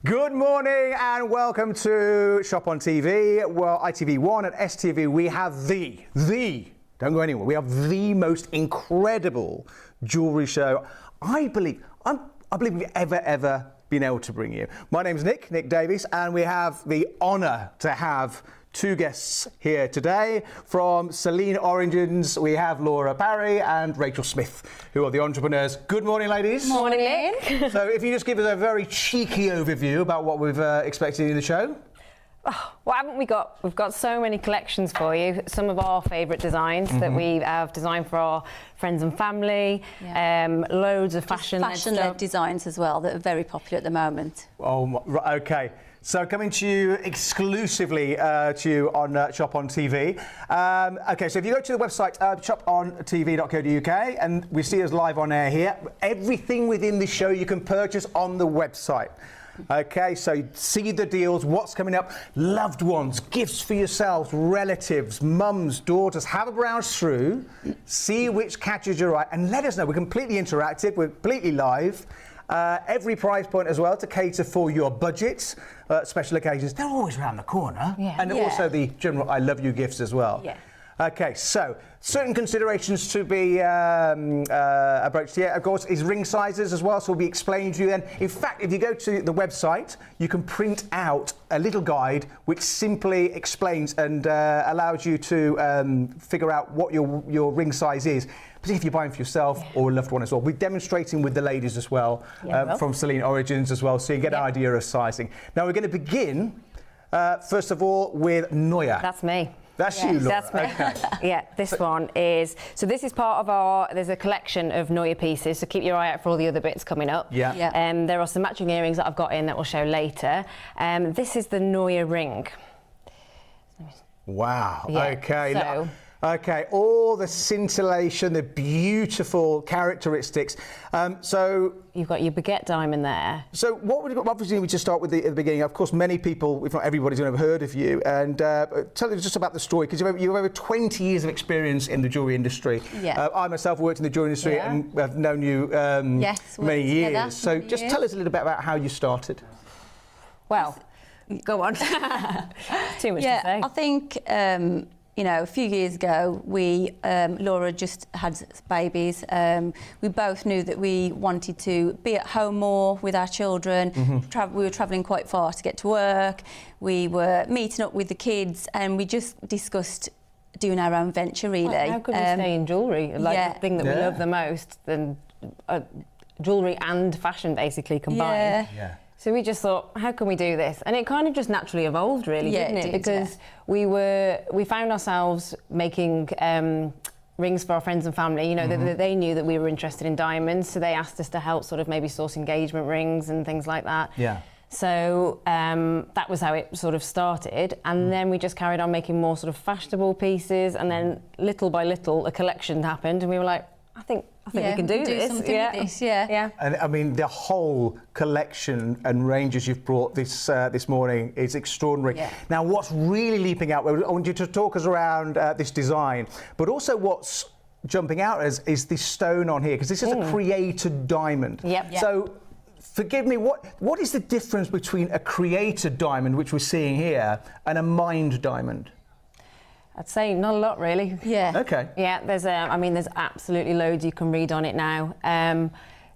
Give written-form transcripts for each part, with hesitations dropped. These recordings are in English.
Good morning and welcome to Shop on TV. Well, ITV1 and STV, we have don't go anywhere, we have the most incredible jewellery show I believe we've ever been able to bring you. My name's Nick Davies, and we have the honour to have two guests here today. From Selene Origins, we have Laura Parry and Rachel Smith, who are the entrepreneurs. Good morning, ladies. Morning, Nick. So if you just give us a very cheeky overview about what we've expected in the show. Oh, what haven't we got? We've got so many collections for you. Some of our favourite designs that we have designed for our friends and family. Loads of fashion-led designs as well that are very popular at the moment. Oh, okay. So coming to you exclusively to you on Shop on TV. Okay, so if you go to the website shopontv.co.uk, and we see us live on air here, everything within the show you can purchase on the website. Okay, so see the deals, what's coming up, loved ones, gifts for yourselves, relatives, mums, daughters. Have a browse through, see which catches your eye, and let us know. We're completely interactive, we're completely live. Every price point as well to cater for your budgets, special occasions. They're always around the corner. And also the general I love you gifts as well. Okay, so certain considerations to be approached here, of course, is ring sizes as well, so we'll be explaining to you then. In fact, if you go to the website, you can print out a little guide which simply explains and allows you to figure out what your ring size is, particularly if you're buying for yourself or a loved one as well. We're demonstrating with the ladies as well, from Selene Origins as well, so you get an idea of sizing. Now, we're going to begin, first of all, with Noya. That's me. That's you, Laura. That's me. Okay. This one is, so this is part of our, there's a collection of Noya pieces, so keep your eye out for all the other bits coming up. There are some matching earrings that I've got in that we'll show later. This is the Noya ring. Wow, okay. So, okay, all the scintillation, the beautiful characteristics. So you've got your baguette diamond there. So what would obviously we just start with at the beginning. Of course, many people, if not everybody's going to have heard of you. And tell us just about the story, because you have over 20 years of experience in the jewellery industry. I myself worked in the jewellery industry and have known you many years. So just tell us a little bit about how you started. Well, go on. Too much to say. I think you know, a few years ago, Laura just had babies. We both knew that we wanted to be at home more with our children. We were travelling quite far to get to work. We were meeting up with the kids, and we just discussed doing our own venture, really. Well, how could we stay in jewellery? Like the thing that we love the most, than jewellery and fashion basically combined. So we just thought, how can we do this? And it kind of just naturally evolved, really, didn't it? Because we found ourselves making rings for our friends and family. You know, they knew that we were interested in diamonds, so they asked us to help sort of maybe source engagement rings and things like that. So that was how it sort of started, and then we just carried on making more sort of fashionable pieces, and then little by little a collection happened, and we were like, I think we can do this. Something with this. And I mean, the whole collection and ranges you've brought this morning is extraordinary. Now, what's really leaping out, I want you to talk us around this design, but also what's jumping out is this stone on here, because this is a created diamond. So, forgive me, what is the difference between a created diamond, which we're seeing here, and a mined diamond? I'd say not a lot, really. Okay. There's there's absolutely loads you can read on it now.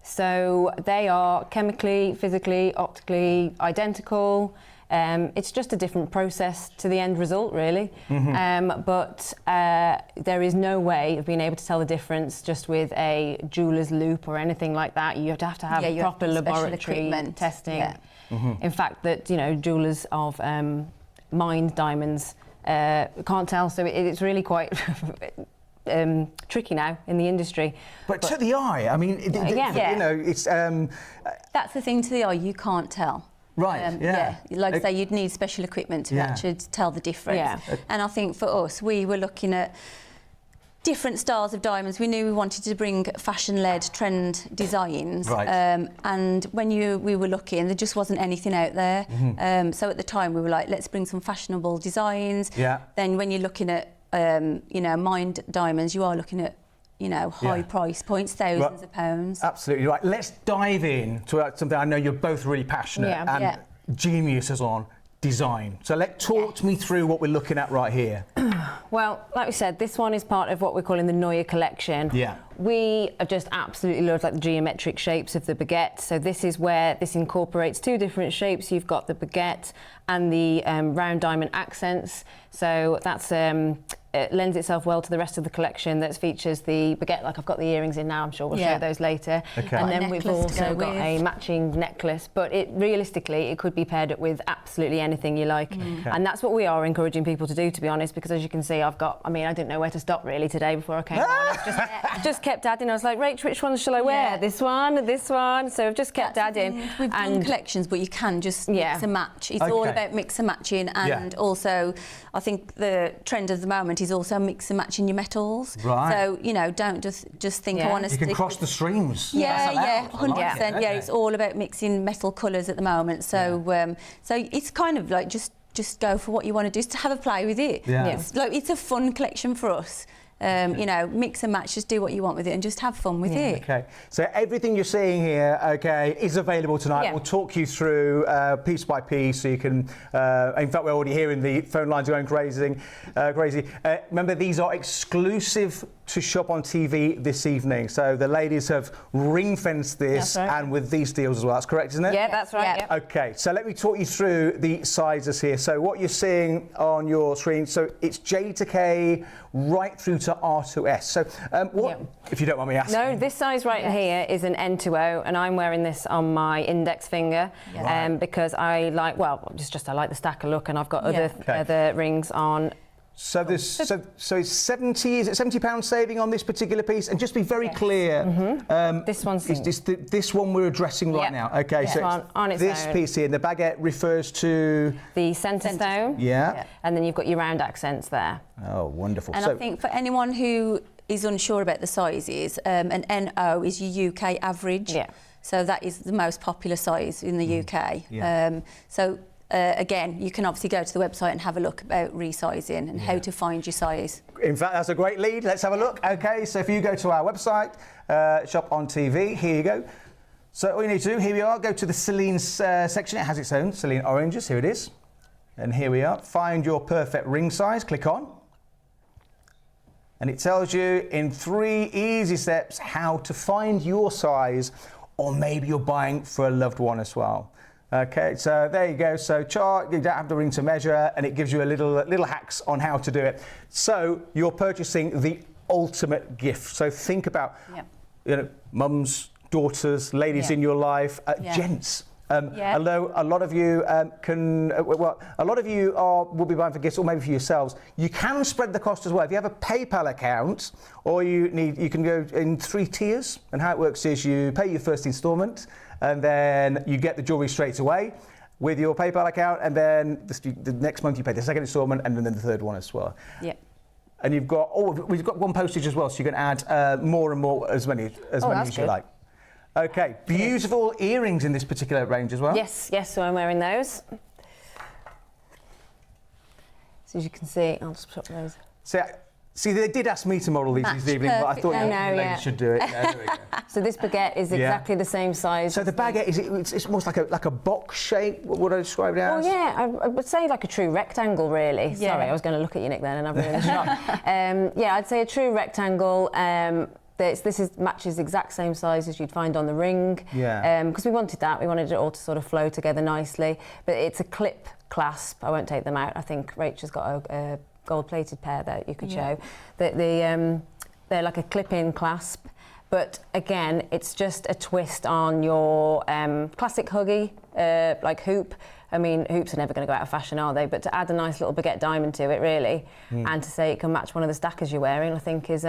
So they are chemically, physically, optically identical. It's just a different process to the end result, really. But there is no way of being able to tell the difference just with a jeweller's loop or anything like that. You have to have proper laboratory testing. In fact, that jewellers of mined diamonds can't tell, so it's really quite tricky now in the industry. But to the eye, I mean, you know, it's that's the thing, to the eye, you can't tell. Like I say, you'd need special equipment to actually tell the difference. And I think for us, we were looking at different styles of diamonds. We knew we wanted to bring fashion-led trend designs, and when we were looking, there just wasn't anything out there. So at the time, we were like, let's bring some fashionable designs. Then when you're looking at mined diamonds, you are looking at high price points, thousands of pounds. Absolutely right. Let's dive in to something I know you're both really passionate. geniuses on design. So talk me through what we're looking at right here. Well, like we said, this one is part of what we're calling the Neue collection. Yeah. We have just absolutely loved like the geometric shapes of the baguette. So this is where this incorporates two different shapes. You've got the baguette and the round diamond accents. So that's it lends itself well to the rest of the collection that features the baguette, like I've got the earrings in now, I'm sure we'll show those later. Okay. And then we've also got a matching necklace, but realistically it could be paired up with absolutely anything you like. Okay. And that's what we are encouraging people to do, to be honest, because as you can see, I didn't know where to stop really today before I came on. I've just kept adding. I was like, Rach, which ones shall I wear? This one, this one. So I've just kept adding. We've done collections, but you can just mix and match. It's all about mix and matching, and also I think the trend of the moment is also mix and matching your metals. Right. So, you know, don't just think I want to stick. You can cross the streams. Yeah, 100%. Yeah, it's all about mixing metal colours at the moment. So, so it's kind of like just go for what you want to do, just to have a play with it. Yeah. It's a fun collection for us. You know, mix and match, just do what you want with it and just have fun with it. Okay, so everything you're seeing here, is available tonight. We'll talk you through piece by piece, so you can, in fact, we're already hearing the phone lines going crazy. Remember, these are exclusive to Shop on TV this evening. So the ladies have ring-fenced this, and with these deals as well. That's correct, isn't it? Yeah, that's right. Yeah. Okay, so let me talk you through the sizes here. So what you're seeing on your screen, so it's J to K right through to R to S. So if you don't mind me asking? No, this size right here is an N to O, and I'm wearing this on my index finger because I like, I like the stacker look, and I've got other rings on. So this, so it's 70. Is it £70 saving on this particular piece? And just be very clear. This one's this one we're addressing right now. Okay, so on its this own. piece here, the baguette refers to the centre stone. Yeah. And then you've got your round accents there. Oh, wonderful. And I think for anyone who is unsure about the sizes, an NO is your UK average. Yeah. So that is the most popular size in the UK. Yeah. Again, you can obviously go to the website and have a look about resizing and how to find your size. In fact, that's a great lead. Let's have a look. Okay, so if you go to our website, Shop on TV, here you go. So all you need to do, here we are, go to the Selene section. It has its own Selene oranges. Here it is. And here we are. Find your perfect ring size. Click on. And it tells you in 3 easy steps how to find your size, or maybe you're buying for a loved one as well. Okay, so there you go. So chart, you don't have the ring to measure, and it gives you a little hacks on how to do it. So you're purchasing the ultimate gift. So think about, mums, daughters, ladies in your life, gents. Although a lot of you will be buying for gifts, or maybe for yourselves. You can spread the cost as well. If you have a PayPal account, or you can go in 3 tiers. And how it works is you pay your first instalment, and then you get the jewellery straight away with your PayPal account, and then the next month you pay the second instalment, and then the third one as well. Yeah. And we've got one postage as well, so you can add more and more, as many as you like. Okay, beautiful earrings in this particular range as well. Yes, so I'm wearing those. So as you can see, I'll just put those. See, they did ask me to model these this evening, but I thought ladies should do it. Yeah, there we go. So this baguette is exactly the same size. So the baguette it's almost like a box shape. What would I describe it as? Well, yeah, I would say like a true rectangle, really. Yeah. Sorry, I was going to look at you, Nick, then, and I've ruined the shot. Yeah, I'd say a true rectangle. This matches the exact same size as you'd find on the ring. Yeah. Because we wanted that. We wanted it all to sort of flow together nicely. But it's a clip clasp. I won't take them out. I think Rachel's got a gold-plated pair that you could show. They're like a clip-in clasp. But again, it's just a twist on your classic huggy, like hoop. I mean, hoops are never going to go out of fashion, are they? But to add a nice little baguette diamond to it, really, and to say it can match one of the stackers you're wearing, I think is...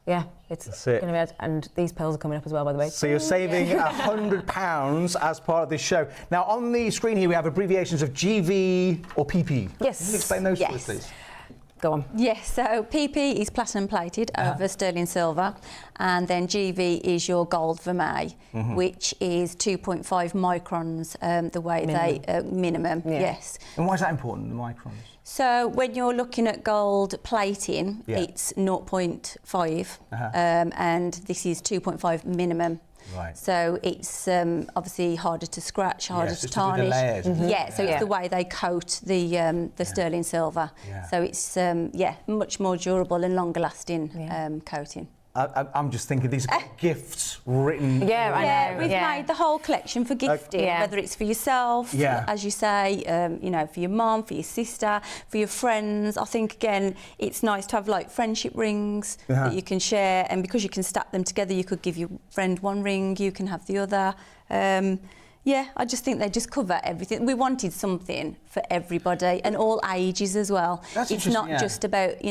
yeah, it's going to be... And these pearls are coming up as well, by the way. So you're saving £100 as part of this show. Now, on the screen here, we have abbreviations of GV or PP. Yes. Can you explain those to us, please? Go on. Yes, so PP is platinum plated over sterling silver, and then GV is your gold vermeil, which is 2.5 microns, the way minimum. Yes. And why is that important, the microns? So when you're looking at gold plating, it's 0.5, and this is 2.5 minimum. Right. So it's obviously harder to scratch, harder to tarnish. So it's the way they coat the sterling silver. Yeah. So it's much more durable and longer lasting coating. I'm just thinking these are gifts written. I know. We've made the whole collection for gifting, whether it's for yourself, as you say, for your mum, for your sister, for your friends. I think again, it's nice to have like friendship rings that you can share, and because you can stack them together, you could give your friend one ring, you can have the other. I just think they just cover everything. We wanted something for everybody and all ages as well. It's not just about,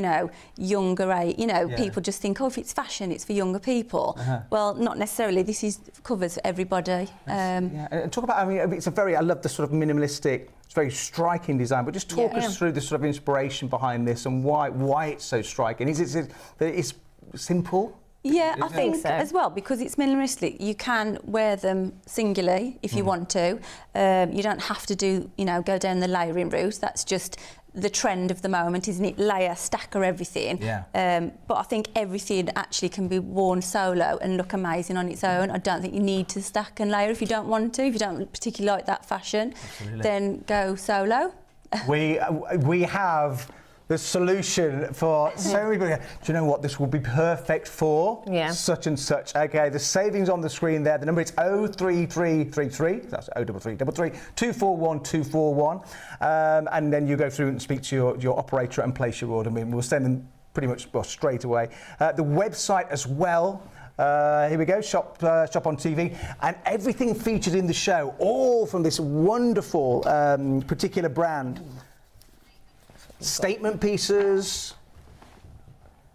younger age. People just think, if it's fashion, it's for younger people. Well, not necessarily. This covers everybody. And talk about, it's I love the sort of minimalistic, it's very striking design, but just talk us through the sort of inspiration behind this and why it's so striking. Is it that it's simple? Yeah, I think so as well, because it's minimalistic. You can wear them singularly if you want to. You don't have to go down the layering route. That's just the trend of the moment, isn't it? Layer, stacker everything. But I think everything actually can be worn solo and look amazing on its own. I don't think you need to stack and layer if you don't want to. If you don't particularly like that fashion, then go solo. We have the solution for so many people. Do you know what this will be perfect for? Such and such. Okay, the savings on the screen there. The number is 03333. That's 03333 241 241. And then you go through and speak to your operator and place your order. We'll send them pretty much straight away. The website as well. Here we go, Shop on TV, and everything featured in the show, all from this wonderful particular brand. Statement pieces,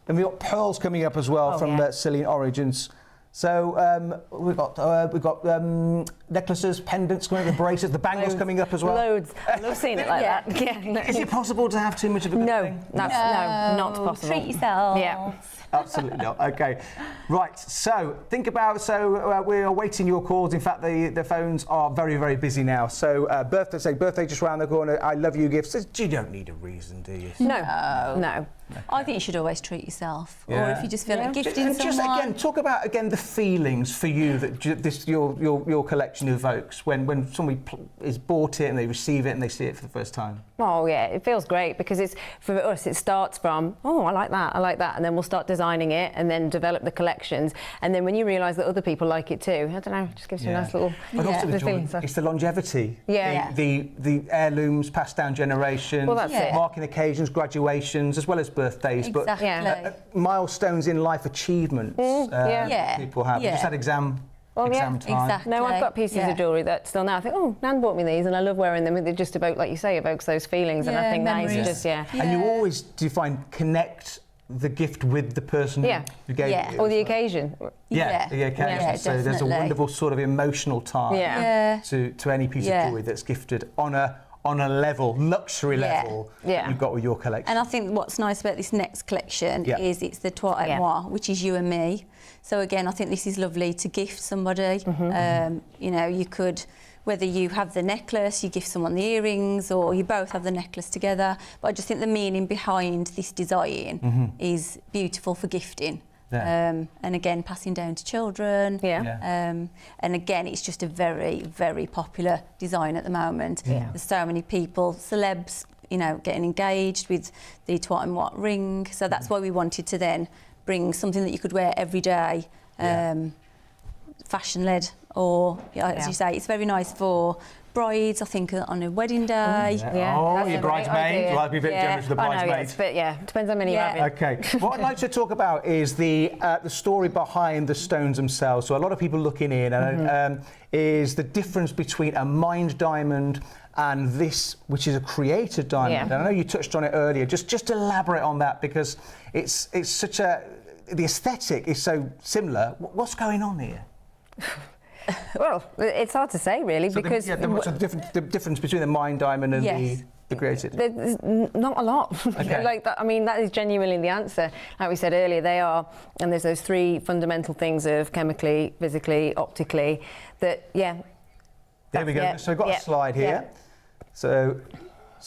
and we've got pearls coming up as well from Selene Origins. So we've got necklaces, pendants coming up, the bracelets, the bangles coming up as well. Loads. I love seeing it like that. Is it possible to have too much of a good thing? No, not possible. Treat yourself. Yeah. Absolutely not. Okay, right. So think about. We're awaiting your calls. In fact, the phones are very, very busy now. So birthday just round the corner. I love you gifts. You don't need a reason, do you? No. Okay. I think you should always treat yourself, or if you just feel like gifting someone. Just again, talk about the feelings for you that your collection evokes when somebody is bought it and they receive it and they see it for the first time. Oh yeah, it feels great because it's for us. It starts from I like that, and then we'll start designing it and then develop the collections, and then when you realise that other people like it too, I don't know, it just gives you a nice little. But also feeling. It's the longevity. The heirlooms passed down generations. Well, that's it. Marking occasions, graduations, as well as birthdays, but milestones in life achievements people have. You just had exam time. Exactly. No, I've got pieces of jewellery that still now I think, Nan bought me these and I love wearing them. They just about, like you say, evokes those feelings, and I think that is just And you always, do you find, connect the gift with the person who gave it? Or the occasion. The occasion. So there's a wonderful sort of emotional tie to any piece of jewellery that's gifted on a level, luxury level, you've got with your collection. And I think what's nice about this next collection is it's the Toi et Moi, which is you and me. So again, I think this is lovely to gift somebody. You could, whether you have the necklace, you gift someone the earrings, or you both have the necklace together. But I just think the meaning behind this design is beautiful for gifting. And again, passing down to children. And again, it's just a very, very popular design at the moment. There's so many people, celebs, getting engaged with the Toi et Moi ring. So that's why we wanted to then bring something that you could wear every day, fashion-led, or as you say, it's very nice for brides, I think, on a wedding day. Your bridesmaid. You'll have to be a bit generous with the bridesmaids. But depends how many you have. Okay. What I'd like to talk about is the story behind the stones themselves. So a lot of people looking in is the difference between a mined diamond and this, which is a created diamond. And I know you touched on it earlier. Just elaborate on that, because it's such the aesthetic is so similar. What's going on here? Well, it's hard to say, really, because the difference between the mined diamond and the created. There's not a lot. Like that. I mean, that is genuinely the answer. Like we said earlier, they are, and there's those three fundamental things of chemically, physically, optically. That There we go. So we've got a slide here. So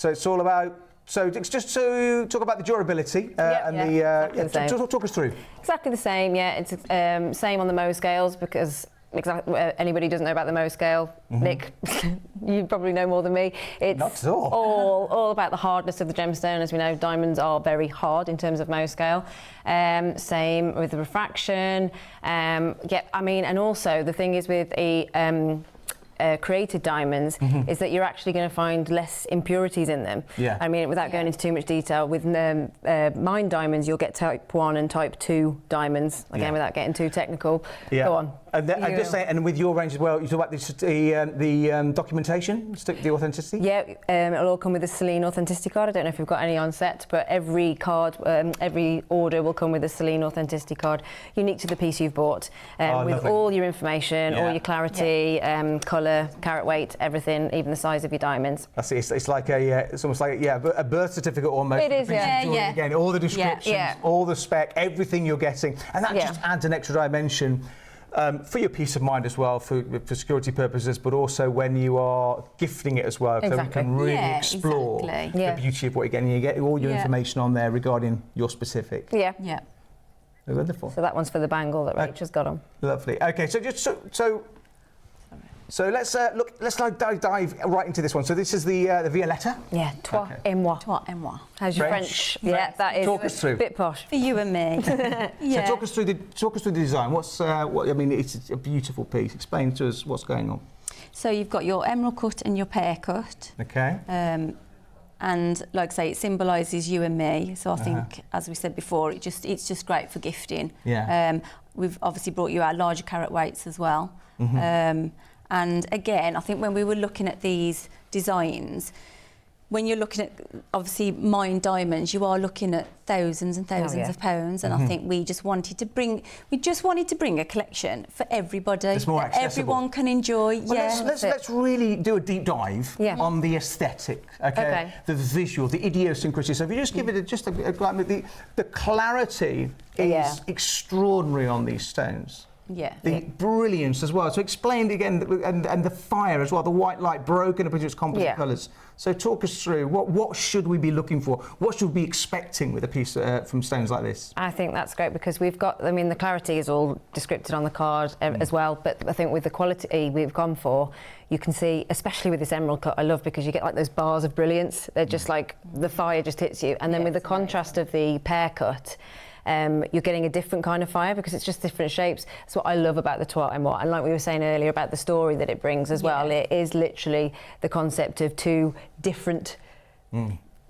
it's all about. So it's just to talk about the durability and talk us through. Exactly the same. It's same on the Mohs scales, because exactly anybody doesn't know about the Mohs scale. Nick, you probably know more than me. It's not at all about the hardness of the gemstone. As we know, diamonds are very hard in terms of Mohs scale. Same with the refraction. And also the thing is with created diamonds is that you're actually going to find less impurities in them. I mean, without going into too much detail, with mined diamonds, you'll get type 1 and type 2 diamonds. Again, without getting too technical. Go on. And I'm just saying, and with your range as well, you talk about the documentation, the authenticity? Yeah, it'll all come with a Selene authenticity card. I don't know if we've got any on set, but every card, every order will come with a Selene authenticity card, unique to the piece you've bought, with all your information, all your clarity, colour, carat weight, everything, even the size of your diamonds. That's it. It's like it's almost like a birth certificate almost. It is, Again, all the descriptions, all the spec, everything you're getting, and that just adds an extra dimension. For your peace of mind as well, for security purposes, but also when you are gifting it as well, so you can really explore the beauty of what you're getting. You get all your information on there regarding your specific. Yeah. Wonderful. So that one's for the bangle that Rachel's got on. Lovely. Okay, so let's dive right into this one. So this is the Violetta. Yeah, Toi et moi. Toi et moi. How's your French? Yeah, that is talk us through. A bit posh. For you and me. So talk us through the design. I mean, it's a beautiful piece. Explain to us what's going on. So you've got your emerald cut and your pear cut. Okay. And like I say, it symbolises you and me. So I think, as we said before, it's just great for gifting. Yeah. We've obviously brought you our larger carat weights as well. And again, I think when we were looking at these designs, when you're looking at obviously mined diamonds, you are looking at thousands and thousands of pounds. And I think we just wanted to bring a collection for everybody it's more that accessible. everyone can enjoy. Well, let's really do a deep dive on the aesthetic, okay? The visual, the idiosyncrasy. So if you just give it the clarity is extraordinary on these stones. The brilliance as well. So explain again, and the fire as well, the white light broken up into its composite colours. So talk us through, what should we be looking for? What should we be expecting with a piece from stones like this? I think that's great because we've got, I mean, the clarity is all described on the card as well, but I think with the quality we've gone for, you can see, especially with this emerald cut, I love because you get like those bars of brilliance. They're just like, the fire just hits you. And then with the contrast of the pear cut, you're getting a different kind of fire because it's just different shapes. That's what I love about the Toi et moi. And like we were saying earlier about the story that it brings as well, it is literally the concept of two different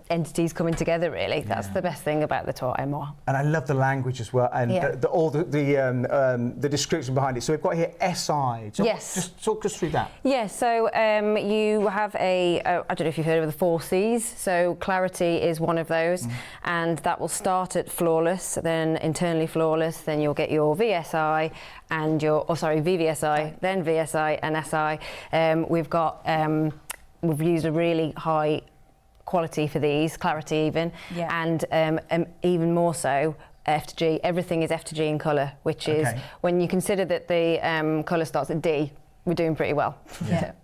entities coming together, really. That's the best thing about the Toi et moi. And I love the language as well, and all the description behind it. So we've got here SI. Just talk us through that. Yeah, so you have I don't know if you've heard of the 4 C's. So clarity is one of those, and that will start at flawless, then internally flawless, then you'll get your VSI and your, VVSI, then VSI and SI. We've used a really high quality for these, clarity even, and even more so F to G. Everything is F to G in colour, which is, when you consider that the colour starts at D, we're doing pretty well.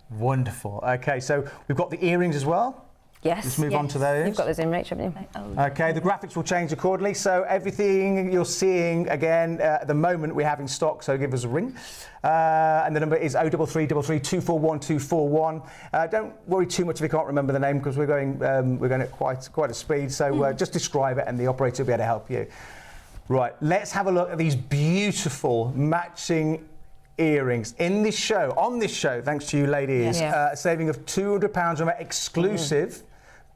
Wonderful. Okay, so we've got the earrings as well. Yes. Let's move on to those. You've got those in, Rach, haven't you? Okay, the graphics will change accordingly. So everything you're seeing, again, at the moment we have in stock, so give us a ring. And the number is 03333 241 241. Don't worry too much if you can't remember the name because we're going at quite a speed. So just describe it and the operator will be able to help you. Right, let's have a look at these beautiful matching earrings on this show, thanks to you ladies, a saving of £200 on exclusive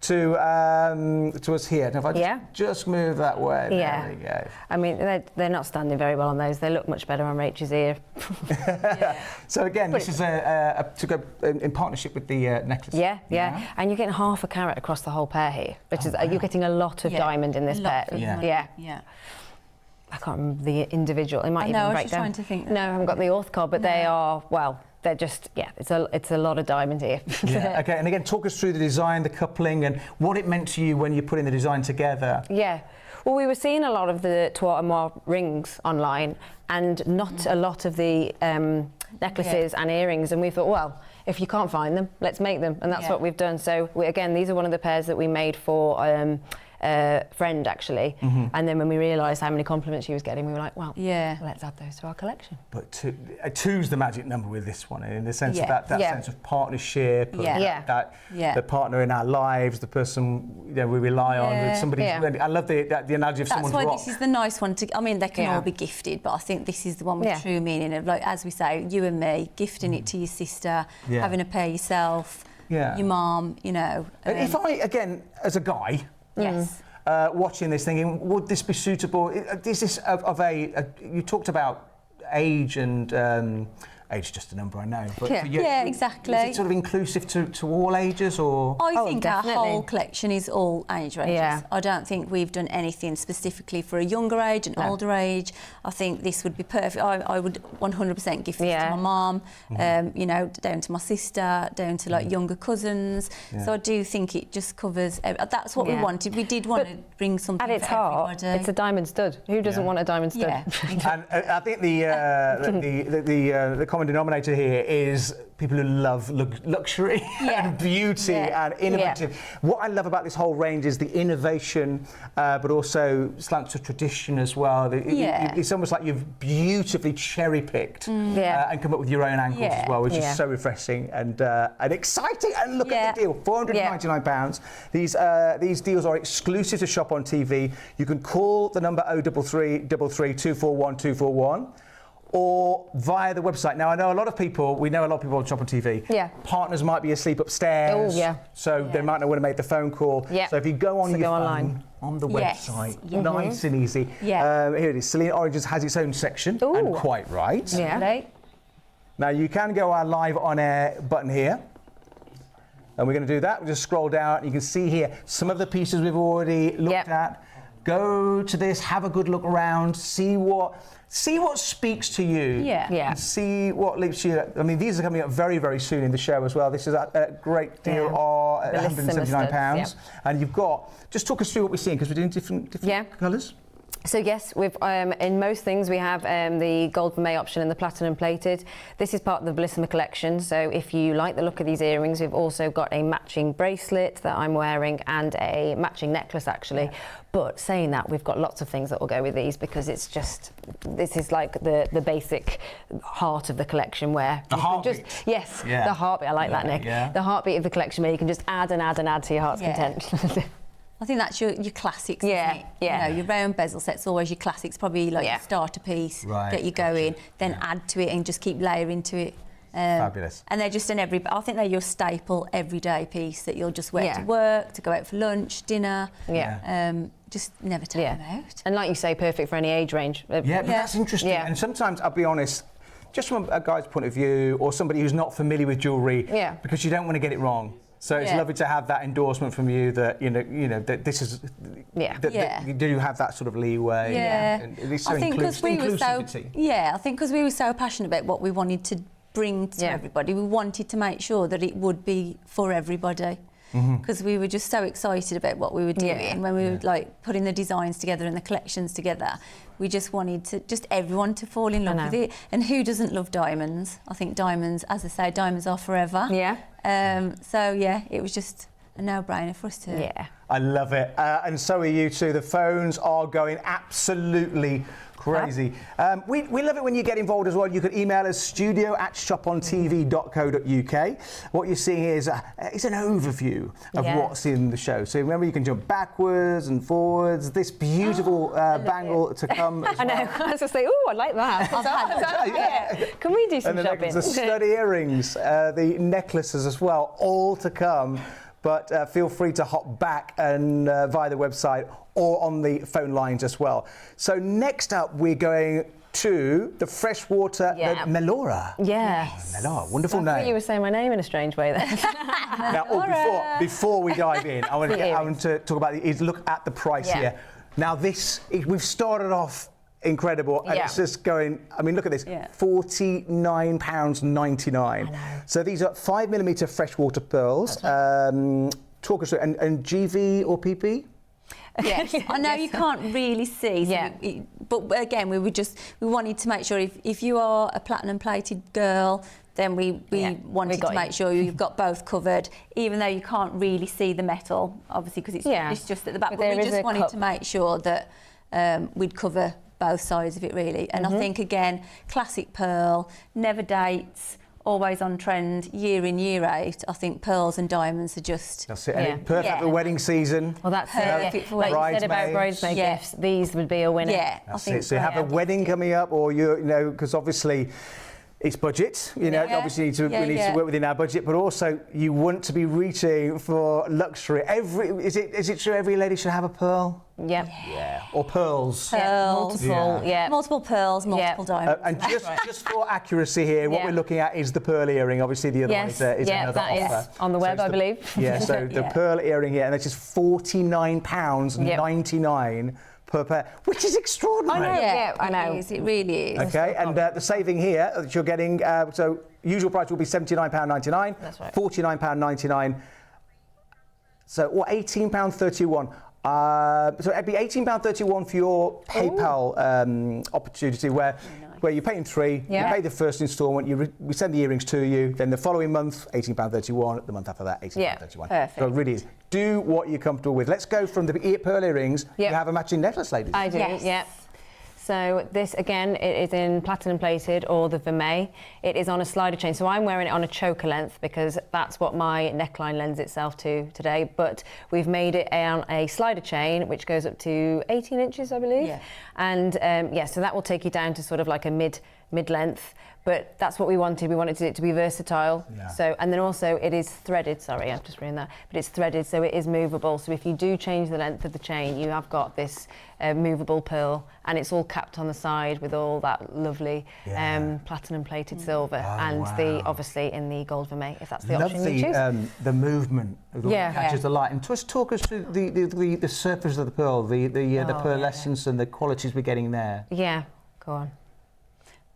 to us here. Now if I just move that way, there we go. I mean, they're not standing very well on those. They look much better on Rachel's ear. So again, this is to go in partnership with the necklace. Yeah. And you're getting half a carat across the whole pair here, which is you're getting a lot of diamond in this pair. Yeah. I can't remember the individual. It might even break down. I was just trying to think. No, I haven't got the auth card, but they are, they're just, it's a lot of diamond here. Okay, and again, talk us through the design, the coupling, and what it meant to you when you're putting the design together. Yeah. Well, we were seeing a lot of the Toi et moi rings online and not a lot of the necklaces and earrings, and we thought, well, if you can't find them, let's make them, and that's what we've done. So, again, these are one of the pairs that we made for friend actually, and then when we realised how many compliments she was getting, we were like, well, let's add those to our collection. But two's the magic number with this one, in the sense of that sense of partnership, the partner in our lives, the person we rely on, somebody. I love the analogy of someone's rock. That's why this is the nice one to. I mean, they can all be gifted, but I think this is the one with true meaning of, like, as we say, you and me gifting it to your sister, having a pair yourself, your mum, you know. If I, again, as a guy, watching this, thinking, would this be suitable? Is this of a? You talked about age and. Age is just a number, I know. But exactly. Is it sort of inclusive to all ages, or? I think definitely. Our whole collection is all age ranges. Yeah. I don't think we've done anything specifically for a younger age, an older age. I think this would be perfect. I would 100% give this to my mum, you know, down to my sister, down to like younger cousins. So I do think it just covers. That's what we wanted. We did want to bring something at its heart. Everybody. It's a diamond stud. Who doesn't want a diamond stud? And I think the common denominator here is people who love luxury and beauty and innovative. What I love about this whole range is the innovation, but also slants of tradition as well. It's almost like you've beautifully cherry-picked and come up with your own angles as well, which is so refreshing and exciting. And look at the deal, £499. These deals are exclusive to Shop on TV. You can call the number 033 33 241 241. Or via the website. Now, I know a lot of people, we know a lot of people on Shop on TV. Partners might be asleep upstairs. So they might not want to make the phone call. So if you go on your phone, on the website, nice and easy. Here it is. Selene Origins has its own section, and quite right. Now, you can go our live on air button here. And we're going to do that. We'll just scroll down. You can see here some of the pieces we've already looked at. Go to this, have a good look around, see what speaks to you. And see what leaps you. I mean, these are coming up very, very soon in the show as well. This is a great deal at £179. And you've got, just talk us through what we're seeing, because we're doing different colours. So yes, we've in most things we have the gold vermeil option and the platinum plated. This is part of the Bellissima collection. So if you like the look of these earrings, we've also got a matching bracelet that I'm wearing and a matching necklace actually. But saying that, we've got lots of things that will go with these, because it's just, this is like the basic heart of the collection where the heartbeat. The heartbeat. I like that, Nick. The heartbeat of the collection where you can just add and add and add to your heart's content. I think that's your classics, isn't it? You know, your round bezel set's always your classics, probably like your starter piece, get you going, then add to it and just keep layering to it. Fabulous. And they're just I think they're your staple everyday piece that you'll just wear to work, to go out for lunch, dinner. Just never take them out. And like you say, perfect for any age range. But that's interesting. And sometimes, I'll be honest, just from a guy's point of view, or somebody who's not familiar with jewellery, because you don't want to get it wrong. So it's lovely to have that endorsement from you that you know that this is that you do have that sort of leeway. And it's so inclusivity. I think because we were so passionate about what we wanted to bring to everybody, we wanted to make sure that it would be for everybody. Because we were just so excited about what we were doing when we were like putting the designs together and the collections together. We just wanted to everyone to fall in love with it. And who doesn't love diamonds? I think diamonds, as I say, diamonds are forever. So it was just a no-brainer for us to. I love it, and so are you too. The phones are going absolutely crazy. We love it when you get involved as well. You can email us studio@shopontv.co.uk. What you're seeing here is an overview of what's in the show. So remember, you can jump backwards and forwards. This beautiful bangle to come as well. I know. I was just say, oh, I like that. Can we do some shopping? The stud earrings, the necklaces as well, all to come. But feel free to hop back and via the website or on the phone lines as well. So next up, we're going to the freshwater Melora. Melora, wonderful name. I thought you were saying my name in a strange way there. Now, before we dive in, I want to talk about look at the price here. Now, we've started off incredible, and it's just going. I mean, look at this, £49.99. So these are 5mm freshwater pearls. Talk us through, and GV or PP? Yes, I know you can't really see. So but again, we wanted to make sure if you are a platinum plated girl, then we wanted to make sure you've got both covered, even though you can't really see the metal, obviously, because it's just at the back. But we just wanted to make sure that we'd cover both sides of it, really. And I think, again, classic pearl, never dates, always on trend, year in, year out. I think pearls and diamonds are just... That's it. And perfect for wedding season. Well, that's perfect for like you said about bridesmaid gifts. These would be a winner. Yeah, that's it. So you have a wedding coming up, or you know, because obviously it's budget. You know, obviously we need to work within our budget, but also you want to be reaching for luxury. Is it true every lady should have a pearl? Yep. Yeah. Or pearls. Multiple. Yeah. Multiple pearls, multiple diamonds. And just for accuracy here, what we're looking at is the pearl earring. Obviously, the other one is another offer. Is on the web, I believe. Yeah. So the pearl earring here, and that's just £49.99 per pair, which is extraordinary. I know. It really is. Okay, and the saving here that you're getting, so usual price will be £79.99. That's right. £49.99. So, or £18.31. So it'd be £18.31 for your PayPal opportunity, where you pay in three, you pay the first instalment, we send the earrings to you, then the following month, £18.31, the month after that, £18.31. Perfect. So it really is. Do what you're comfortable with. Let's go from the pearl earrings. You have a matching necklace, ladies. I do, So this, again, it is in platinum plated or the vermeil. It is on a slider chain. So I'm wearing it on a choker length because that's what my neckline lends itself to today. But we've made it on a slider chain, which goes up to 18 inches, I believe. Yeah. And so that will take you down to sort of like a mid-length. But that's what we wanted. We wanted it to be versatile. Yeah. So, and then also it is threaded. Sorry, I've just written that. But it's threaded, so it is movable. So if you do change the length of the chain, you have got this movable pearl, and it's all capped on the side with all that lovely platinum plated silver, the obviously in the gold vermeil, if that's the option you choose. The movement catches the light. And just talk us through the surface of the pearl, the pearlescence and the qualities we're getting there. Yeah, go on.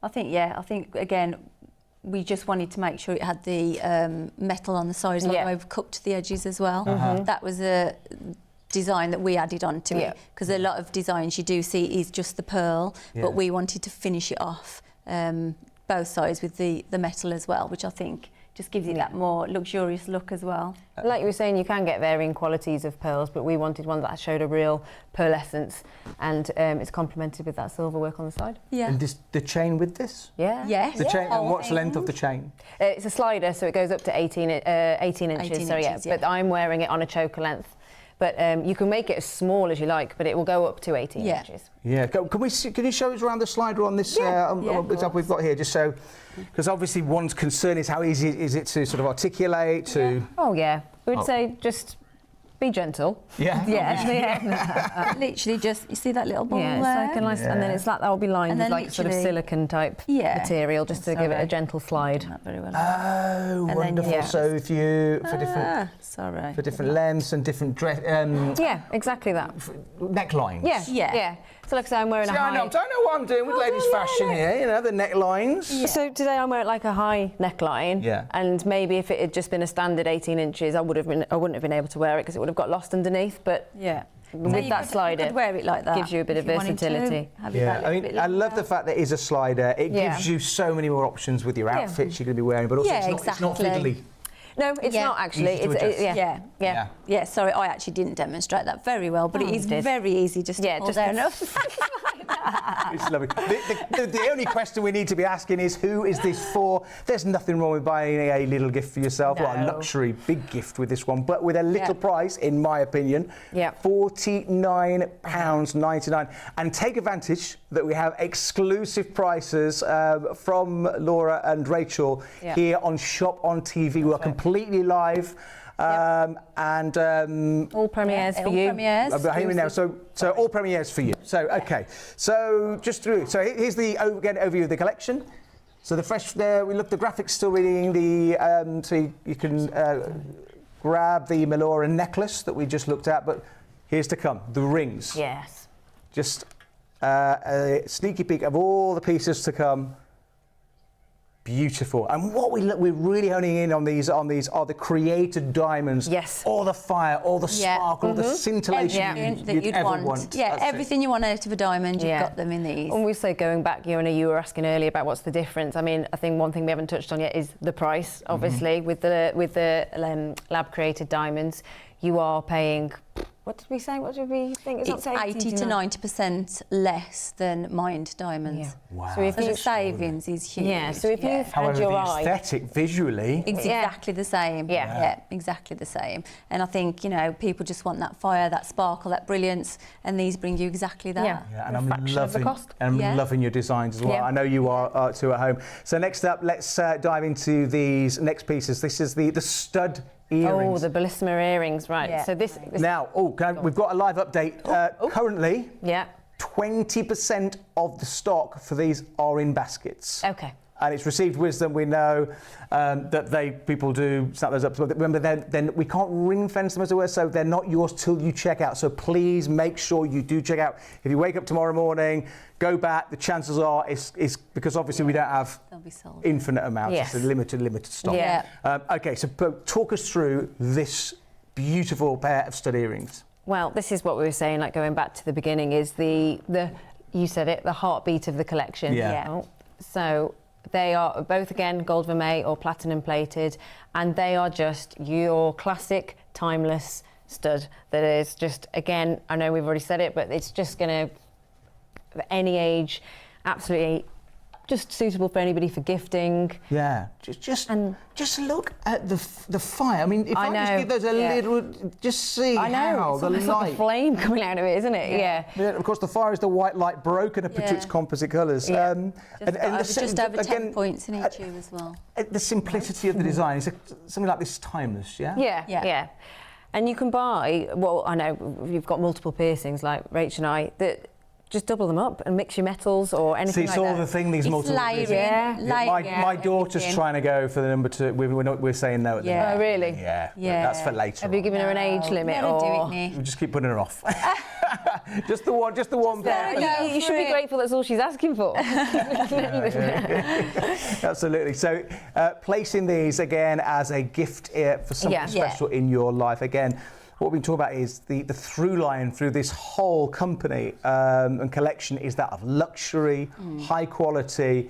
I think again, we just wanted to make sure it had the metal on the sides, like I've cupped the edges as well. That was a design that we added onto it, because a lot of designs you do see is just the pearl, but we wanted to finish it off both sides with the metal as well, which I think just gives you that more luxurious look as well. Like you were saying, you can get varying qualities of pearls, but we wanted one that showed a real pearlescence, and it's complemented with that silver work on the side. Yeah. And the chain with this? Yeah. Yes. The chain, and what's the length of the chain? It's a slider, so it goes up to 18 inches. But I'm wearing it on a choker length. But you can make it as small as you like, but it will go up to 18 inches. Yeah. Can you show us around the slider on this example we've got here, just so, because obviously one's concern is how easy is it to sort of articulate to. Oh yeah, we'd say just be gentle. Literally just, you see that little ball there? It's like a nice, and then it's like that will be lined with like sort of silicone type material, just to give it a gentle slide. Very well. Oh, and wonderful. So if you for different lengths and different dress. Exactly that. Necklines. Yeah. So like I say, I'm wearing a high. I know what I'm doing with ladies' fashion here. You know, the necklines. Yeah. So today I'm wearing like a high neckline. Yeah. And maybe if it had just been a standard 18 inches, I wouldn't have been able to wear it because it would have got lost underneath. But with that slider, you could wear it like that. Gives you a bit of versatility. I mean, I love the fact that it is a slider. It gives you so many more options with your outfits you're going to be wearing, but also it's not fiddly. No, it's not actually. Sorry, I actually didn't demonstrate that very well, but it is very easy just to pull down. It's lovely. The only question we need to be asking is, who is this for? There's nothing wrong with buying a little gift for yourself, or a luxury big gift with this one, but with a little price, in my opinion, £49.99. And take advantage that we have exclusive prices from Laura and Rachel here on Shop on TV. We are completely live. And all premieres for you. Hear me now. So all premieres for you. So okay. So just through. So here's the overview of the collection. So the fresh there. The graphics still reading the. So you can grab the Melora necklace that we just looked at. But here's to come the rings. Yes. Just a sneaky peek of all the pieces to come. Beautiful. And what we're really honing in on these are the created diamonds. Yes. All the fire, all the sparkle, all the scintillation you'd ever want. Yeah, everything you want out of a diamond, you've got them in these. And we say going back, you know, you were asking earlier about what's the difference. I mean, I think one thing we haven't touched on yet is the price. Obviously, with the lab created diamonds, you are paying. What did we say? What did we think? It's 80 to 90% less than mined diamonds. Yeah. Wow. So if the savings is huge. Yeah. So if you've However, had your the eye, aesthetic visually, it's exactly the same. Yeah, exactly the same. And I think, you know, people just want that fire, that sparkle, that brilliance, and these bring you exactly that. Yeah, and I'm loving your designs as well. I know you are too at home. So next up, let's dive into these next pieces. This is the stud earrings. Oh, the bellissima earrings, right. Yeah. So this now, we've got a live update. Currently, 20% of the stock for these are in baskets. Okay. And it's received wisdom. We know that people do snap those up. Remember, then we can't ring fence them, as it were, so they're not yours till you check out. So please make sure you do check out. If you wake up tomorrow morning, go back. The chances are it's because obviously we don't have infinite amounts. Yes. It's a limited stock. Yeah. Okay, so talk us through this beautiful pair of stud earrings. Well, this is what we were saying, like going back to the beginning, is the you said it, the heartbeat of the collection. Yeah. So they are both, again, gold vermeil or platinum plated, and they are just your classic, timeless stud that is just, again, I know we've already said it, but it's just going to, any age, absolutely just suitable for anybody for gifting. Yeah, just look at the fire. I mean, if I just give those a little, just see how the light, like a flame coming out of it, isn't it? Yeah. Of course, the fire is the white light broken up into its composite colours. Just over 10 points in each as well. The simplicity of the design is something like this, timeless. Yeah. And you can buy. Well, I know you've got multiple piercings, like Rach and I. That just double them up and mix your metals or anything like that. See, it's all the thing, these multiple layering. My daughter's trying to go for the number 2. We're saying no at the moment. Oh, really? Yeah. That's for later. Have you given her an age limit? Or we just keep putting her off. just the one pair. You should be grateful that's all she's asking for. Absolutely. So placing these again as a gift for something special in your life. Again, what we've been talking about is the through line through this whole company and collection is that of luxury, high quality,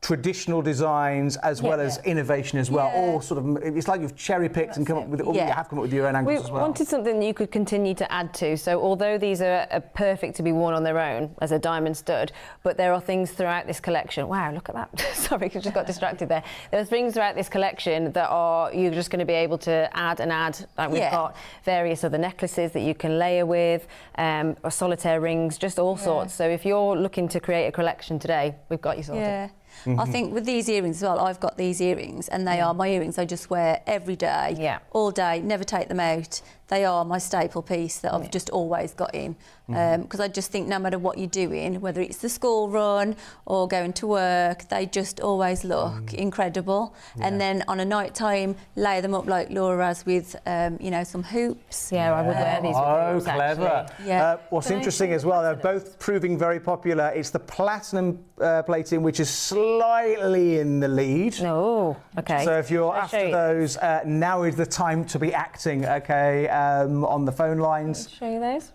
traditional designs as well as innovation as well. All sort of, it's like you've cherry picked and come up with you have come up with your own angles as well. We wanted something that you could continue to add to. So although these are perfect to be worn on their own as a diamond stud, but there are things throughout this collection. Wow, look at that. Sorry, I just got distracted there. There are things throughout this collection that are you're just going to be able to add and add. Like we've got various other necklaces that you can layer with, or solitaire rings, just all sorts. So if you're looking to create a collection today, we've got you sorted. Yeah. I think with these earrings as well, I've got these earrings and they are my earrings I just wear every day, all day, never take them out. They are my staple piece that I've just always got in. Because I just think no matter what you're doing, whether it's the school run or going to work, they just always look incredible. And then on a night time, lay them up like Laura has with, some hoops. Yeah, I would wear these with hoops, clever. What's interesting as well, they're both proving very popular. It's the platinum plating, which is slightly in the lead. Oh, okay. So if you're after those, now is the time to be acting, okay, on the phone lines. Show you those.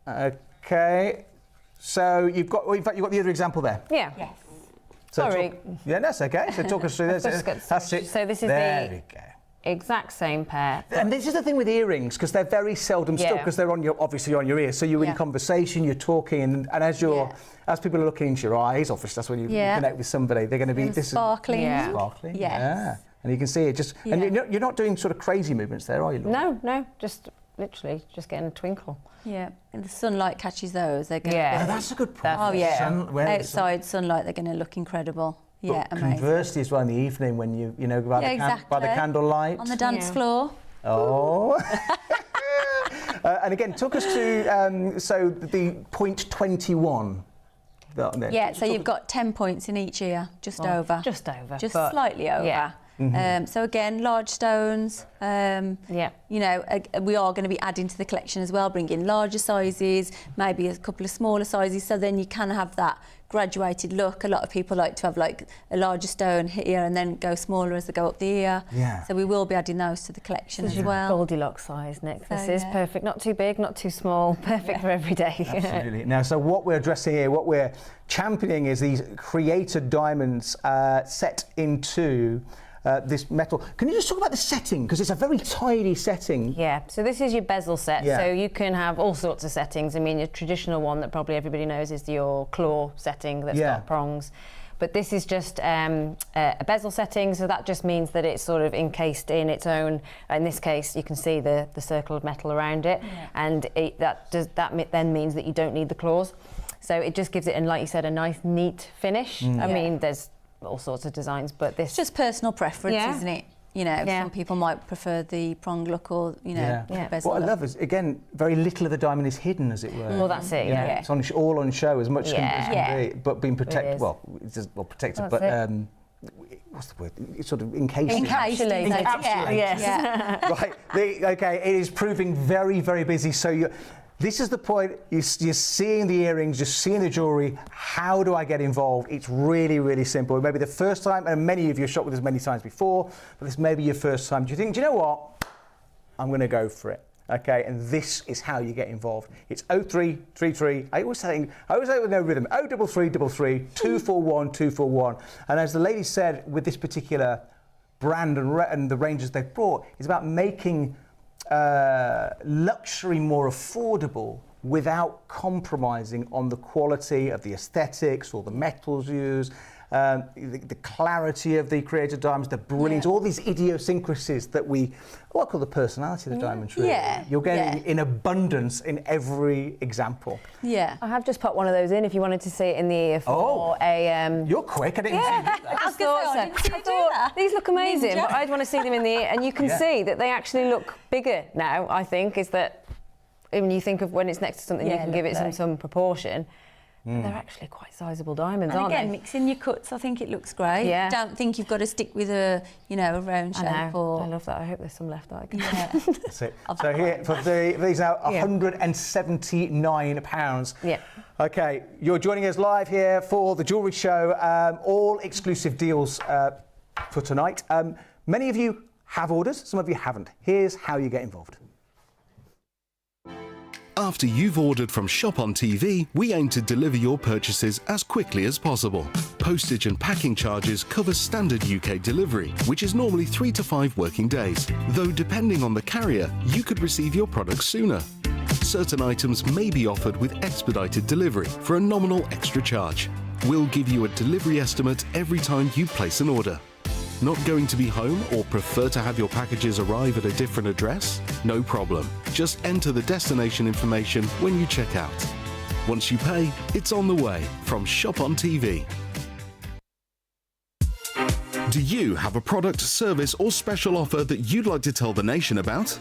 Okay, so you've got the other example there. Yeah. Yes. So Sorry. That's okay. So talk us through this. That's it. So this is the exact same pair. And this is the thing with earrings, because they're very seldom stuck, because they're obviously on your ear. So you're in conversation, you're talking, and as people are looking into your eyes, obviously that's when you connect with somebody. They're going to be sparkling. Sparkling. Yes. Yeah. And you can see it just. And you're not doing sort of crazy movements there, are you, Laura? No, just literally just getting a twinkle. Yeah, and the sunlight catches those. They're going that's a good point. Outside sunlight, they're going to look incredible. But conversely as well in the evening when you by the candlelight on the dance floor. Oh. And again, took us to so the point 21. So you've got 10 points in each ear, just over. Just over. Just slightly over. Yeah. So again, large stones. You know, we are going to be adding to the collection as well, bringing larger sizes, maybe a couple of smaller sizes, so then you can have that graduated look. A lot of people like to have like a larger stone here and then go smaller as they go up the ear. So we will be adding those to the collection as well. Goldilocks size, Nick. This is perfect. Not too big, not too small. Perfect for every day. Absolutely. Now, so what we're addressing here, what we're championing is these created diamonds set into this metal. Can you just talk about the setting? Because it's a very tidy setting. Yeah, so this is your bezel set. So you can have all sorts of settings. I mean, your traditional one that probably everybody knows is your claw setting that's got prongs. But this is just a bezel setting, so that just means that it's sort of encased in its own, in this case, you can see the circle of metal around it, and that then means that you don't need the claws. So it just gives it, and like you said, a nice, neat finish. I mean, there's all sorts of designs, but this... It's just personal preference, isn't it? You know, some people might prefer the prong look or, you know, bezel What I look. love is, again, very little of the diamond is hidden, as it were. Well, that's it, It's on, all on show as much as can be, but being protected, well, it's just, well, protected, but... what's the word? It's sort of encased. Encapsulated. Yes. Right. Okay, it is proving very, very busy. So this is the point. You're seeing the earrings, you're seeing the jewellery. How do I get involved? It's really, really simple. Maybe the first time, and many of you have shopped with us many times before, but this may be your first time. Do you think, do you know what? I'm going to go for it. Okay, and this is how you get involved. It's 0333. I always say with no rhythm. 0333 241 241. And as the lady said, with this particular brand and the ranges they've brought, it's about making luxury more affordable without compromising on the quality of the aesthetics or the metals used, the clarity of the created diamonds, the brilliance, all these idiosyncrasies that what I call the personality of the diamonds, really. You're getting in abundance in every example. I have just put one of those in if you wanted to see it in the ear for a... You're quick, I didn't see that. I thought these look amazing, but I'd want to see them in the ear, and you can see that they actually look bigger now, I think, is that when you think of when it's next to something, you can give it some proportion. They're actually quite sizable diamonds, aren't they? And again, mixing your cuts, I think it looks great. Don't think you've got to stick with a round shape. I love that. I hope there's some left that I can. That's it. So here, for these now, £179. Okay, you're joining us live here for the Jewellery Show. All exclusive deals for tonight. Many of you have orders, some of you haven't. Here's how you get involved. After you've ordered from Shop on TV, we aim to deliver your purchases as quickly as possible. Postage and packing charges cover standard UK delivery, which is normally 3 to 5 working days, though depending on the carrier, you could receive your products sooner. Certain items may be offered with expedited delivery for a nominal extra charge. We'll give you a delivery estimate every time you place an order. Not going to be home or prefer to have your packages arrive at a different address? No problem. Just enter the destination information when you check out. Once you pay, it's on the way from Shop on TV. Do you have a product, service or special offer that you'd like to tell the nation about?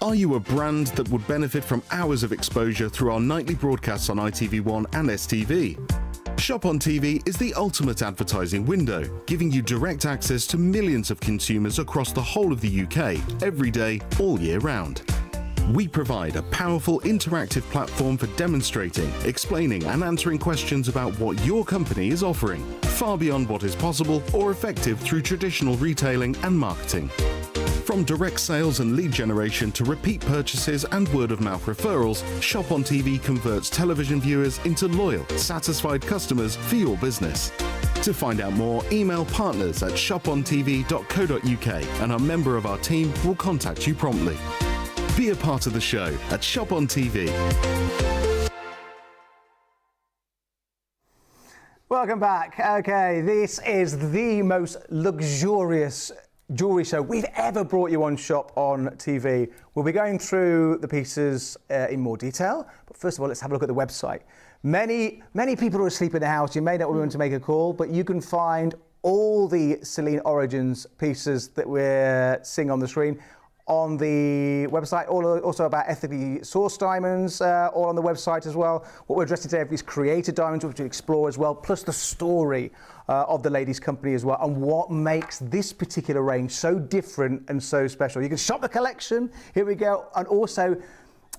Are you a brand that would benefit from hours of exposure through our nightly broadcasts on ITV1 and STV? Shop on TV is the ultimate advertising window, giving you direct access to millions of consumers across the whole of the UK, every day, all year round. We provide a powerful interactive platform for demonstrating, explaining and answering questions about what your company is offering, far beyond what is possible or effective through traditional retailing and marketing. From direct sales and lead generation to repeat purchases and word-of-mouth referrals, Shop on TV converts television viewers into loyal, satisfied customers for your business. To find out more, email partners@shopontv.co.uk and a member of our team will contact you promptly. Be a part of the show at Shop on TV. Welcome back. Okay, this is the most luxurious jewellery show we've ever brought you on Shop on TV. We'll be going through the pieces in more detail, but first of all, let's have a look at the website. Many people are asleep in the house. You may not want to make a call, but you can find all the Selene Origins pieces that we're seeing on the screen on the website, also about ethically sourced diamonds, all on the website as well. What we're addressing today is created diamonds, which we explore as well, plus the story of the ladies' company as well, and what makes this particular range so different and so special. You can shop the collection, here we go, and also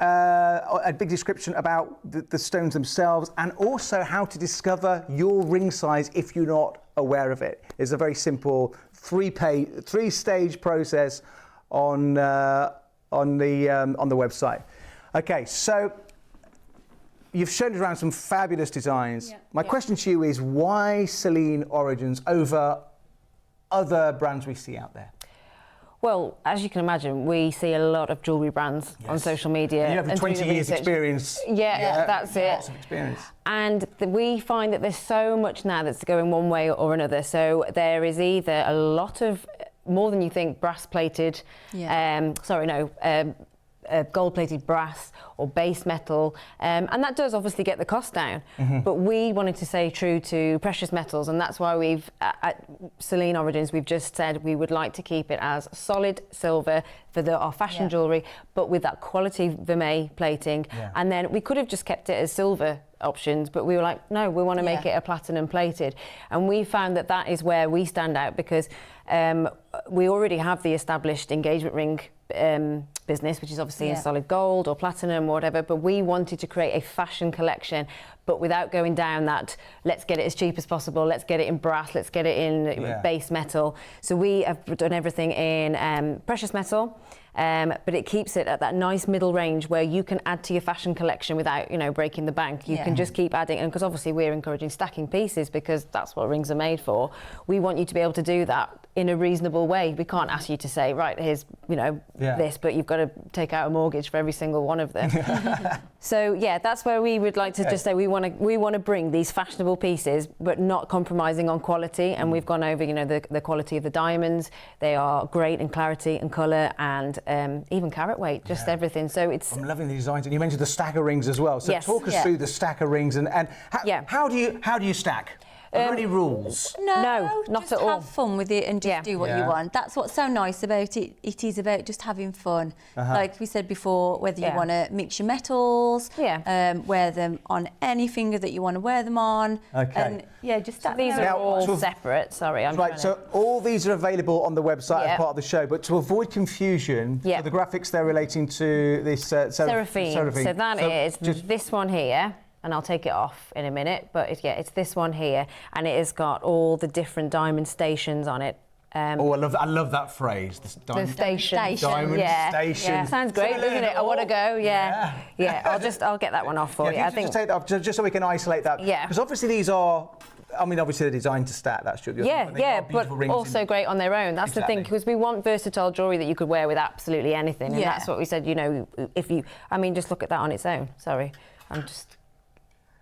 a big description about the stones themselves, and also how to discover your ring size if you're not aware of it. It's a very simple three-stage process on the website. Okay, so you've shown us around some fabulous designs. Yeah. My question to you is, why Selene Origins over other brands we see out there? Well, as you can imagine, we see a lot of jewellery brands on social media. And you have 20 years experience. Yeah, that's it. Lots of experience. And we find that there's so much now that's going one way or another. So there is either a lot of, more than you think, brass-plated, gold-plated brass or base metal, and that does obviously get the cost down. But we wanted to stay true to precious metals, and that's why we've, at Selene Origins, we've just said we would like to keep it as solid silver for our fashion jewellery, but with that quality vermeil plating. And then we could have just kept it as silver options, but we were like, no, we want to make it a platinum plated. And we found that that is where we stand out, because we already have the established engagement ring business, which is obviously in solid gold or platinum or whatever, but we wanted to create a fashion collection, but without going down that, let's get it as cheap as possible, let's get it in brass, let's get it in base metal. So we have done everything in precious metal, but it keeps it at that nice middle range where you can add to your fashion collection without, breaking the bank. You can just keep adding, and because obviously we're encouraging stacking pieces because that's what rings are made for. We want you to be able to do that in a reasonable way. We can't ask you to say, right, here's, this, but you've got to take out a mortgage for every single one of them. So that's where we would like to just say we want to bring these fashionable pieces, but not compromising on quality. And we've gone over, the quality of the diamonds. They are great in clarity and colour, and even carat weight, just everything. So it's. I'm loving the designs, and you mentioned the stacker rings as well. So talk us through the stacker rings, and how do you stack? Are there any rules? No, not just at all. Have fun with it and just do what you want. That's what's so nice about it. It is about just having fun. Like we said before, whether you want to mix your metals, wear them on any finger that you want to wear them on. And just these are all separate. Sorry, I'm right. So all these are available on the website as part of the show. But to avoid confusion, for the graphics they're relating to this Seraphine. So that is this one here. And I'll take it off in a minute, but it's this one here, and it has got all the different diamond stations on it. I love that phrase. The station. Diamond station. Yeah. Sounds great, doesn't it? I want to go. I'll get that one off for you. I think just take that off, just so we can isolate that. Yeah. Because obviously these are. Obviously they're designed to stack. That's true. But also great on their own. That's the thing, because we want versatile jewellery that you could wear with absolutely anything, and that's what we said. If you, just look at that on its own. Sorry, I'm just.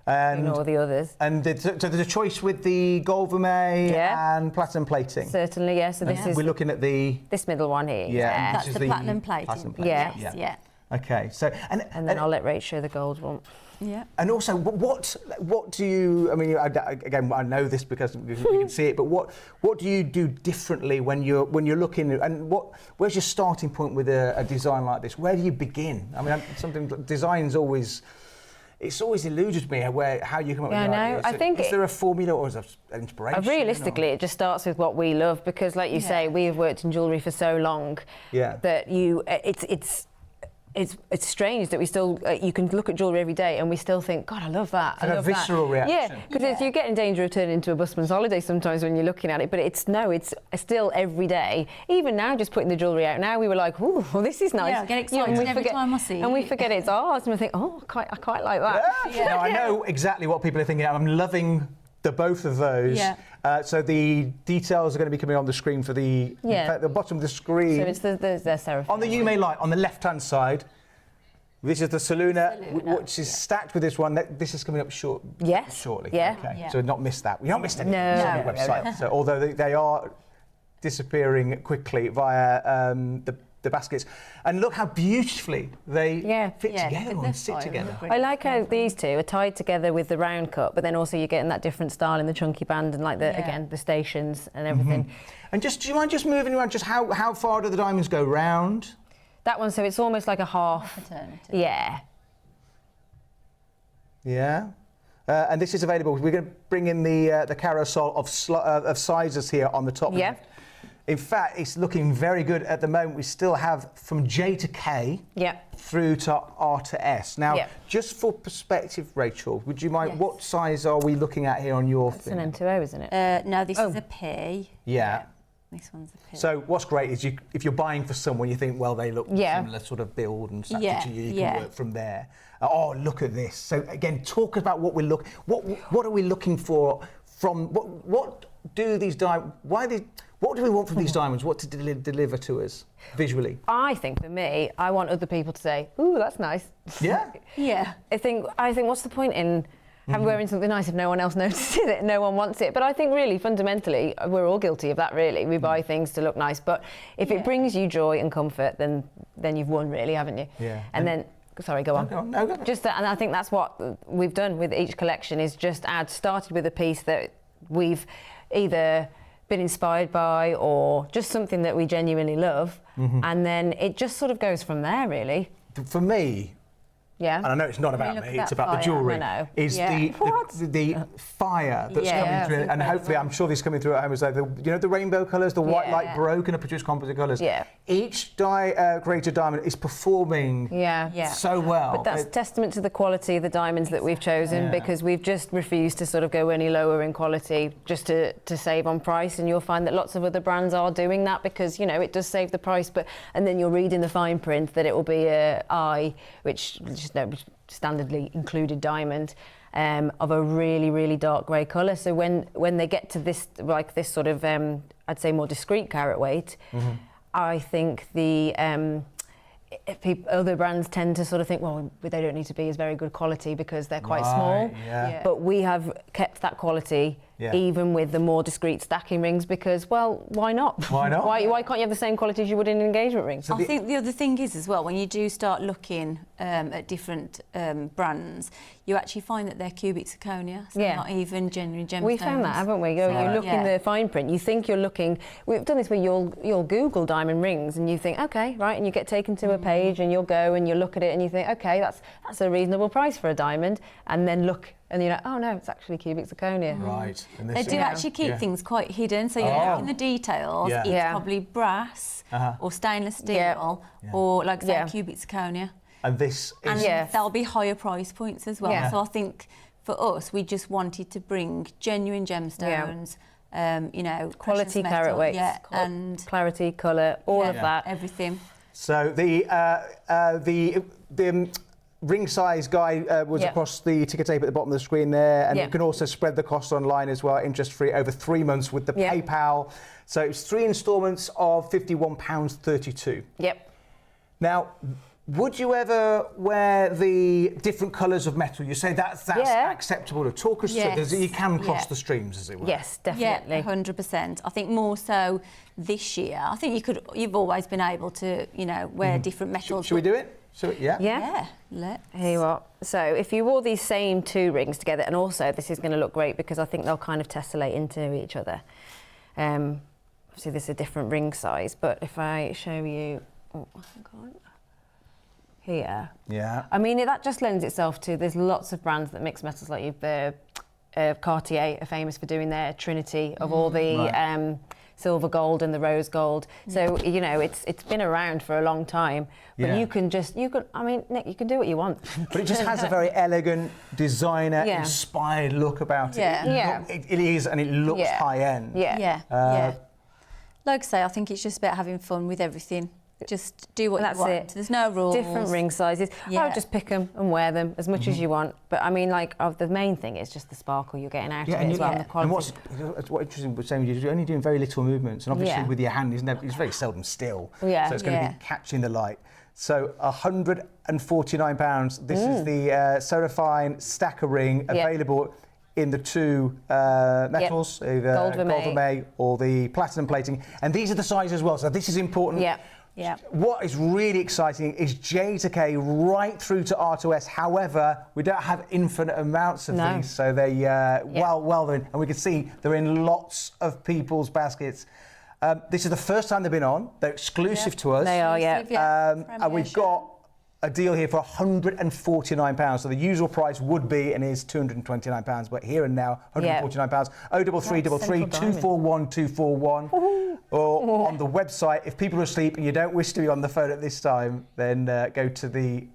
And all the others. And so there's a choice with the gold vermeil and platinum plating. Certainly, yes. So this is. We're looking at this middle one here. Yeah, that's the platinum plating. Yes. Yeah. Okay. So and then I'll let Rach show the gold one. Yeah. And also, what do you? Again, I know this because we can see it. But what do you do differently when you're looking? And where's your starting point with a design like this? Where do you begin? Design's always. It's always eluded me how you come up with an idea. I think is there a formula or is there an inspiration? Realistically, it just starts with what we love, because, like you say, we have worked in jewellery for so long that it's strange that we still you can look at jewellery every day and we still think, God, I love that. I love that. Visceral reaction. Yeah, because you get in danger of turning into a busman's holiday sometimes when you're looking at it. But it's still every day. Even now, just putting the jewellery out now, we were like, oh, well, this is nice. Yeah, I get excited every time I see it. And we forget it's ours, and we think, oh, I quite like that. Now, I know exactly what people are thinking. I'm loving the both of those. Yeah. So the details are going to be coming on the screen for the bottom of the screen. So it's the Seraphine. On the You May Light, on the left-hand side, this is the Selene, which is stacked with this one. This is coming up shortly. Yeah. Okay. So not missed that. We not missed anything on the website. No. So although they are disappearing quickly via the baskets, and look how beautifully they fit together and sit together. I like how these two are tied together with the round cut, but then also you're getting that different style in the chunky band and again the stations and everything. And do you mind just moving around? Just how far do the diamonds go round? That one, so it's almost like a half. Eternity. Yeah. Yeah. And this is available. We're going to bring in the carousel of sizes here on the top. Yeah. In fact, it's looking very good at the moment. We still have from J to K through to R to S. Now, just for perspective, Rachel, would you mind, what size are we looking at here on your thing? It's an N2O, isn't it? No, this is a P. Yeah. This one's a P. So what's great is if you're buying for someone, you think, well, they look similar sort of build and stature to you. You can work from there. Oh, look at this. So again, talk about what we're what are we looking for from what do these diamonds? What do we want from these diamonds? What to deliver to us visually? I think for me, I want other people to say, "Ooh, that's nice." Yeah. Yeah. I think what's the point in wearing something nice if no one else notices it, no one wants it? But I think really, fundamentally, we're all guilty of that. Really, we buy things to look nice, but if it brings you joy and comfort, then you've won, really, haven't you? Yeah. And then. Sorry, go on. No, go on. Just that, and I think that's what we've done with each collection is just started with a piece that we've either been inspired by or just something that we genuinely love, and then it just sort of goes from there, really. For me, and I know it's not about me, it's about the jewellery, is the fire that's coming through, and hopefully I'm sure this is coming through at home as well, the rainbow colours, the white light broken and produced composite colours. Yeah. Each created diamond is performing so well. But that's testament to the quality of the diamonds that we've chosen, because we've just refused to sort of go any lower in quality just to save on price, and you'll find that lots of other brands are doing that because, you know, it does save the price, and then you'll read in the fine print that it will be a I, which standardly included diamond of a really, really dark grey colour. So when they get to this, like this sort of, I'd say more discreet carat weight, I think the other brands tend to sort of think, well, they don't need to be as very good quality because they're quite small. Yeah. But we have kept that quality even with the more discreet stacking rings because, well, why not? Why not? Why can't you have the same quality as you would in an engagement ring? So I think the other thing is as well, when you do start looking at different brands, you actually find that they're cubic zirconia, so not even genuine gemstones. We found that, haven't we? You look in the fine print, you think you're looking. We've done this where you'll Google diamond rings and you think, okay, right, and you get taken to a page and you'll go and you look at it and you think, okay, that's a reasonable price for a diamond, and then look. And you're like, oh no, it's actually cubic zirconia. Right. And they do actually keep things quite hidden, so you look in the details. It's probably brass or stainless steel or, like I say, cubic zirconia. And this is... And there'll be higher price points as well. So I think for us, we just wanted to bring genuine gemstones, you know, quality carat weights, and clarity, colour, all of that, everything. So the ring size guide was across the ticker tape at the bottom of the screen there, and you can also spread the cost online as well, interest-free over 3 months with the PayPal. So it's 3 instalments of £51.32. Yep. Now, would you ever wear the different colours of metal? You say that's acceptable to talk us through. You can cross the streams, as it were. Yes, definitely. Yeah, 100%. I think more so this year. I think you've always been able to, you know, wear different metals. Should we do it? Yeah, let's. Here you are. So if you wore these same 2 rings together, and also this is going to look great because I think they'll kind of tessellate into each other. Obviously this is a different ring size, but if I show you, here. Yeah. I mean, that just lends itself to, there's lots of brands that mix metals like you. Cartier are famous for doing their Trinity of all the silver gold and the rose gold. So, you know, it's been around for a long time. But you can, I mean, Nick, you can do what you want. But it just has a very elegant, designer-inspired look about it. It is, and it looks high-end. Like I say, I think it's just about having fun with everything. Just do what you want. There's no rules. Different ring sizes. I would just pick them and wear them as much as you want. But I mean, like, the main thing is just the sparkle you're getting out of it as well, and the quality. And what's interesting was saying you're only doing very little movements, and obviously with your hand, it's very seldom still. So it's going to be catching the light. So £149. This is the Serafine Stacker ring, available in the 2 metals, either gold vermeil or the platinum plating. And these are the sizes as well, so this is important. What is really exciting is J to K right through to R to S. However, we don't have infinite amounts of these, so they well, and we can see they're in lots of people's baskets. This is the first time they've been on. They're exclusive to us. They are, yeah. And we've got a deal here for £149. So the usual price would be and is £229, but here and now, £149. 0333 241 241. Or on the website, if people are asleep and you don't wish to be on the phone at this time, then go to the.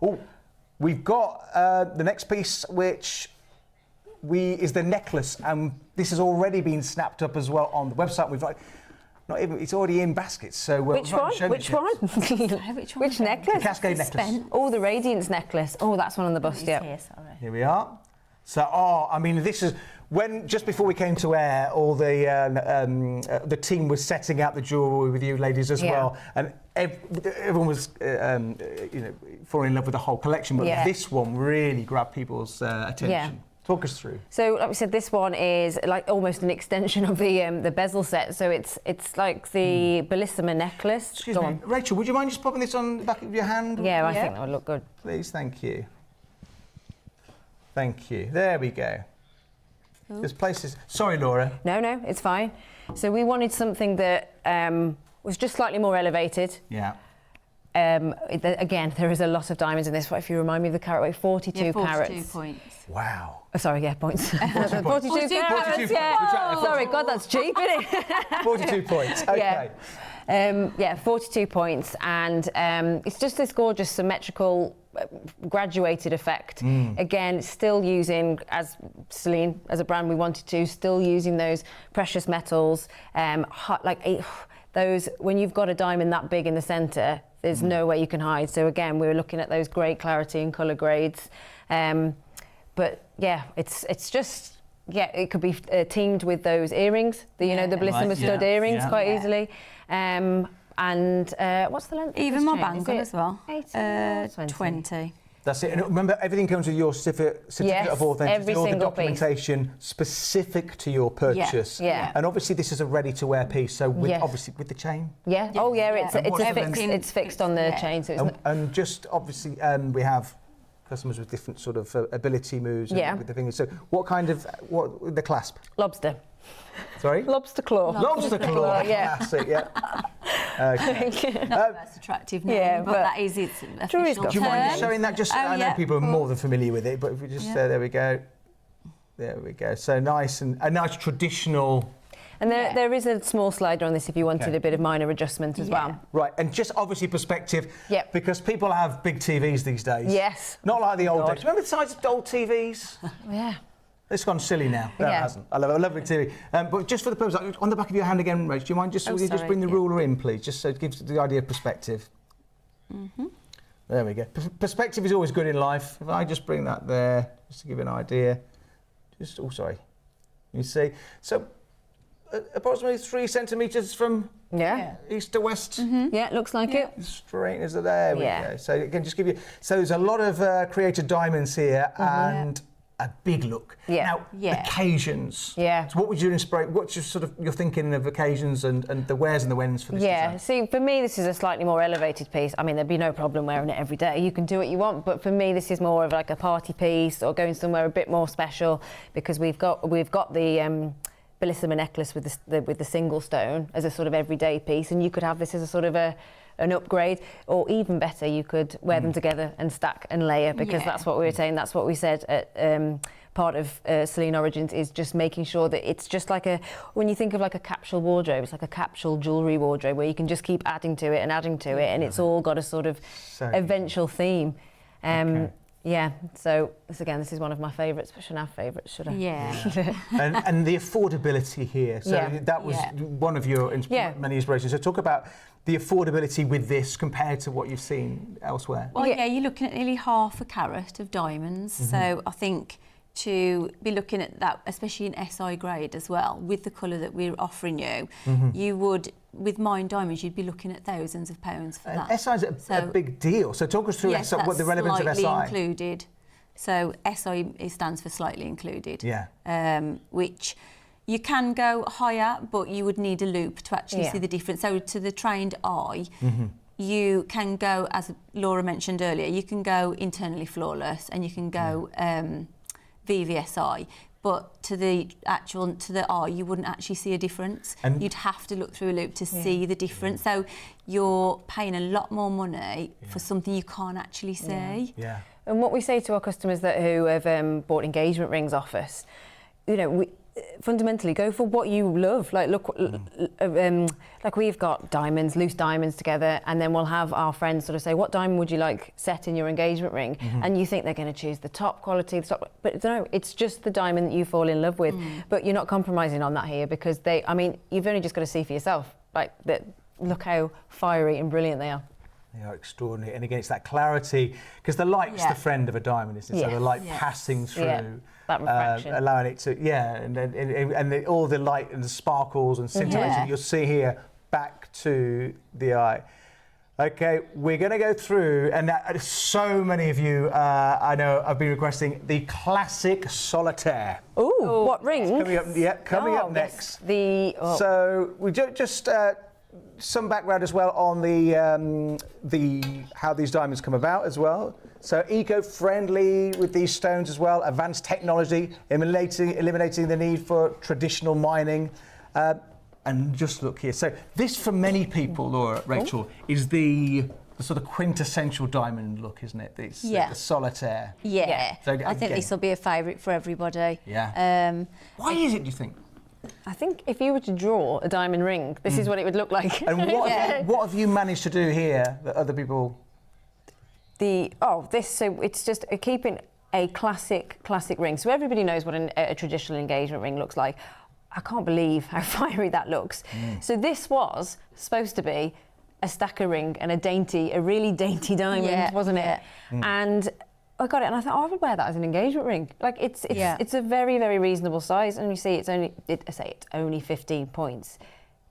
Oh, we've got the next piece, which is the necklace, and this has already been snapped up as well on the website. We've not even, it's already in baskets. So which one? Which one? Which necklace? The Cascade necklace. Oh, the Radiance necklace. Oh, that's one on the bust. Yeah. Here we are. So, I mean, this is when just before we came to air, all the team was setting out the jewellery with you ladies as well, and everyone was, falling in love with the whole collection. But this one really grabbed people's attention. Yeah. Talk us through. So, like we said, this one is like almost an extension of the bezel set. So it's like the Bellissima necklace. Excuse me, Rachel, would you mind just popping this on the back of your hand? Yeah, I think that would look good. Please, thank you. Thank you. There we go. Ooh. This place is... Sorry, Laura. No, it's fine. So we wanted something that was just slightly more elevated. Yeah. Again, there is a lot of diamonds in this. If you remind me of the carat weight, 42 carats. 42 points. Wow. Oh, sorry, points. 42 carats, yeah. Sorry, God, that's cheap, isn't it? 42 points, okay. 42 points. And it's just this gorgeous symmetrical graduated effect. Again, still using, as Selene, as a brand we wanted to, still using those precious metals, those, when you've got a diamond that big in the centre, there's no way you can hide. So again, we were looking at those great clarity and colour grades. But yeah, it's just, it could be teamed with those earrings, the Bellissima stud earrings quite easily. And what's the length? Even more bangle as well. 20. That's it. And remember, everything comes with your certificate of authenticity, all the documentation specific to your purchase. Yeah. And obviously, this is a ready-to-wear piece, so obviously with the chain. Yeah. Oh, yeah. It's fixed on the chain. So and just obviously, we have customers with different sort of ability moves with the fingers. So, what the clasp? Lobster. Sorry? Lobster claw. Lobster claw. Yeah. Classic. Yeah. Okay. Not the most attractive name, but that is its official term. Do you mind just showing that? I know people are more than familiar with it, but if we just there we go. There we go. So nice and a nice traditional. And there is a small slider on this if you wanted a bit of minor adjustment as well. Right, and just obviously perspective, because people have big TVs these days. Yes. Not like the old days. Remember the size of old TVs? Yeah. It's gone silly now. No, it hasn't. I love big TV. But just for the purpose, on the back of your hand again, Rach, do you mind just bring the ruler in, please, just so it gives the idea of perspective. There we go. Perspective is always good in life. If I just bring that there, just to give you an idea. You see? So, approximately 3 centimetres from east to west. Yeah, it looks like it. Straight as there we go. So again, just give you. So there's a lot of created diamonds here and a big look. Now, occasions. Yeah. So what would you inspire? What's your thinking of occasions and the wheres and the whens for this design? See, for me, this is a slightly more elevated piece. I mean, there'd be no problem wearing it every day. You can do what you want, but for me, this is more of like a party piece or going somewhere a bit more special because we've got the Bellissima necklace with the single stone as a sort of everyday piece, and you could have this as a sort of an upgrade, or even better, you could wear them together and stack and layer, because that's what we were saying. That's what we said at part of Selene Origins, is just making sure that it's just like when you think of like a capsule wardrobe, it's like a capsule jewellery wardrobe where you can just keep adding to it, and it's all got a sort of eventual theme. Yeah, so this is one of my favourites, but shouldn't have favourites, should I? Yeah. and the affordability here. So that was one of your many inspirations. So talk about the affordability with this compared to what you've seen elsewhere. Well, you're looking at nearly half a carat of diamonds. So I think to be looking at that, especially in SI grade as well, with the colour that we're offering you, you would, with Mine Diamonds, you'd be looking at thousands of pounds for that. SI is a big deal. So talk us through what the relevance of SI. Slightly included. So SI stands for slightly included. Yeah. Which you can go higher, but you would need a loop to actually see the difference. So to the trained eye, you can go, as Laura mentioned earlier, you can go internally flawless and you can go VVSI. but to the eye, you wouldn't actually see a difference. And you'd have to look through a loop to see the difference. So you're paying a lot more money for something you can't actually see. Yeah. And what we say to our customers who have bought engagement rings off us, you know, we fundamentally go for what you love. Like, look, like we've got diamonds, loose diamonds together, and then we'll have our friends sort of say, what diamond would you like set in your engagement ring? And you think they're going to choose the top quality, but no, it's just the diamond that you fall in love with. But you're not compromising on that here, because you've only just got to see for yourself, like, look how fiery and brilliant they are. They are extraordinary, and again, it's that clarity, because the light's the friend of a diamond, isn't it? So the light passing through, that refraction, allowing it to, and all the light and the sparkles and scintillations you'll see here back to the eye. Okay, we're going to go through, and so many of you, I know, have been requesting the classic solitaire. Ooh, what ring? Coming up next. So we just. Some background as well on the how these diamonds come about as well. So eco-friendly with these stones as well. Advanced technology, eliminating the need for traditional mining. And just look here. So this, for many people, Laura, Rachel, is the sort of quintessential diamond look, isn't it? The solitaire. Yeah. So I think this will be a favourite for everybody. Yeah. Why is it, do you think? I think if you were to draw a diamond ring, this is what it would look like. And what have you managed to do here that other people? So it's just keeping a classic ring. So everybody knows what a traditional engagement ring looks like. I can't believe how fiery that looks. So this was supposed to be a stacker ring and a really dainty diamond, wasn't it? And I got it, and I thought, I would wear that as an engagement ring. Like, it's a very, very reasonable size, and you see it's only 15 points.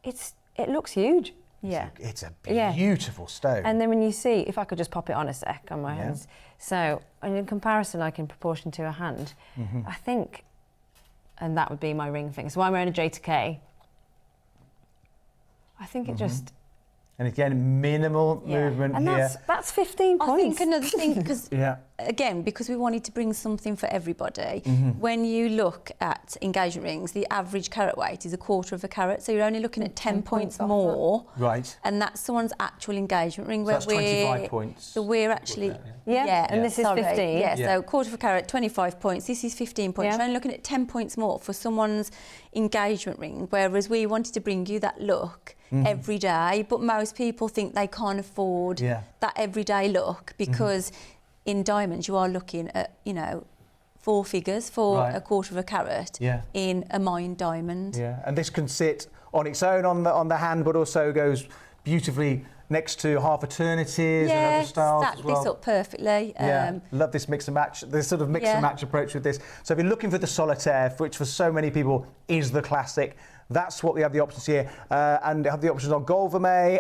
It looks huge. Yeah. It's a beautiful stone. And then when you see, if I could just pop it on a sec on my hands. So, and in comparison, like in proportion to a hand, I think, and that would be my ring thing. So I'm wearing a J to K. I think it just. And again, minimal movement and here. That's 15 points. I think another thing, because again, because we wanted to bring something for everybody, when you look at engagement rings, the average carat weight is 1/4 of a carat, so you're only looking at 10 points more. Right. And that's someone's actual engagement ring. So that's 25 points. So we're actually... and this is 15. Yeah, so 1/4 of a carat, 25 points. This is 15 points. You're only looking at 10 points more for someone's engagement ring, whereas we wanted to bring you that look every day, but most people think they can't afford that everyday look, because in diamonds you are looking at, 4 figures for 1/4 of a carat in a mined diamond. Yeah, and this can sit on its own on the hand, but also goes beautifully next to half eternities and other styles as well. This up perfectly. Love this mix and match, this sort of mix and match approach with this. So if you're looking for the solitaire, which for so many people is the classic, that's what we have the options here. And they have the options on gold vermeil,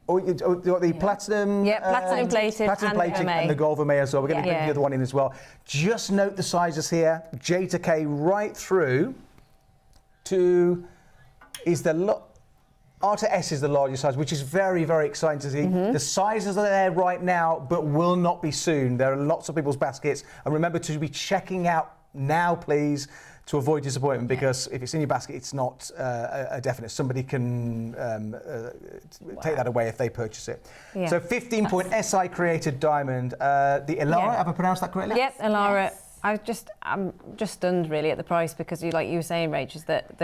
or the platinum. Platinum plated and the gold vermeil as well. We're going to bring the other one in as well. Just note the sizes here, J to K right through to R to S is the largest size, which is very, very exciting to see. The sizes are there right now, but will not be soon. There are lots of people's baskets. And remember to be checking out now, please, to avoid disappointment, because if it's in your basket, it's not a definite. Somebody can take that away if they purchase it. So 15-point SI created diamond. The Elara, have I pronounced that correctly? Yes, Elara. Yes. I'm just stunned really at the price, because like you were saying, Rach, is that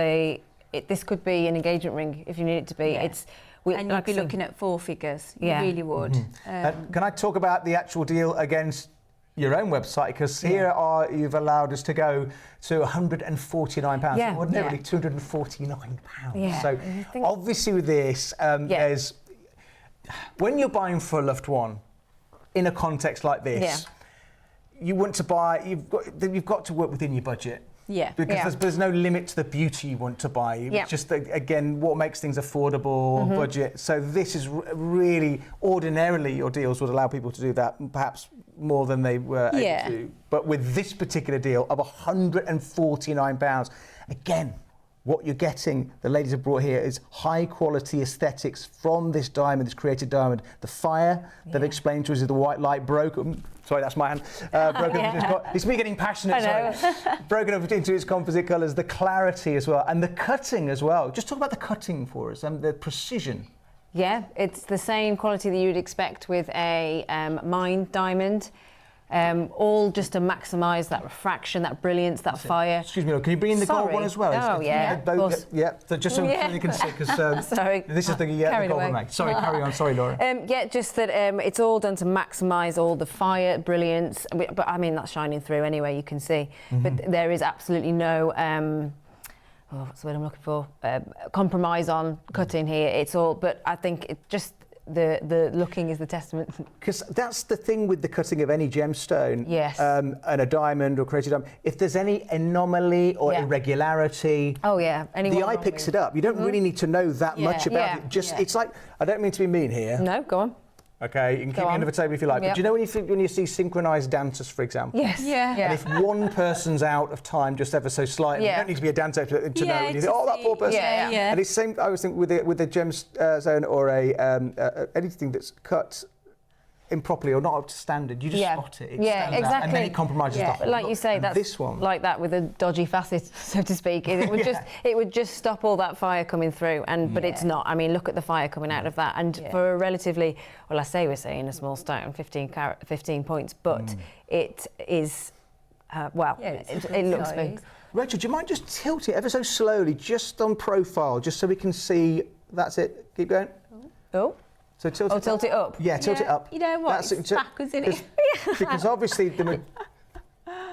this could be an engagement ring if you need it to be. And you'd be looking at 4 figures. You really would. Can I talk about the actual deal against your own website? Because here you've allowed us to go to £149. Ordinarily £249. So obviously with this, there's when you're buying for a loved one in a context like this, you want to buy. You've got to work within your budget. Because there's no limit to the beauty you want to buy. It's just, again, what makes things affordable, budget. So this is really, ordinarily, your deals would allow people to do that, perhaps more than they were able to. But with this particular deal of £149, again, what you're getting, the ladies have brought here, is high quality aesthetics from this diamond, this created diamond. The fire that explained to us is the white light broke Sorry, that's my hand. Broken up. It's me getting passionate. Sorry. Broken up into its composite colours, the clarity as well, and the cutting as well. Just talk about the cutting for us and the precision. Yeah, it's the same quality that you'd expect with a mined diamond. All just to maximise that refraction, that brilliance, that fire. Excuse me, can you bring in the gold one as well? Oh, yeah, of course. Yeah, so just so you can see, because sorry, this is the gold one. Sorry, carry on. Sorry, Laura. Yeah, just that it's all done to maximise all the fire, brilliance. But I mean, that's shining through anyway, you can see. But there is absolutely no... what's the word I'm looking for? Compromise on cutting here. It's all, but I think it just the looking is the testament. Because that's the thing with the cutting of any gemstone. Yes. And a diamond or created diamond. If there's any anomaly or irregularity, the eye picks it up. You don't really need to know that much about it. Just it's like, I don't mean to be mean here. No, go on. Okay, you can keep your end of a table if you like. But do you know when you see synchronised dancers, for example? Yes. Yeah. And if one person's out of time just ever so slightly, you don't need to be a dancer to know. You think, that poor person. Yeah. And it's the same, I always think, with a gemstone or anything that's cut improperly or not up to standard, you just spot it. Exactly. And then it compromises the whole. But like you say, that's this one, like that with a dodgy facet, so to speak. It would just stop all that fire coming through, but it's not. I mean, look at the fire coming out of that, and for a relatively, well, I say we're saying a small stone, 15 points, but it is, it looks big. Rachel, do you mind just tilt it ever so slowly, just on profile, just so we can see? That's it. Keep going. Oh. So tilt it up. Yeah, tilt it up. You know what? It's backwards, isn't it? Because obviously,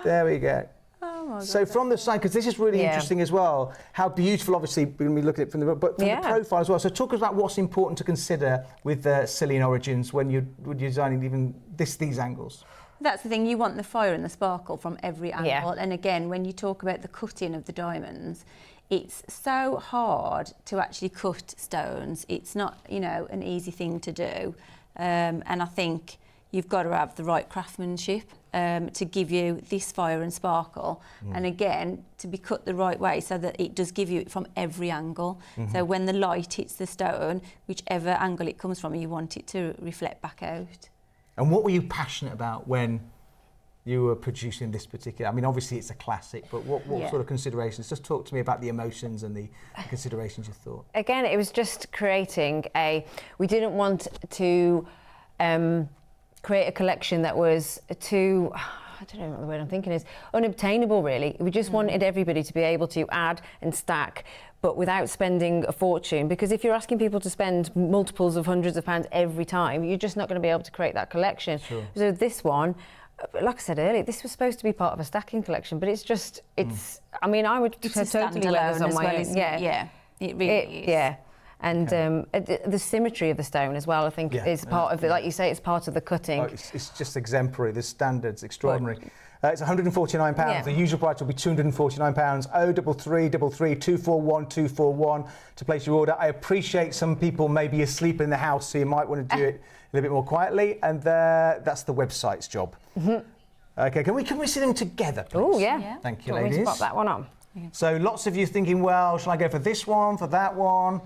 there we go. Oh my God. So from the side, because this is really interesting as well, how beautiful, obviously, when we look at it from the profile as well. So talk us about what's important to consider with Selene Origins when you're designing even these angles. That's the thing, you want the fire and the sparkle from every angle. And again, when you talk about the cutting of the diamonds, it's so hard to actually cut stones. It's not, an easy thing to do. And I think you've got to have the right craftsmanship to give you this fire and sparkle. And again, to be cut the right way so that it does give you it from every angle. So when the light hits the stone, whichever angle it comes from, you want it to reflect back out. And what were you passionate about when you were producing this particular? I mean, obviously it's a classic, but what sort of considerations? Just talk to me about the emotions and the considerations you thought. Again, it was just creating we didn't want to create a collection that was too, I don't know what the word I'm thinking is, unobtainable really. We just wanted everybody to be able to add and stack, but without spending a fortune, because if you're asking people to spend multiples of hundreds of pounds every time, you're just not going to be able to create that collection. Sure. So this one, like I said earlier, this was supposed to be part of a stacking collection, but it's just, I mean, I would totally wear this on my own. Yeah, it really is. Yeah. And the symmetry of the stone as well, I think, is part of it. Like you say, it's part of the cutting. Oh, it's just exemplary. The standard's extraordinary. It's £149. Yeah. The usual price will be £249. 0333 241 241 to place your order. I appreciate some people may be asleep in the house, so you might want to do it a little bit more quietly. And that's the website's job. Okay, can we see them together, please? Oh, yeah. Thank you, ladies. Pop that one on. So lots of you thinking, well, shall I go for this one, for that one?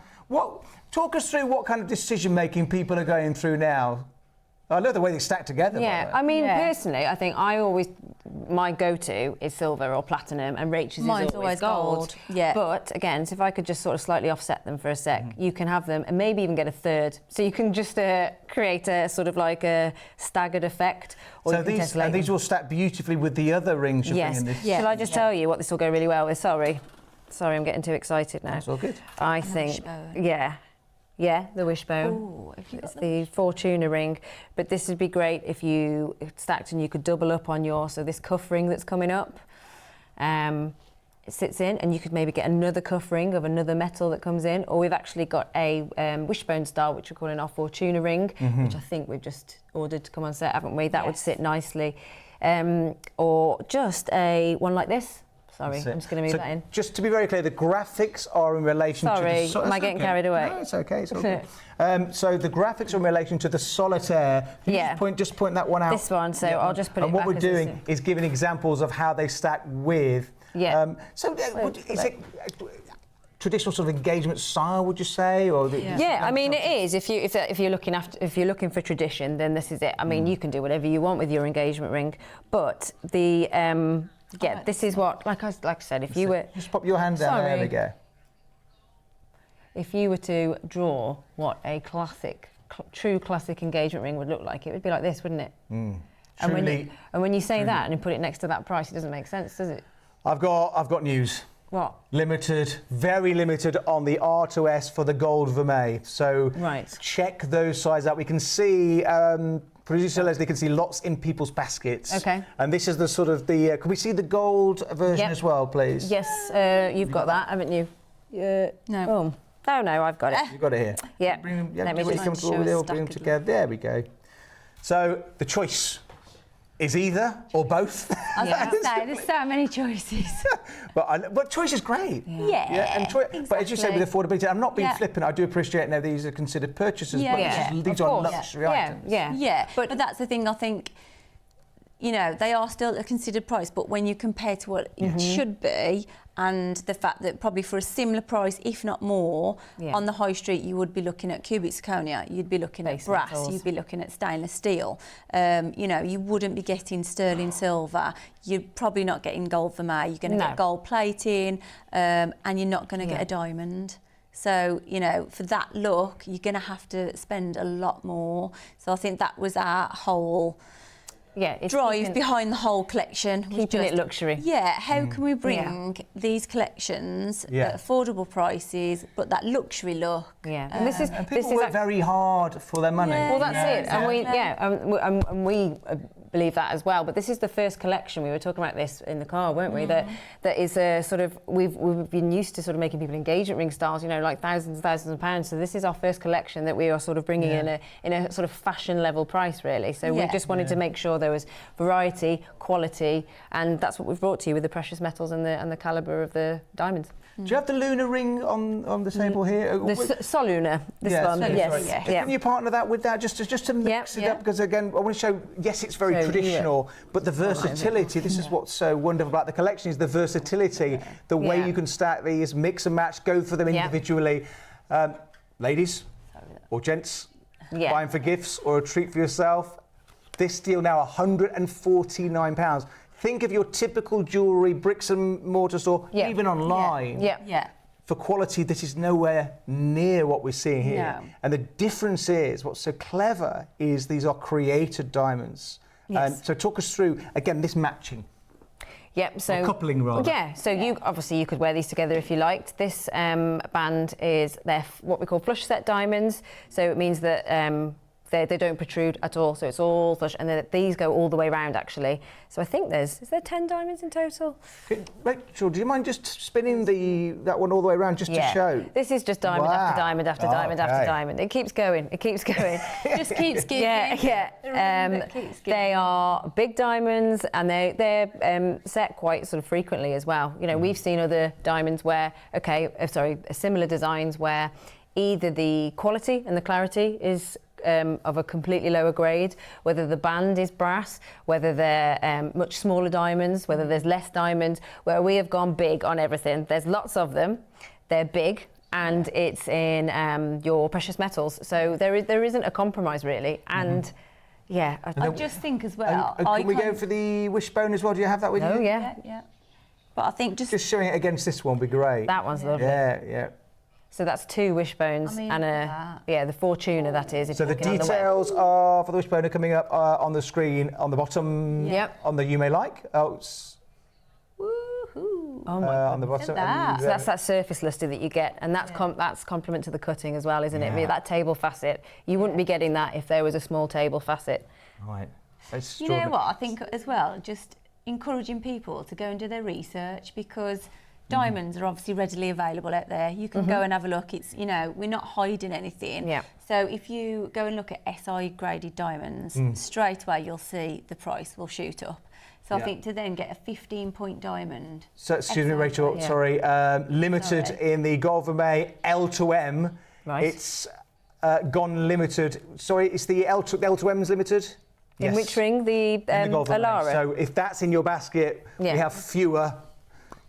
Talk us through what kind of decision-making people are going through now. I love the way they stack together. Yeah, I mean, personally, I think my go-to is silver or platinum, and Rachel's is always gold. Yeah. But again, so if I could just sort of slightly offset them for a sec, you can have them and maybe even get a third. So you can just create a sort of like a staggered effect. Or so these will stack beautifully with the other rings you're bringing this. Shall I just tell you what this will go really well with? Sorry, I'm getting too excited now. That's all good. I think, yeah, the wishbone. Ooh, it's the Fortuna ring. But this would be great if you stacked and you could double up on so this cuff ring that's coming up. It sits in, and you could maybe get another cuff ring of another metal that comes in. Or we've actually got a wishbone style, which we're calling our Fortuna ring, which I think we've just ordered to come on set, haven't we? That would sit nicely. Or just one like this. Sorry, I'm just going to move that in. Just to be very clear, the graphics are in relation to the... Sorry, am I getting carried away? No, it's okay, it's all good. So the graphics are in relation to the solitaire. Just point that one out. This one, so I'll just put it back. And what we're doing is giving examples of how they stack with... traditional sort of engagement style, would you say? Or yeah, I mean, it is. If you're looking for tradition, then this is it. I mean, you can do whatever you want with your engagement ring, but the this is what, like I said, if you were just pop your hand down. There we go. If you were to draw what a true classic engagement ring would look like, it would be like this, wouldn't it? And when you say that and you put it next to that price, it doesn't make sense, does it? I've got news. What? Limited, very limited on the R2S for the gold vermeil. So check those sizes out. We can see, producer Leslie can see lots in people's baskets. Okay. And this is the sort of the, can we see the gold version as well, please? Yes, you've got that, haven't you? No. Oh, no, I've got it. You've got it here. Yeah. Let me just bring them together. There we go. So the choice is either or both. I was going to say, there's so many choices. but choice is great. Yeah, and exactly. But as you say, with affordability, I'm not being flippant. I do appreciate now these are considered purchases, but these are luxury items. Yeah. But that's the thing, I think, you know, they are still a considered price, but when you compare to what it should be, and the fact that probably for a similar price, if not more, on the high street, you would be looking at cubic zirconia, you'd be looking at brass, you'd be looking at stainless steel. You know, you wouldn't be getting sterling silver. You're probably not getting gold vermeil. You're going to get gold plating, and you're not going to get a diamond. So, you know, for that look, you're going to have to spend a lot more. So I think that was our whole drive behind the whole collection. Keeping it luxury. Yeah, how can we bring these collections at affordable prices, but that luxury look? Yeah, and people work very hard for their money. Well, that's it. And we believe that as well. But this is the first collection. We were talking about this in the car, weren't we? That is a sort of, we've been used to sort of making people engagement ring styles, you know, like thousands and thousands of pounds. So this is our first collection that we are sort of bringing in a sort of fashion level price, really. So we just wanted to make sure there was variety, quality, and that's what we've brought to you with the precious metals and the calibre of the diamonds. Do you have the lunar ring on the table here? The Soluna, this one. Yes. Can you partner that with that just to mix it up? Because again, I want to show. Yes, it's very traditional, but the versatility. This is what's so wonderful about the collection: is the versatility, the way you can stack these, mix and match, go for them individually. Ladies or gents, buying for gifts or a treat for yourself. This deal now £149. Think of your typical jewellery, bricks and mortar store, even online. For quality, this is nowhere near what we're seeing here. No. And the difference is, what's so clever is these are created diamonds. And so talk us through, again, this matching. So coupling rather. So you obviously you could wear these together if you liked. This band is what we call flush set diamonds. So it means that they don't protrude at all, so it's all flush, and then these go all the way around actually. So I think is there 10 diamonds in total? Rachel, do you mind just spinning that one all the way around just to show? This is just diamond after diamond after diamond after diamond. It keeps going, it keeps going. Just keeps giving. They are big diamonds, and they're set quite sort of frequently as well. You know, we've seen other diamonds where, similar designs where either the quality and the clarity is of a completely lower grade, whether the band is brass, whether they're much smaller diamonds, whether there's less diamonds, where we have gone big on everything. There's lots of them, they're big, and it's in your precious metals. So there isn't a compromise really. And I just think as well. Can we go for the wishbone as well? Do you have that with you? Oh yeah. But I think just showing it against this one would be great. That one's lovely. Yeah. So that's 2 wishbones and the Fortuna, that is. So the details are for the wishbone are coming up on the screen on the bottom. On the You May Like. On the bottom. So that's that surface luster that you get, and that's complement to the cutting as well, isn't it? That table facet, you wouldn't be getting that if there was a small table facet. Right. You know what? I think as well, just encouraging people to go and do their research, because diamonds are obviously readily available out there. You can go and have a look. It's, you know, we're not hiding anything. So if you go and look at SI graded diamonds, straight away you'll see the price will shoot up. So I think to then get a 15-point diamond. So excuse me, Rachel. Sorry, limited in the gold vermeil L to M. Right. It's gone limited. Sorry, it's the L to M's limited. In which ring? The Alara. So if that's in your basket, we have fewer.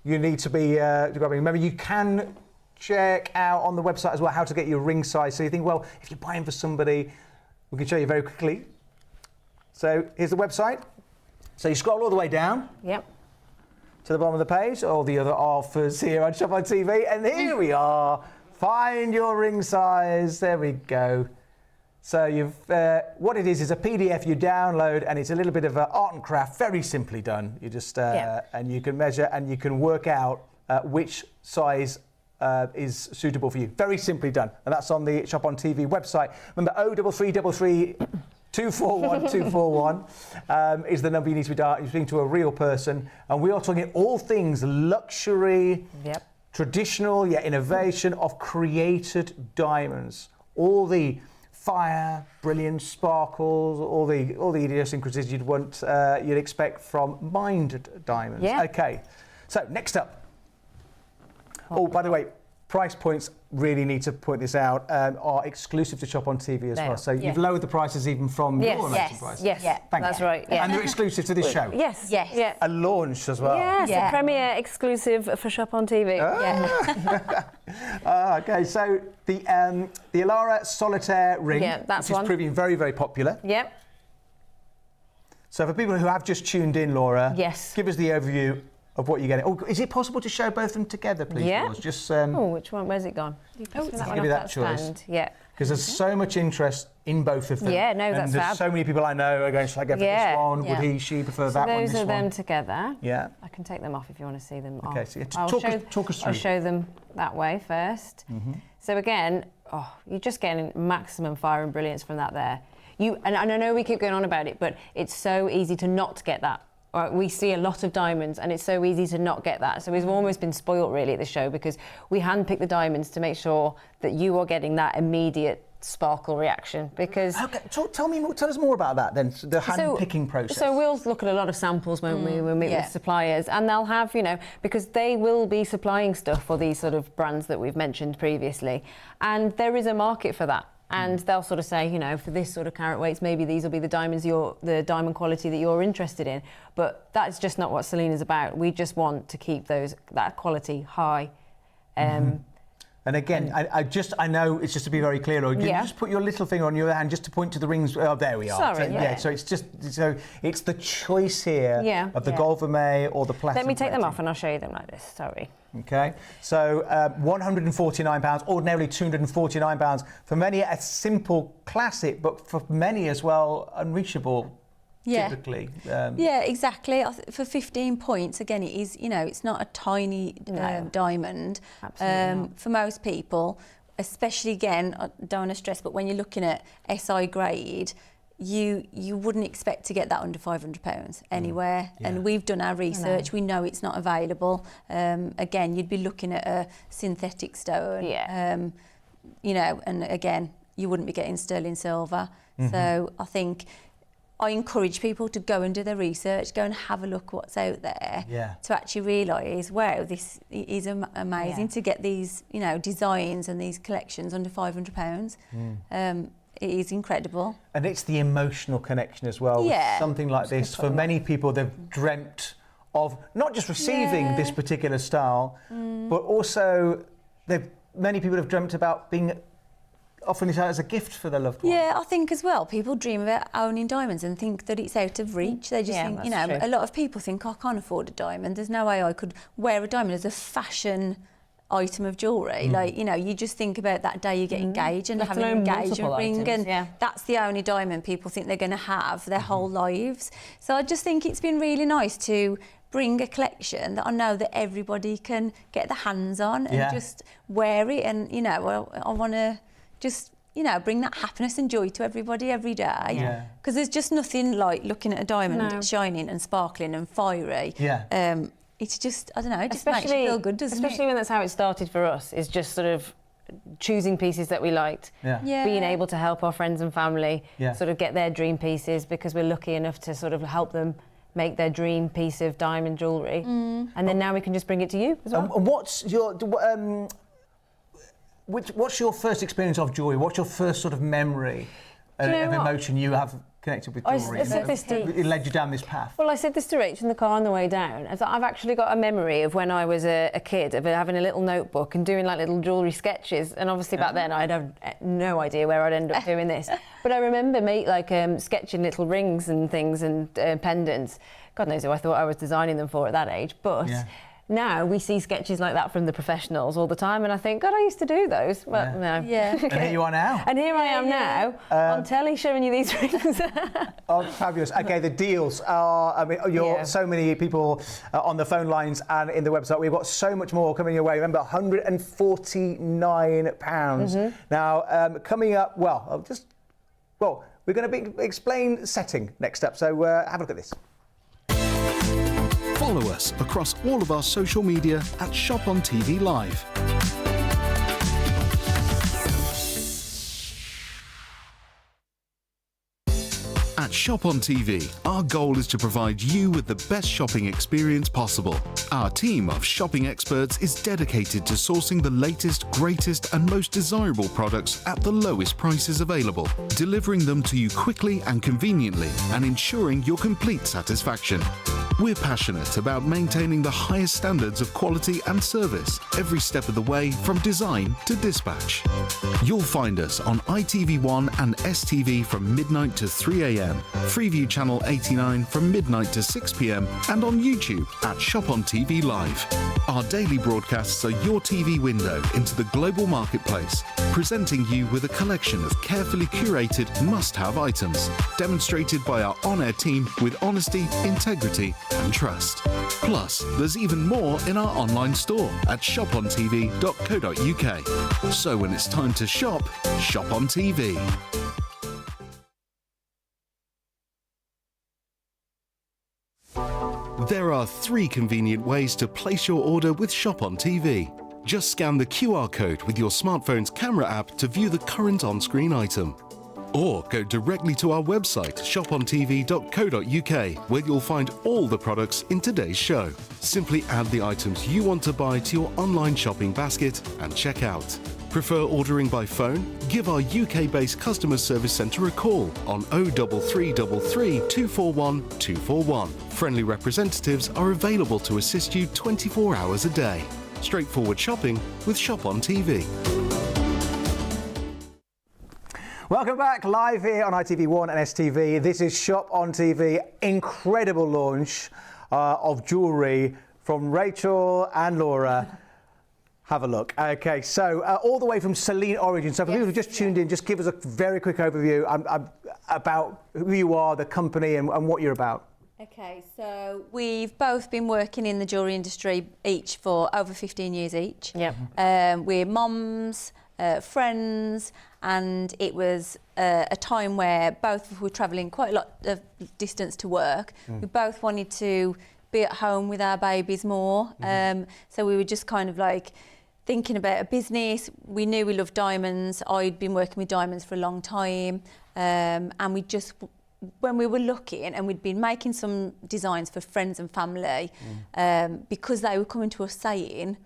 You need to be grabbing. Remember, you can check out on the website as well how to get your ring size. So you think, well, if you're buying for somebody, we can show you very quickly. So here's the website. So you scroll all the way down. Yep. To the bottom of the page, all the other offers here on Shop on TV, and here we are. Find your ring size. There we go. So you've what it is a PDF you download, and it's a little bit of art and craft, very simply done. You just and you can measure and you can work out which size is suitable for you. Very simply done, and that's on the Shop on TV website. Remember, 03333 241 241 is the number you need to be dialing. You're speaking to a real person, and we are talking all things luxury, traditional yet innovation of created diamonds. All the fire, brilliance, sparkles, all the idiosyncrasies you'd expect from mined diamonds. Yeah. Okay, so next up. Oh, by the way, price points, really need to point this out, are exclusive to Shop on TV as well. So you've lowered the prices even from your launching prices. Yes, that's right. Yeah. And they're exclusive to this show. Yes, yes. Yeah. A launch as well. Yes, a premiere exclusive for Shop on TV. Okay, so the Alara Solitaire ring, that's which is proving very, very popular. Yep. So for people who have just tuned in, Laura, give us the overview of what you're getting. Oh, is it possible to show both of them together, please? Yeah. Just, oh, which one? Where's it gone? Give me that choice. Stand. Yeah. Because there's so much interest in both of them. Yeah, no, that's there's so many people I know are going, should I go for this one? Would he, she prefer that one, those are them together. Yeah. I can take them off if you want to see them. Okay, so talk us through. I'll show them that way first. So again, you're just getting maximum fire and brilliance from that there. And I know we keep going on about it, but it's so easy to not get that. We see a lot of diamonds, and it's so easy to not get that. So we've almost been spoilt, really, at the show, because we handpick the diamonds to make sure that you are getting that immediate sparkle reaction. Because tell us more about that then, the hand-picking process. So we'll look at a lot of samples when we meet with suppliers, and they'll have, because they will be supplying stuff for these sort of brands that we've mentioned previously, and there is a market for that. And they'll sort of say, for this sort of carat weights, maybe these will be the diamonds the diamond quality that you're interested in. But that's just not what Selene is about. We just want to keep that quality high. And again, I know it's just to be very clear, Lord, you just put your little finger on your hand just to point to the rings. Oh, there we are. Sorry, so it's the choice here of the gold vermeil or the platinum. Let me take them off and I'll show you them like this. Sorry. Okay, so £149, ordinarily £249. For many, a simple classic, but for many as well, unreachable. Typically. Yeah, exactly. For 15 points, again, it is, it's not a tiny diamond. Absolutely for most people, especially, again, I don't want to stress, but when you're looking at SI grade, you wouldn't expect to get that under £500 anywhere. And we've done our research. We know it's not available. Again, you'd be looking at a synthetic stone. And again, you wouldn't be getting sterling silver. So I think I encourage people to go and do their research, go and have a look what's out there to actually realise, wow, this is amazing to get these, designs and these collections under £500. It is incredible. And it's the emotional connection as well. With something like this. For many people, they've dreamt of not just receiving this particular style, but also many people have dreamt about offering it out as a gift for their loved one. Yeah, I think as well, people dream about owning diamonds and think that it's out of reach. They just think, a lot of people think, I can't afford a diamond. There's no way I could wear a diamond as a fashion item of jewellery. You just think about that day you get engaged and having an engagement ring, and that's the only diamond people think they're going to have their whole lives. So I just think it's been really nice to bring a collection that I know that everybody can get their hands on and just wear it, and I want to just bring that happiness and joy to everybody every day. Because there's just nothing like looking at a diamond shining and sparkling and fiery. It's just, I don't know, it just makes you feel good, doesn't it? Especially when that's how it started for us, is just sort of choosing pieces that we liked, being able to help our friends and family sort of get their dream pieces, because we're lucky enough to sort of help them make their dream piece of diamond jewellery. And then now we can just bring it to you as well. And what's your first experience of jewellery? What's your first sort of memory of emotion you have connected with jewellery. It led you down this path. Well, I said this to Rach in the car on the way down. I've actually got a memory of when I was a kid of having a little notebook and doing like little jewellery sketches. And obviously back then I'd have no idea where I'd end up doing this. But I remember sketching little rings and things and pendants. God knows who I thought I was designing them for at that age. But now we see sketches like that from the professionals all the time, and I think, God, I used to do those. Well, no. Yeah. And here you are now. And here I am now on telly showing you these rings. Oh, fabulous. Okay, the deals are, I mean, so many people on the phone lines and in the website. We've got so much more coming your way. Remember, £149. Now, coming up, we're going to explain setting next up. So have a look at this. Follow us across all of our social media at Shop on TV Live. At Shop on TV, our goal is to provide you with the best shopping experience possible. Our team of shopping experts is dedicated to sourcing the latest, greatest and most desirable products at the lowest prices available, delivering them to you quickly and conveniently and ensuring your complete satisfaction. We're passionate about maintaining the highest standards of quality and service every step of the way from design to dispatch. You'll find us on ITV1 and STV from midnight to 3 a.m, Freeview channel 89 from midnight to 6 p.m, and on YouTube at Shop on TV Live. Our daily broadcasts are your TV window into the global marketplace, presenting you with a collection of carefully curated must-have items, demonstrated by our on-air team with honesty, integrity and trust. Plus, there's even more in our online store at shopontv.co.uk. So when it's time to shop, shop on TV. There are 3 convenient ways to place your order with Shop on TV. Just scan the QR code with your smartphone's camera app to view the current on-screen item. Or go directly to our website, shopontv.co.uk, where you'll find all the products in today's show. Simply add the items you want to buy to your online shopping basket and check out. Prefer ordering by phone? Give our UK-based customer service centre a call on 03333 241 241. Friendly representatives are available to assist you 24 hours a day. Straightforward shopping with Shop on TV. Welcome back, live here on ITV1 and STV. This is Shop on TV. Incredible launch of jewellery from Rachel and Laura. Have a look. Okay, so all the way from Selene origin. So for people who just tuned in, just give us a very quick overview about who you are, the company, and what you're about. Okay, so we've both been working in the jewellery industry each for over 15 years each. Yep. We're mums, friends, and it was a time where both were travelling quite a lot of distance to work. We both wanted to be at home with our babies more. So we were just kind of like thinking about a business. We knew we loved diamonds. I'd been working with diamonds for a long time. And we just, when we were looking, and we'd been making some designs for friends and family, because they were coming to us saying,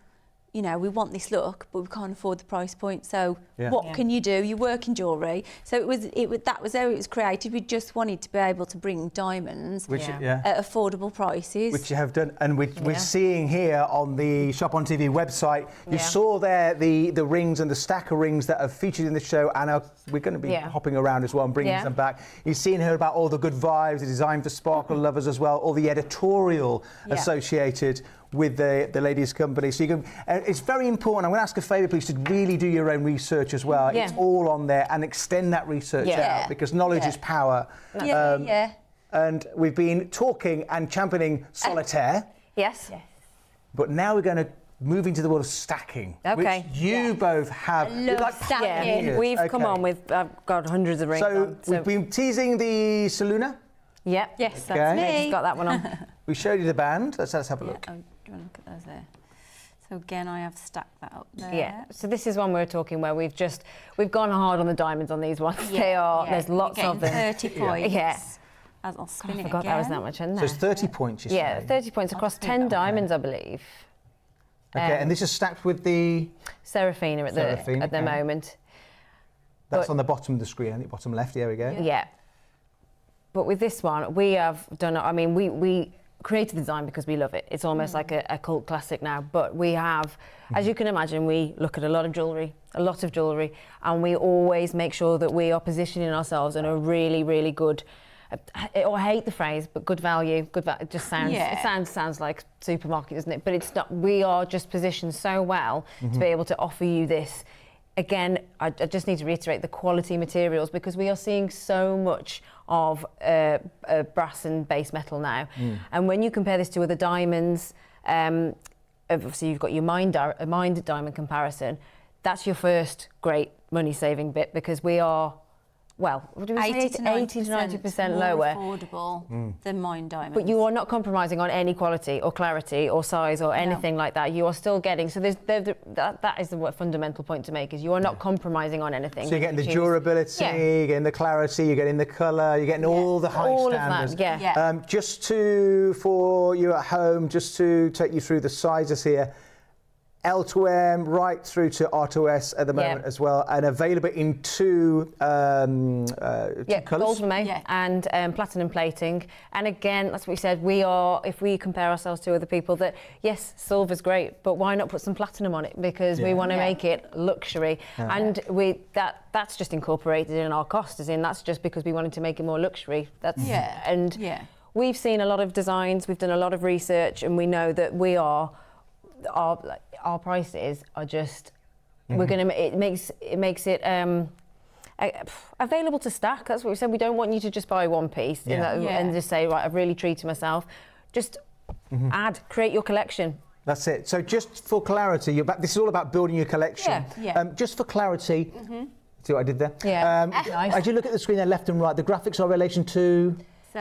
you know, we want this look, but we can't afford the price point. So what can you do? You work in jewellery. So that was how it was created. We just wanted to be able to bring diamonds at affordable prices. Which you have done. And we're seeing here on the Shop on TV website, you saw there the rings and the stack of rings that are featured in the show, and we're going to be hopping around as well and bringing some back. You've seen here about all the good vibes, the design for sparkle lovers as well, all the editorial associated with the ladies' company. So you can, it's very important. I'm going to ask a favour, please, to really do your own research as well. It's all on there, and extend that research out, because knowledge is power. And we've been talking and championing solitaire. Yes. But now we're going to move into the world of stacking, which you both have. Stacking. We've come on with, I've got hundreds of rings on. So we've been teasing the Selena. Yep. Yes, that's me. Just got that one on. We showed you the band. Let's have a look. Do you want to look at those there? So again, I have stacked that up there. Yeah. So this is one we were talking where we've gone hard on the diamonds on these ones. They are. There's lots of them. 30 points. Yeah. I'll spin it I forgot again. that was that much in there. So it's 30 points, you say? Yeah, 30 points across 10 diamonds, I believe. Okay, and this is stacked with the Seraphina at the moment. That's on the bottom of the screen, I think, bottom left. Here we go. Yeah. But with this one, we have done, I mean, we created the design because we love it. It's almost like a cult classic now. But we have, as you can imagine, we look at a lot of jewellery, and we always make sure that we are positioning ourselves in a really, really good, I hate the phrase, but good value. It just sounds, it sounds like supermarket, doesn't it? But it's not. We are just positioned so well to be able to offer you this. Again, I just need to reiterate the quality materials, because we are seeing so much of brass and base metal now. And when you compare this to other diamonds, obviously you've got your mined diamond comparison. That's your first great money-saving bit, because we are, well, what do we say? 80 to 90% lower. Affordable than mined diamonds. But you are not compromising on any quality or clarity or size or anything like that. You are still getting, so that is the fundamental point to make, is you are not compromising on anything. So you're getting the durability, you're getting the clarity, you're getting the colour, you're getting all the high standards. Of that, just for you at home, just to take you through the sizes here. L to M right through to R to S at the moment as well, and available in two colours. Gold lame and platinum plating. And again, that's what we said. We are, if we compare ourselves to other people, that yes, silver's great, but why not put some platinum on it? Because we want to make it luxury, and that's just incorporated in our cost. As in, that's just because we wanted to make it more luxury. That's We've seen a lot of designs. We've done a lot of research, and we know that we are. Our prices are just we're going to it makes it available to stack. That's what we said. We don't want you to just buy one piece and just say, right, I've really treated myself. Just create your collection. That's it. So just for clarity, this is all about building your collection. Just for clarity, see what I did there? Nice. As you look at the screen there, left and right, the graphics are in relation to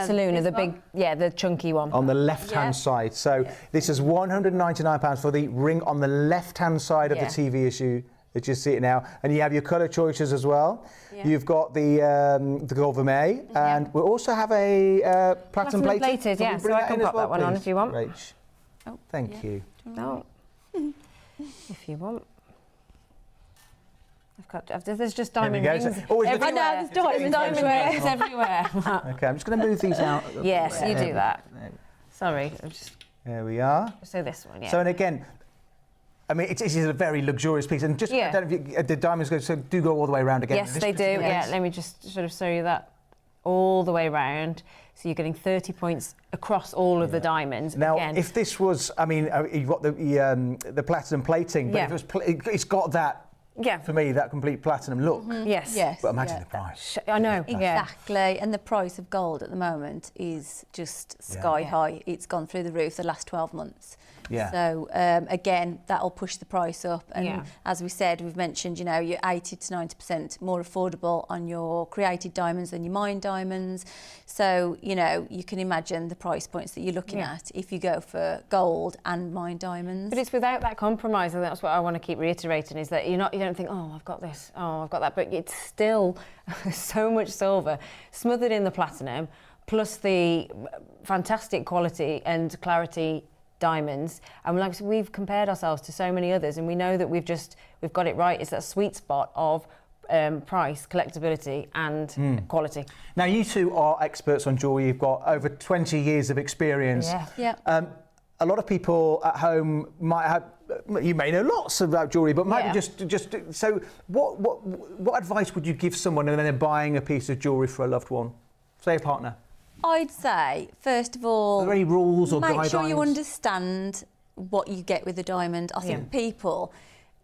Selene, the big, the chunky one. On the left-hand side. So this is £199 for the ring on the left-hand side of the TV issue that you see it now. And you have your colour choices as well. You've got the gold vermeil, and we also have a platinum plated. So I can pop that one on if you want. Rach. Oh, thank you. No. If you want. There's just diamond rings everywhere. I know, there's diamond rings everywhere. Okay, I'm just going to move these out. Yes, you do that. Sorry. There we are. So this one, So, and again, I mean, it is a very luxurious piece. And just, I don't know if the diamonds do go all the way around again. Yes, they do. Let me just sort of show you that all the way around. So you're getting 30 points across all of the diamonds. Now, if this was, I mean, you've got the platinum plating, but if it's got that. For me, that complete platinum look. Yes. But imagine the price. I know. Exactly. And the price of gold at the moment is just sky high. It's gone through the roof the last 12 months. So again, that'll push the price up. And as we said, we've mentioned, you know, you're 80 to 90% more affordable on your created diamonds than your mined diamonds. So, you know, you can imagine the price points that you're looking at if you go for gold and mined diamonds. But it's without that compromise, and that's what I want to keep reiterating, is that you don't think, oh, I've got this, oh, I've got that, but it's still so much silver smothered in the platinum, plus the fantastic quality and clarity diamonds. And like we've compared ourselves to so many others, and we know that we've got it right. It's that sweet spot of price, collectability and quality. Now, you two are experts on jewellery. You've got over 20 years of experience. A lot of people at home might have, you may know lots about jewellery, but might be just so what advice would you give someone when they're buying a piece of jewellery for a loved one, say a partner? I'd say, first of all, are there any rules or guidelines? Make sure you understand what you get with a diamond. I think people,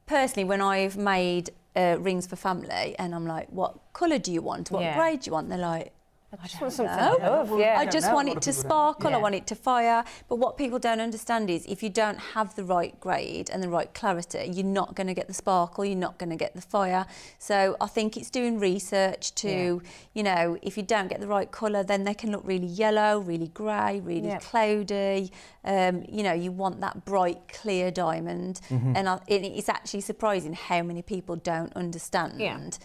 personally, when I've made rings for family and I'm like, what colour do you want? What grade do you want? They're like, I just want something I love. I just want it to sparkle, I want it to fire. But what people don't understand is if you don't have the right grade and the right clarity, you're not going to get the sparkle, you're not going to get the fire. So I think it's doing research to, you know, if you don't get the right colour, then they can look really yellow, really grey, really cloudy. You know, you want that bright, clear diamond. And it's actually surprising how many people don't understand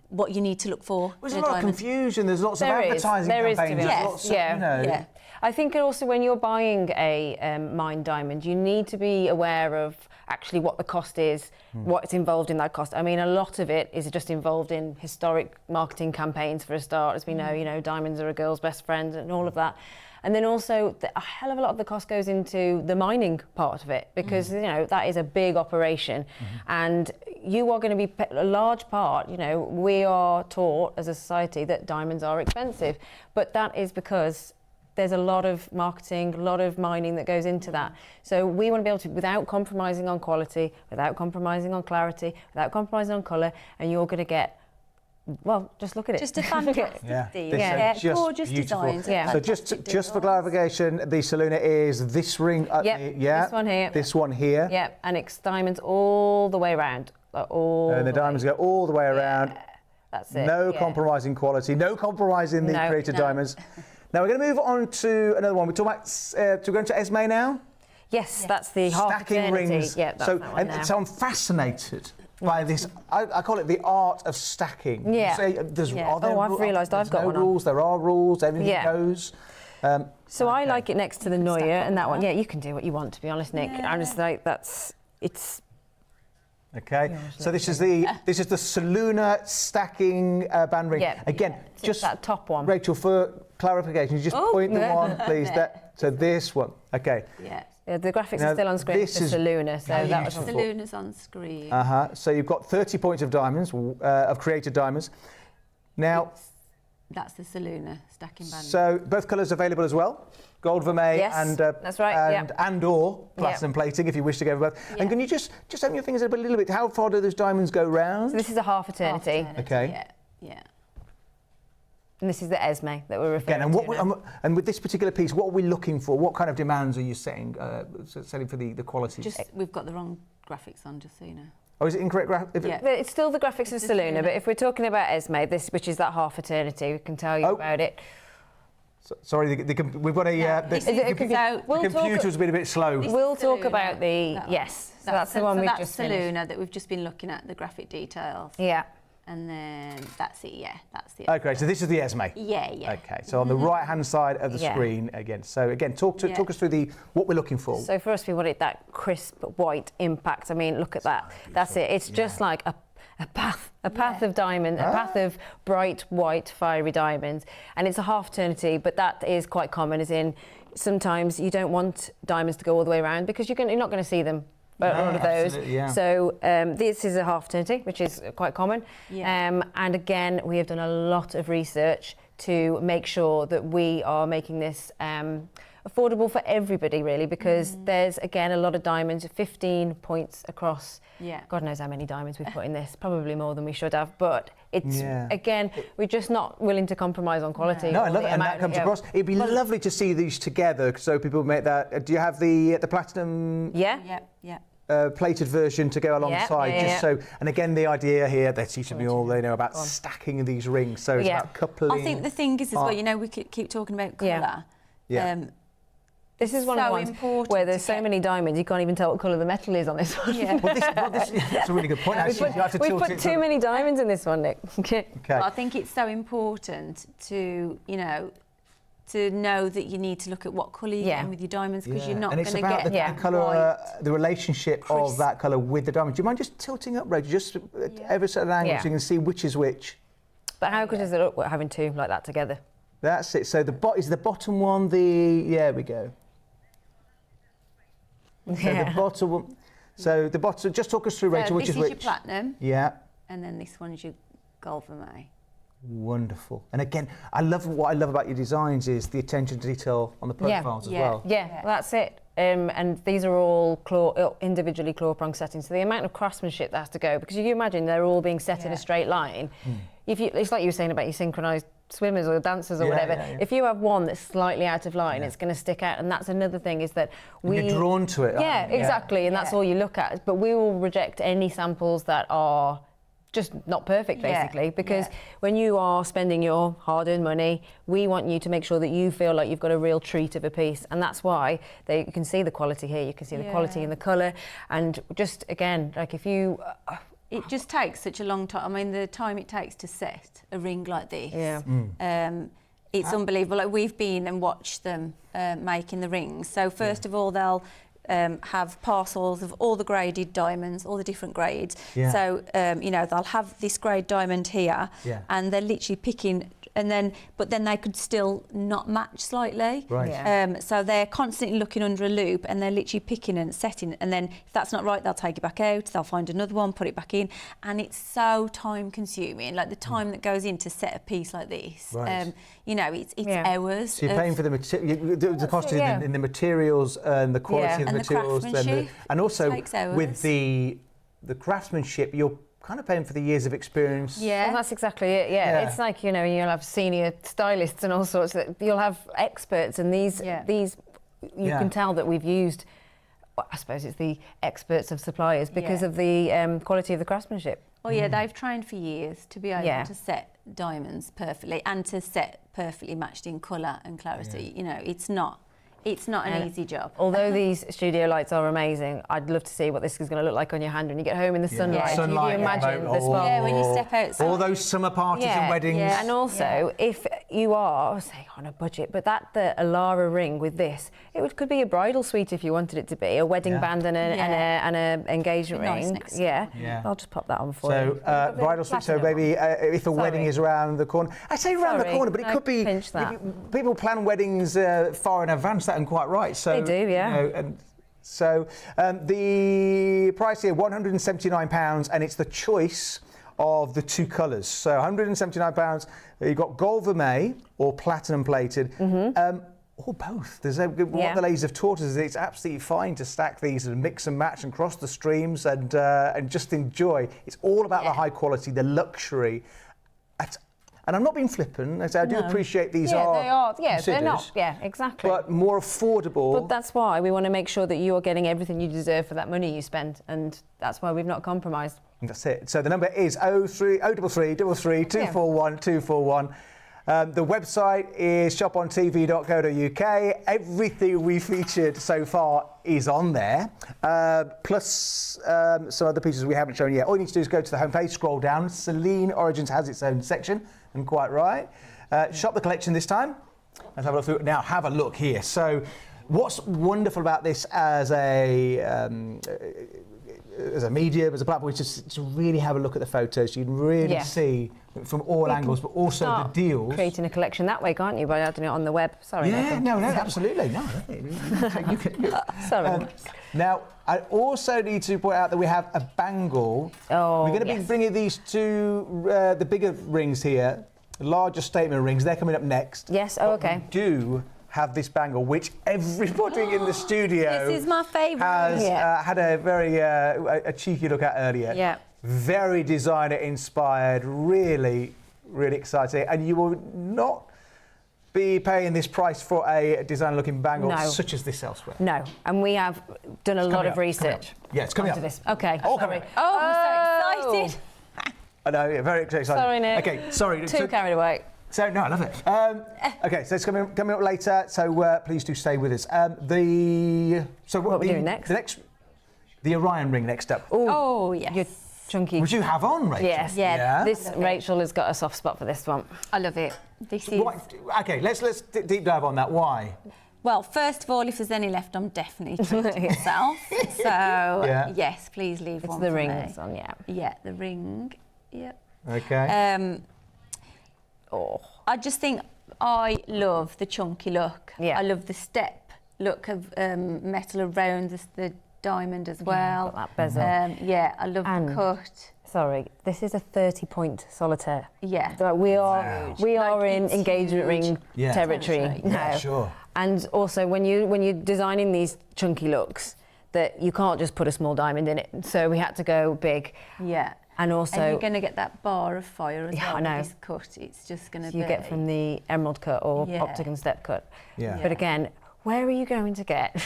what you need to look for. There's a lot of confusion, there's lots of advertising campaigns. Yes, yeah. I think also when you're buying a mined diamond, you need to be aware of actually what the cost is, what's involved in that cost. I mean, a lot of it is just involved in historic marketing campaigns for a start. As we know, you know, diamonds are a girl's best friend and all of that. And then also a hell of a lot of the cost goes into the mining part of it because, you know, that is a big operation. And you are going to be a large part, you know, we are taught as a society that diamonds are expensive, but that is because there's a lot of marketing, a lot of mining that goes into that. So we want to be able to, without compromising on quality, without compromising on clarity, without compromising on colour, and you're going to get, well, just look at it. Just a fantastic deal. Gorgeous designs. Yeah. So just for clarification, the Selene is this ring. This one here. This one here. Yep, and it's diamonds all the way around. And the diamonds go all the way around. That's it. No compromising quality. No compromising the created diamonds. Now we're going to move on to another one. We're talking about. To go into Esme now. Yes, that's the stacking rings. Yeah, that's so that one so I'm fascinated by this. I call it the art of stacking. Yeah. I've realised I've got no one. Rules. There are rules. Everything goes. So I like it next to the Neuer and that one. Yeah, you can do what you want, to be honest, Nick. I'm just like it's. Okay, so this is the Selene stacking band ring. Yeah. Again, just that top one. Rachel, for clarification, you just point the one, please. So this one. Okay. Yeah. The graphics are still on screen for Selene, so that was Selene's on screen. So you've got 30 points of diamonds, of created diamonds. Now, that's the Selene stacking band. So both colours available as well. Gold vermeil and that's right, and or platinum plating if you wish to go for both. And can you just open your fingers up a little bit? How far do those diamonds go round? So this is a half eternity. Okay. Yeah. And this is the Esme that we're referring to. And with this particular piece, what are we looking for? What kind of demands are you setting for the quality? We've got the wrong graphics on, just so you know. Oh, is it incorrect graphics? Yeah. It's still the graphics of Selene, but if we're talking about Esme, which is that half eternity, we can tell you about it. Sorry, we've got the computer's been a bit slow. We'll talk about the So that's the one we've just finished. Selene that we've just been looking at the graphic details. Yeah. And then that's it. Yeah, that's the. Okay, so this is the Esme. Yeah. Okay, so on the right-hand side of the screen again. So again, talk us through what we're looking for. So for us, we wanted that crisp white impact. I mean, look at that. That's it. It's just like a path of diamond, a path of bright white fiery diamonds, and it's a half eternity. But that is quite common, as in sometimes you don't want diamonds to go all the way around because you're not going to see them. A lot of those. So this is a half eternity, which is quite common. And again, we have done a lot of research to make sure that we are making this affordable for everybody, really, because there's again a lot of diamonds, 15 points across. Yeah. God knows how many diamonds we've put in this, probably more than we should have. But it's again, we're just not willing to compromise on quality. No, I love it, and that comes across. It'd be lovely to see these together, so people make that. Do you have the platinum? Yeah. Plated version to go alongside, so. And again, the idea here that teaches me all they know about stacking these rings. So it's about coupling. I think the thing is as well, you know, we keep talking about colour. This is one of the ones where there's so many diamonds, you can't even tell what colour the metal is on this one. Yeah. That's a really good point. We've put too many diamonds in this one, Nick. Okay. I think it's so important to, to know that you need to look at what colour you're getting with your diamonds, because you're not going to get the colour, the relationship of that colour with the diamond. Do you mind just tilting up, Rachel, just ever so an angle so you can see which is which? But how good does it look having two like that together? That's it. So is the bottom one there we go. So the bottom one. So the bottom. Just talk us through, Rachel, which is which. This is your platinum. Yeah. And then this one's your gold vermeil. Wonderful. And again, what I love about your designs is the attention to detail on the profiles as well. Yeah, well, that's it. And these are all individually claw prong settings. So the amount of craftsmanship that has to go, because you imagine they're all being set in a straight line. It's like you were saying about your synchronised swimmers or dancers or whatever. If you have one that's slightly out of line, it's going to stick out. And that's another thing, is that you're drawn to it. Yeah, exactly. And that's all you look at. But we will reject any samples that are just not perfect, basically, because when you are spending your hard-earned money, we want you to make sure that you feel like you've got a real treat of a piece, and that's why you can see the quality here. You can see the quality in the colour, and just again, like if you. It just takes such a long time. I mean, the time it takes to set a ring like this. It's unbelievable. Like, we've been and watched them making the rings. So first of all, they'll have parcels of all the graded diamonds, all the different grades. Yeah. So, you know, they'll have this grade diamond here, and they're literally picking, but then they could still not match slightly. Right. Yeah. So they're constantly looking under a loop, and they're literally picking and setting. And then if that's not right, they'll take it back out. They'll find another one, put it back in, and it's so time consuming. Like the time that goes in to set a piece like this. Right. You know, it's hours. So you're paying for the cost in the materials and the quality of the materials, and also with the craftsmanship, you're kind of paying for the years of experience. Yeah, well, that's exactly it. Yeah. It's like, you know, you'll have senior stylists and all sorts. You'll have experts, and these you can tell that we've used. Well, I suppose it's the experts of suppliers because of the quality of the craftsmanship. Oh yeah, they've trained for years to be able to set diamonds perfectly and to set perfectly matched in colour and clarity. You know, it's not an easy job. Although these studio lights are amazing, I'd love to see what this is going to look like on your hand when you get home in the sunlight. Can you imagine the sparkle? Yeah, when you step outside. All those summer parties and weddings. Yeah. And also, if you are, say, on a budget, but the Alara ring with this, could be a bridal suite if you wanted it to be, a wedding band and an engagement ring. Nice I'll just pop that on for you. So, bridal suite, so maybe if a wedding is around the corner. I say around the corner, but it could be... People plan weddings far in advance. That and quite right. So they do, yeah. You know, and so the price here, £179, and it's the choice of the two colours. So £179. You've got gold vermeil or platinum plated, or both. There's what the ladies have taught us. It's absolutely fine to stack these and mix and match and cross the streams and just enjoy. It's all about the high quality, the luxury. And I'm not being flippant. I do appreciate these are they are. Yeah, considered, they're not. Yeah, exactly. But more affordable. But that's why we want to make sure that you are getting everything you deserve for that money you spend, and that's why we've not compromised. And that's it. So the number is 033 241 241. The website is shopontv.co.uk. Everything we featured so far is on there, plus some other pieces we haven't shown yet. All you need to do is go to the homepage, scroll down. Selene Origins has its own section, and quite right. Shop the collection this time. Let's have a look through it. Now, have a look here. So what's wonderful about this as a medium, as a platform, is just to really have a look at the photos. So you can really see from all angles, but also the deals. Creating a collection that way, can't you, by adding it on the web? Sorry. Yeah, no, absolutely. No, you can. Sorry. Now, I also need to point out that we have a bangle. Oh, we're going to be bringing these two, the bigger rings here, the larger statement rings. They're coming up next. Yes. Oh, okay. We do have this bangle, which everybody in the studio this is my favourite. Has had a very a cheeky look at earlier. Yeah. Very designer inspired, really, really exciting. And you will not be paying this price for a designer looking bangle such as this elsewhere. No, and we have done a lot of research. Yeah, it's coming up. This. Okay. Oh, sorry. Oh, I'm so excited. I know, yeah, very excited. Sorry, Nick. Okay, sorry. Too carried away. So, no, I love it. Okay, so it's coming up later, so please do stay with us. What are we doing next? The Orion ring next up. Oh, yes. You're chunky. Would you have on, Rachel? Yes. Yeah. Rachel has got a soft spot for this one. I love it. This is... Okay, let's deep dive on that. Why? Well, first of all, if there's any left, I'm definitely treating myself. So, yes, please leave one for me. It's the rings on, Yeah, the ring. Yeah. Okay. I just think I love the chunky look. Yeah. I love the step look of metal around the diamond as well. Got that bezel. I love the cut. Sorry, this is a 30-point solitaire. Yeah. So we are in engagement ring territory now. Yeah, sure. And also, when you're designing these chunky looks, that you can't just put a small diamond in it. So we had to go big. Yeah. And also... And you're going to get that bar of fire as well. I know. With this cut. It's just going to be... You get from the emerald cut or optic and step cut. Yeah. But again, where are you going to get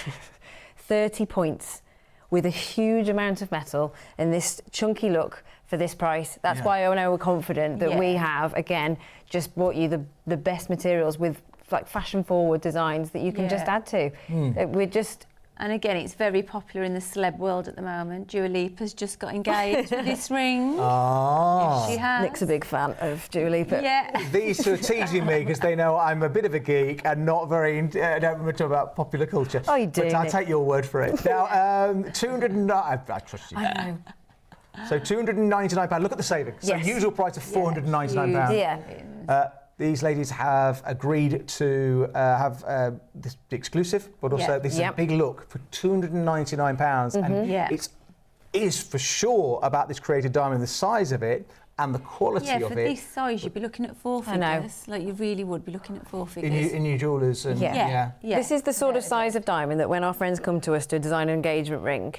30 points with a huge amount of metal and this chunky look for this price? That's why I know we're confident that we have, again, just brought you the best materials with like fashion-forward designs that you can just add to. We're just... And again, it's very popular in the celeb world at the moment. Dua Lipa's just got engaged with this ring. Oh. Yes, she has. Nick's a big fan of Dua Lipa. Yeah. These two are teasing me because they know I'm a bit of a geek and not very, I don't know much about popular culture. Oh, you do, But I'll Nick. take your word for it. Now, 209, I trust you. I know. So £299. Look at the savings. Yes. So usual price of £499. Yeah. These ladies have agreed to have this exclusive, but also this is a big look for £299. And it is for sure about this created diamond, the size of it and the quality of it. Yeah, for this size, you'd be looking at 4 figures. I know. Like, you really would be looking at 4 figures. In your jewellers. And, This is the sort of size of diamond that when our friends come to us to design an engagement ring,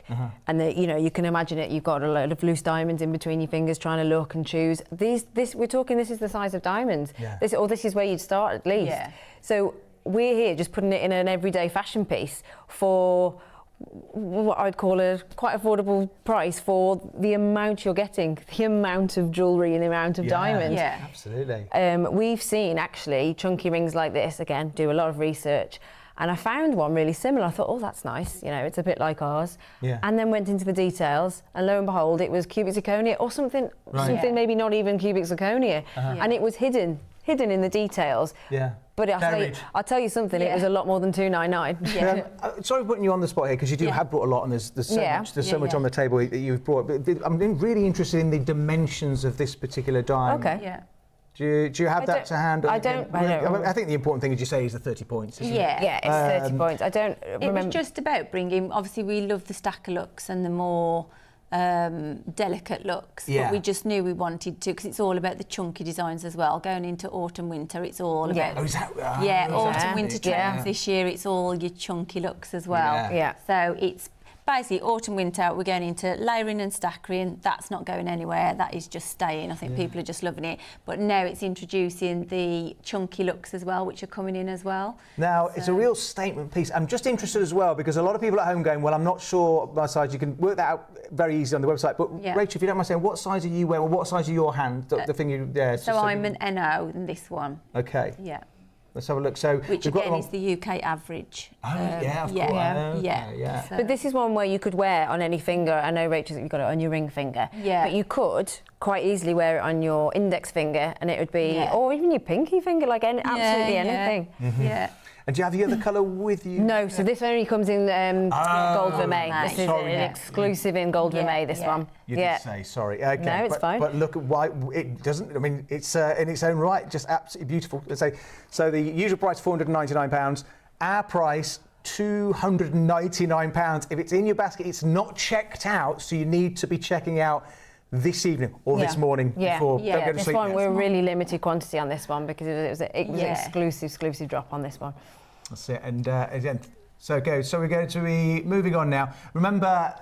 and you can imagine it, you've got a load of loose diamonds in between your fingers trying to look and choose. This is the size of diamonds. Yeah. This is where you'd start at least. Yeah. So we're here just putting it in an everyday fashion piece for what I'd call a quite affordable price for the amount you're getting, the amount of jewellery and the amount of diamonds. Yeah, absolutely. We've seen actually chunky rings like this, again, do a lot of research, and I found one really similar. I thought, oh, that's nice, it's a bit like ours. Yeah. And then went into the details, and lo and behold, it was cubic zirconia or something maybe not even cubic zirconia, and it was hidden in the details. Yeah. But I'll tell you something, it was a lot more than $299. Yeah. Sorry for putting you on the spot here, because you have brought a lot, and there's so much on the table that you've brought. But I'm really interested in the dimensions of this particular diamond. Okay. Yeah. Do you have that to hand? I don't. I think the important thing, as you say, is the 30 points. Isn't it? Yeah, it's 30 points. I don't remember. It was just about bringing. Obviously, we love the stacker looks and the more delicate looks, but we just knew we wanted to, because it's all about the chunky designs as well. Going into autumn winter, it's all about autumn winter trends this year. It's all your chunky looks as well. Yeah. So it's basically autumn winter. We're going into layering and stackering. That's not going anywhere. That is just staying. I think people are just loving it. But now it's introducing the chunky looks as well, which are coming in as well. Now, it's a real statement piece. I'm just interested as well, because a lot of people at home going, well, I'm not sure my size. You can work that out very easily on the website. But Rachel, if you don't mind saying, what size are you wearing? Or what size are your hand? The thing you... So I'm an NO in this one. Okay. Yeah. Let's have a look. So, which again is the UK average. Oh, yeah, of course. Yeah. So, but this is one where you could wear on any finger. I know, Rachel, you've got it on your ring finger. Yeah. But you could quite easily wear it on your index finger, and it would be, or even your pinky finger, like absolutely anything. Yeah. And do you have the other colour with you? No, so this only comes in gold vermeil. This is an exclusive in gold vermeil, this one. You did say, sorry. Okay, no, it's fine. But look at why it doesn't, I mean, it's in its own right, just absolutely beautiful. Let's say, so the usual price, £499. Our price, £299. If it's in your basket, it's not checked out, so you need to be checking out this evening or this morning before don't go to this sleep. one, we're really limited quantity on this one because it was an exclusive drop on this one. That's it. And again, so we're going to be moving on now. Remember,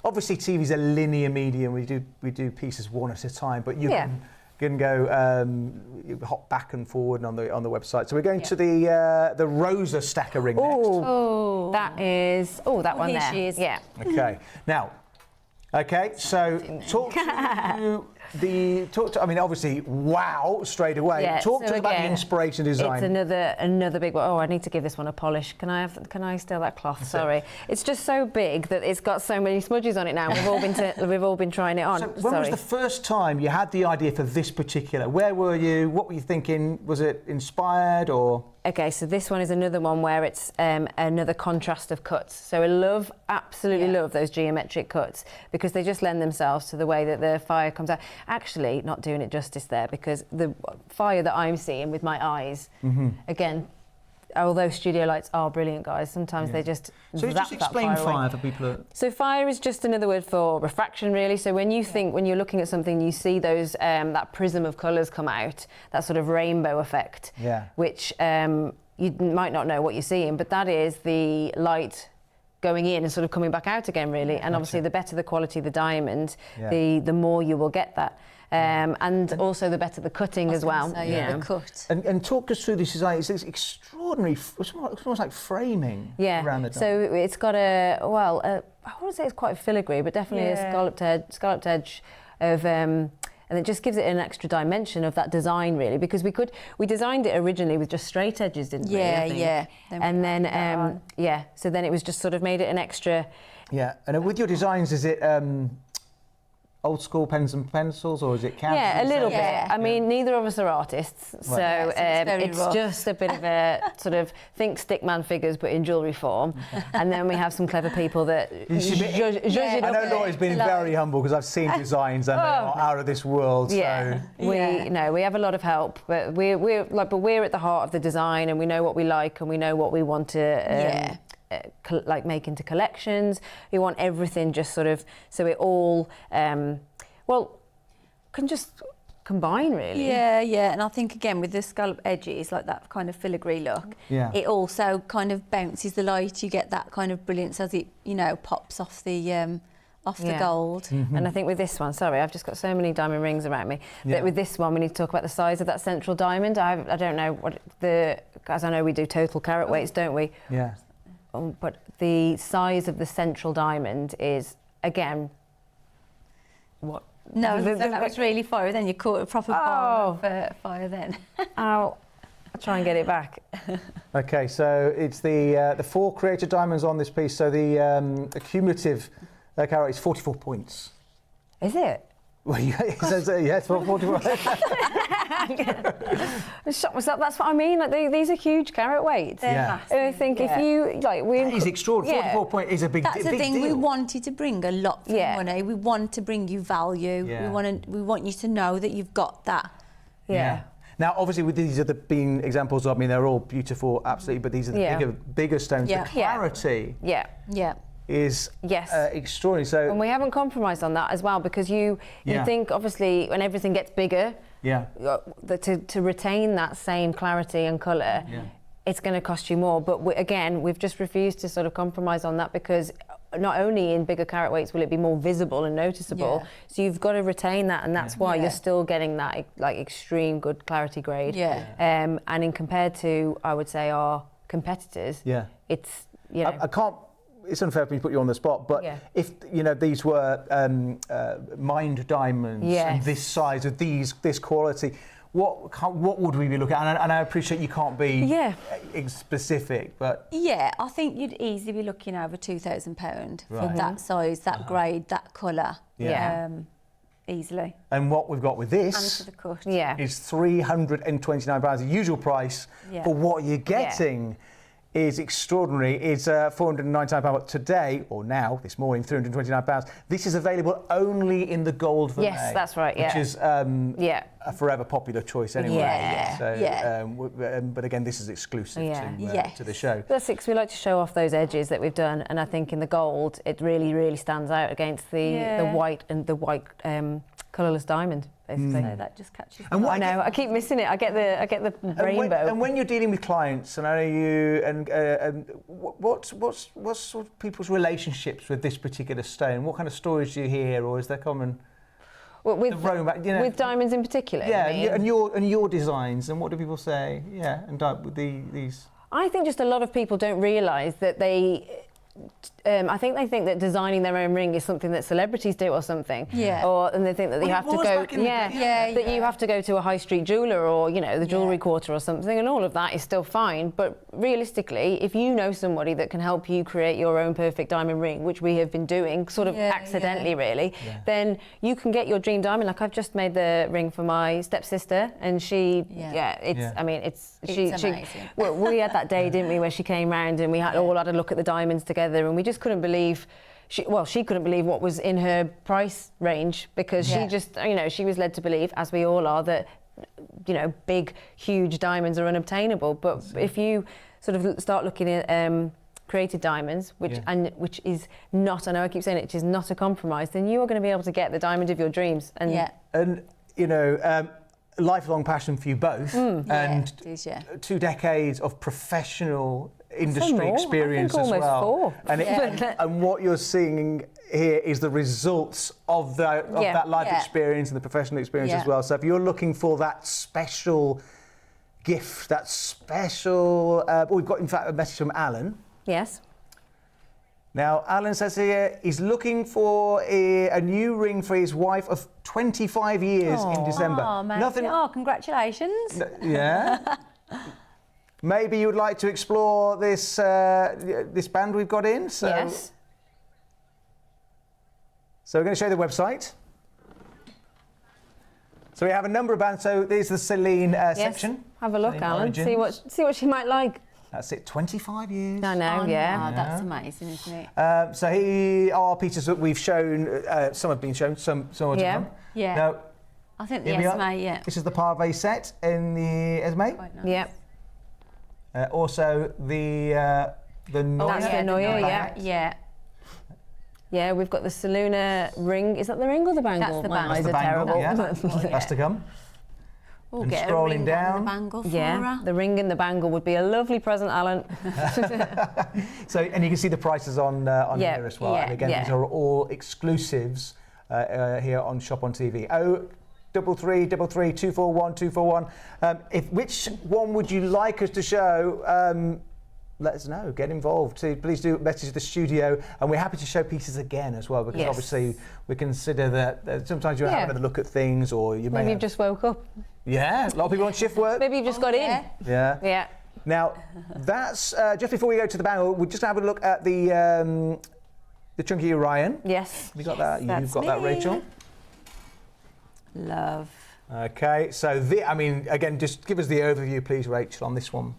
obviously TV's a linear medium. We do pieces one at a time, but you can go hop back and forward on the website. So we're going to the Rosa stacker ring next. Oh, that is that one here there. She is. Yeah. Okay. Now. Okay, so talk to I mean, obviously, wow, straight away. Yeah, talk to us about the inspiration design. It's another big one. Oh, I need to give this one a polish. Can I steal that cloth? Sorry. It's just so big that it's got so many smudges on it now. We've all been trying it on. So when was the first time you had the idea for this particular? Where were you? What were you thinking? Was it inspired or? Okay, so this one is another one where it's another contrast of cuts. So I absolutely love those geometric cuts because they just lend themselves to the way that the fire comes out. Actually, not doing it justice there because the fire that I'm seeing with my eyes, again, although studio lights are brilliant, guys, sometimes they just So you just explain fire for people. So fire is just another word for refraction, really. So when you when you're looking at something, you see those that prism of colours come out, that sort of rainbow effect, which you might not know what you're seeing, but that is the light going in and sort of coming back out again, really. And obviously, the better the quality of the diamond, the more you will get that. And also the better the cutting as well. So, the cut. And talk us through this design. It's extraordinary. It's almost like framing around the diamond. So it's got I wouldn't say it's quite filigree, but definitely a scalloped edge of and it just gives it an extra dimension of that design, really, because we designed it originally with just straight edges, didn't we? Yeah. And then so then it was just sort of made it an extra. Yeah, and with your designs, is it old school pens and pencils, or is it canvas? Yeah, a little bit. I mean, neither of us are artists, so it's just a bit of a sort of think stickman figures, but in jewellery form. And then we have some clever people that judge it up. I know Laura's been very humble because I've seen designs and they are out of this world. Yeah, so. we have a lot of help, but we're at the heart of the design, and we know what we like and we know what we want to. Like make into collections. We want everything just sort of so it all can just combine, really. Yeah, and I think again with the scallop edges, like that kind of filigree look, it also kind of bounces the light. You get that kind of brilliance as it, pops off the gold. Mm-hmm. And I think with this one, sorry, I've just got so many diamond rings around me, that with this one we need to talk about the size of that central diamond. I don't know what as I know we do total carat weights, don't we? Yeah. But the size of the central diamond is, again, what? No, that was really fire. Then you caught a proper bar of fire then. I'll try and get it back. Okay, so it's the 4 creator diamonds on this piece. So the cumulative carat is 44 points. Is it? Well, it says, it's 44. I shot myself. That's what I mean. Like these are huge carat weights. And I think if you that is extraordinary. 44 point is a big. That's the thing. Deal. We wanted to bring a lot for money. We want to bring you value. Yeah. We want you to know that you've got that. Yeah. Now, obviously, with these are being examples. I mean, they're all beautiful, absolutely. But these are the bigger stones. Yeah. The clarity. Yeah. Is extraordinary. So, and we haven't compromised on that as well, because you think obviously when everything gets bigger, to retain that same clarity and colour, it's going to cost you more. But we've just refused to sort of compromise on that, because not only in bigger carat weights will it be more visible and noticeable, so you've got to retain that, and that's why you're still getting that like extreme good clarity grade. And in compared to, I would say, our competitors, it's I can't. It's unfair for me to put you on the spot, but if these were mined diamonds and this size of this quality, what would we be looking at? And I appreciate you can't be specific, but I think you'd easily be looking over £2,000 for that size, that grade, that colour. Easily. And what we've got with this and for the cut. is £329. The usual price for what you're getting. Is extraordinary. It's £499, but today, or now, this morning, £329. This is available only in the gold vermeil. Yes, that's right, which is a forever popular choice anyway. But again, this is exclusive to the show. That's because we like to show off those edges that we've done, and I think in the gold, it really, really stands out against the white and the white colourless diamond. Basically. So that just catches. And I know, I keep missing it. I get the rainbow. And when you're dealing with clients, and I know you, and what's sort of people's relationships with this particular stone? What kind of stories do you hear, or is there common? With diamonds in particular. And your designs, and what do people say? With these. I think just a lot of people don't realise that they. I think they think that designing their own ring is something that celebrities do or something. And they think that you have to go. You have to go to a high street jeweller or the jewellery quarter or something, and all of that is still fine. But realistically, if you know somebody that can help you create your own perfect diamond ring, which we have been doing, sort of accidentally, really, then you can get your dream diamond. Like I've just made the ring for my stepsister, and she. I mean, it's amazing. Well, we had that day, didn't we, where she came round and we all had a look at the diamonds together, and we just couldn't believe she couldn't believe what was in her price range, because she just she was led to believe, as we all are, that big huge diamonds are unobtainable. But if you sort of start looking at created diamonds, which is not, I know I keep saying it, which is not a compromise, then you are going to be able to get the diamond of your dreams. And lifelong passion for you both, and 2 decades of professional industry experience as well. And what you're seeing here is the results of that life experience and the professional experience as well. So if you're looking for that special gift, that special, we've got in fact a message from Alan. Yes. Now, Alan says here he's looking for a new ring for his wife of 25 years in December. Oh, nothing. Oh, congratulations. Yeah. Maybe you would like to explore this this band we've got in. So, yes. So we're going to show you the website. So we have a number of bands. So there's the Selene section. Have a look, Selene Alan. Origins. See what she might like. That's it. 25 years. I know. Yeah. That's amazing, isn't it? So here are pieces that we've shown. Some have been shown. Some are to come. Yeah. Now, I think the Esme. Yeah. This is the Parve set in the Esme. Nice. Yep. Also the Noya. That's the Noya. Yeah. Yeah. Yeah, we've got the Selena ring. Is that the ring or the bangle? That's the My bangle. eyes are terrible. Yeah. That's to come. We'll and get scrolling a ring down. and the bangle for Yeah, her. the ring and the bangle would be a lovely present, Alan. So, and you can see the prices on here as well. And again, these are all exclusives here on Shop on TV. 0333 241 241. Which one would you like us to show? Let us know. Get involved. So please do message the studio, and we're happy to show pieces again as well, because obviously we consider that sometimes you have a look at things, or you may maybe you've just woke up. Yeah, a lot of people on shift work. Maybe you've just got in. Yeah. Yeah. Now, that's just before we go to the bangle, we'll just have a look at the chunky Orion. Yes. We got that. You've got that, Rachel. Love. Okay, so I mean, again, just give us the overview, please, Rachel, on this one.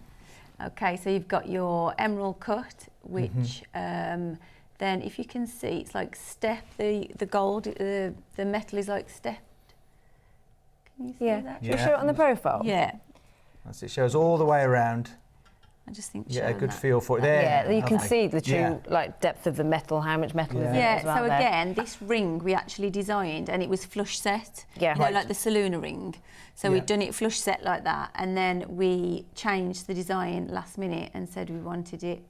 Okay, so you've got your emerald cut, which then, if you can see, it's like stepped. The gold, the metal is like stepped. Can you see that? Should we show it on the profile? Yeah. That's it. Shows all the way around. I just think. Yeah, a good feel for it. There. Yeah, you can see the true like depth of the metal, how much metal is in it as well. So again, this ring we actually designed, and it was flush set. Yeah. You know, like the Selena ring. So we'd done it flush set like that, and then we changed the design last minute and said we wanted it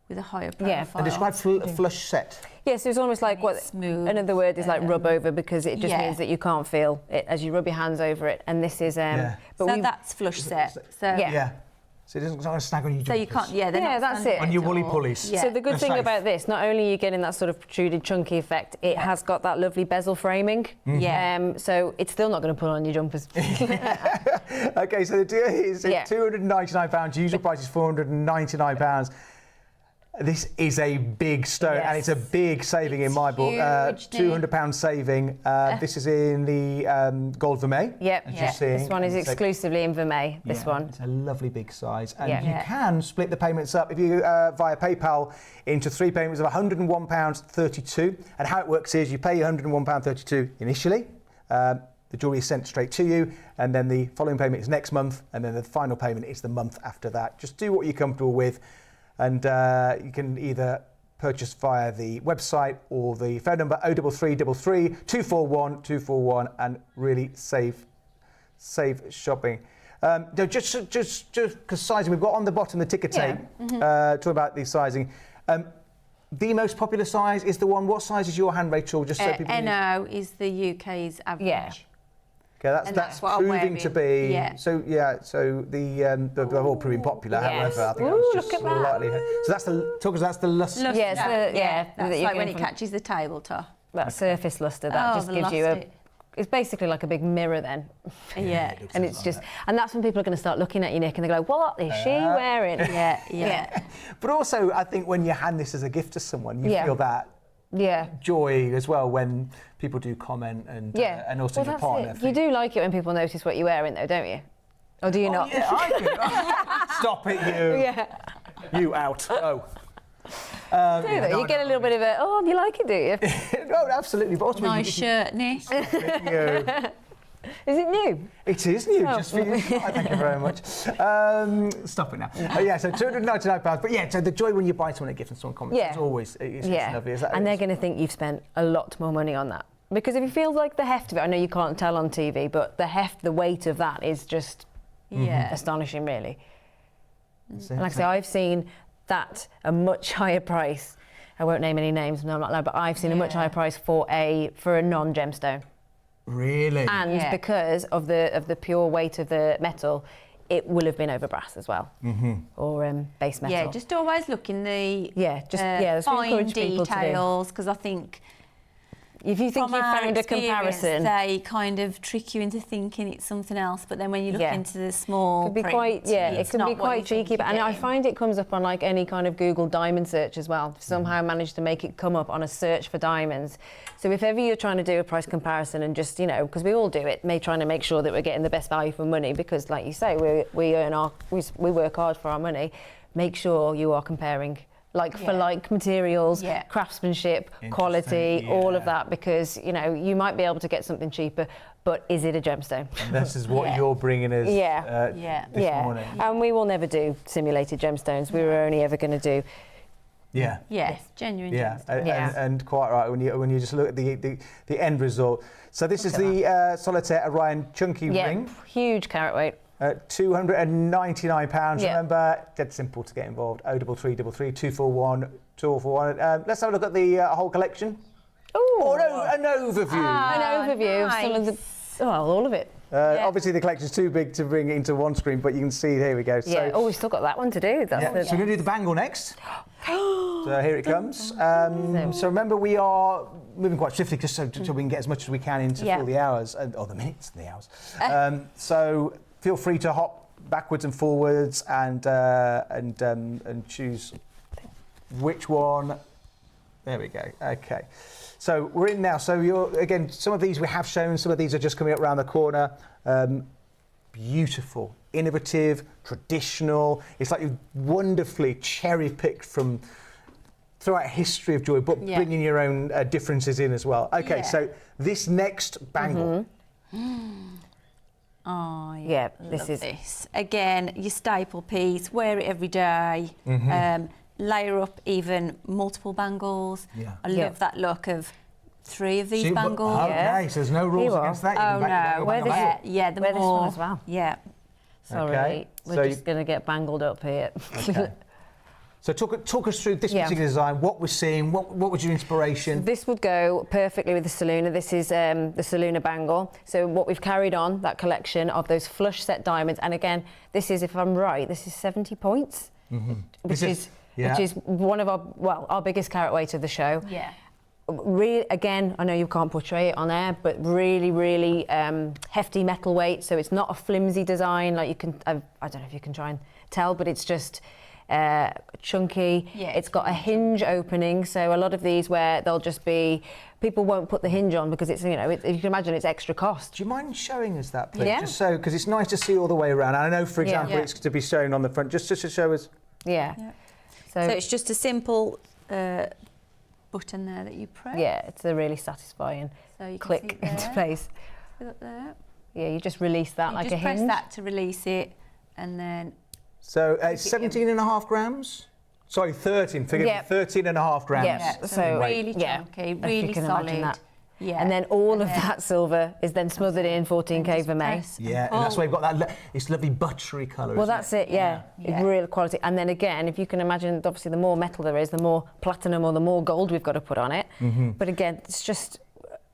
with a higher profile. Yeah. And describe flush set. Yes, it's almost like what smooth. Another word is like rub over, because it just means that you can't feel it as you rub your hands over it. And this is but so that's flush set. So So it doesn't snag on your jumpers. So you can't, that's it. On your woolly pulleys. So the good thing about this, not only are you getting that sort of protruded, chunky effect, it has got that lovely bezel framing. So it's still not going to pull on your jumpers. Okay, so the deal is £299. Usual price is £499. This is a big stone, and it's a big saving in my book. £200 saving. This is in the gold vermeil. Yep. This one is exclusively in vermeil. This one. It's a lovely big size, and you can split the payments up if you via PayPal into 3 payments of £101.32. And how it works is you pay £101.32 initially. The jewellery is sent straight to you, and then the following payment is next month, and then the final payment is the month after that. Just do what you're comfortable with. And you can either purchase via the website or the phone number 0333 241 241 and really save shopping. Just because sizing, we've got on the bottom the ticker tape, talking about the sizing. The most popular size is the one. What size is your hand, Rachel? Just so people NO is the UK's average. Yeah. Okay, that's proving to be. So they're all proving popular. However, I think that's just slightly. So that's the luster. That's like when it catches the tabletop. That surface luster that just gives you it's basically like a big mirror then. Yeah. And it's just, and that's when people are going to start looking at you, Nick, and they go, what is she wearing? But also, I think when you hand this as a gift to someone, you feel that joy as well when people do comment and also your partner. You do like it when people notice what you're wearing, though, don't you? Or do you not? Yeah, I do. Stop it, you. You out. Oh. You get a little bit of a, you like it, do you? No, absolutely. But also nice shirt, Nick. Is it new? It is new, just for you. Thank you very much. Stop it now. So £299. But so the joy when you buy someone a gift and someone comments, it's always lovely. And they're going to think you've spent a lot more money on that. Because if you feel like the heft of it, I know you can't tell on TV, but the weight of that is just astonishing, really. And like I say, I've seen that a much higher price. I won't name any names, no, I'm not allowed, but I've seen a much higher price for a non-gemstone. Really? And because of the pure weight of the metal, it will have been over brass as well, or base metal. Yeah, just always look in the fine details, because I think if you think you've found a comparison, they kind of trick you into thinking it's something else. But then when you look into the small it can be quite cheeky. And I find it comes up on like any kind of Google diamond search as well. Somehow managed to make it come up on a search for diamonds. So if ever you're trying to do a price comparison and just, because we all do it, trying to make sure that we're getting the best value for money, because like you say, we work hard for our money. Make sure you are comparing for like materials, craftsmanship, quality, all of that, because you might be able to get something cheaper, but is it a gemstone? And this is what you're bringing us this morning. And we will never do simulated gemstones. We were only ever going to do genuine gemstones. And quite right when you just look at the end result. So this is the Solitaire Orion chunky ring. Huge carat weight. £299. Remember, dead simple to get involved. 0333 241 241. Let's have a look at the whole collection. Oh, an overview. An overview of some of the, all of it. Obviously, the collection's too big to bring it into one screen, but you can see. Here we go. So, we've still got that one to do. So we're going to do the bangle next. So here it comes. So remember, we are moving quite swiftly just so we can get as much as we can into fill the hours, or the minutes and the hours. So feel free to hop backwards and forwards and choose which one. There we go. Okay. So we're in now. So again, some of these we have shown, some of these are just coming up around the corner. Beautiful, innovative, traditional. It's like you've wonderfully cherry-picked from throughout history of jewellery, but bringing your own differences in as well. Okay, so this next bangle. Oh, this is this. Again, your staple piece, wear it every day. Layer up even multiple bangles. I love that look of 3 of these bangles. Okay, so there's no rules against that. The more, this one as well. Sorry, we're just going to get bangled up here. So talk us through this particular design, what we're seeing, what was your inspiration? This would go perfectly with the Selena. This is the Selena bangle. So what we've carried on, that collection of those flush set diamonds. And again, this is, if I'm right, this is 70 points, which is one of our biggest carat weight of the show. Again, I know you can't portray it on air, but really, really hefty metal weight. So it's not a flimsy design like you can. I don't know if you can try and tell, but it's just chunky. It's got a hinge opening. So a lot of these where they'll just be, people won't put the hinge on because it's, if you can imagine, it's extra cost. Do you mind showing us that, please? Just so, because it's nice to see all the way around. And I know, for example, it's to be shown on the front, just to show us. So it's just a simple button there that you press. It's a really satisfying click into place. Up there. You just release that like a hinge. You just press that to release it, and then. So it's 17.5 grams. Sorry, 13. Forgive me, 13.5 grams. So really chunky, really solid. And then all of that silver is then smothered in 14K vermeil. And that's why you've got that. It's lovely buttery colour. Well, that's it. Real quality. And then again, if you can imagine, obviously, the more metal there is, the more platinum or the more gold we've got to put on it. But again, it's just.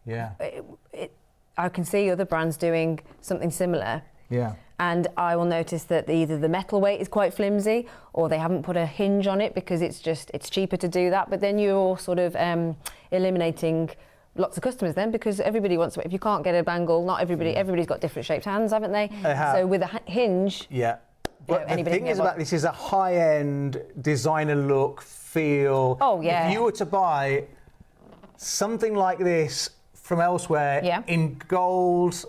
I can see other brands doing something similar. And I will notice that either the metal weight is quite flimsy or they haven't put a hinge on it because it's cheaper to do that. But then you're sort of eliminating lots of customers then, because everybody wants to. If you can't get a bangle, not everybody's got different shaped hands, haven't they? They have. So with a hinge. But the thing is about this is a high-end designer look, feel. If you were to buy something like this from elsewhere in gold,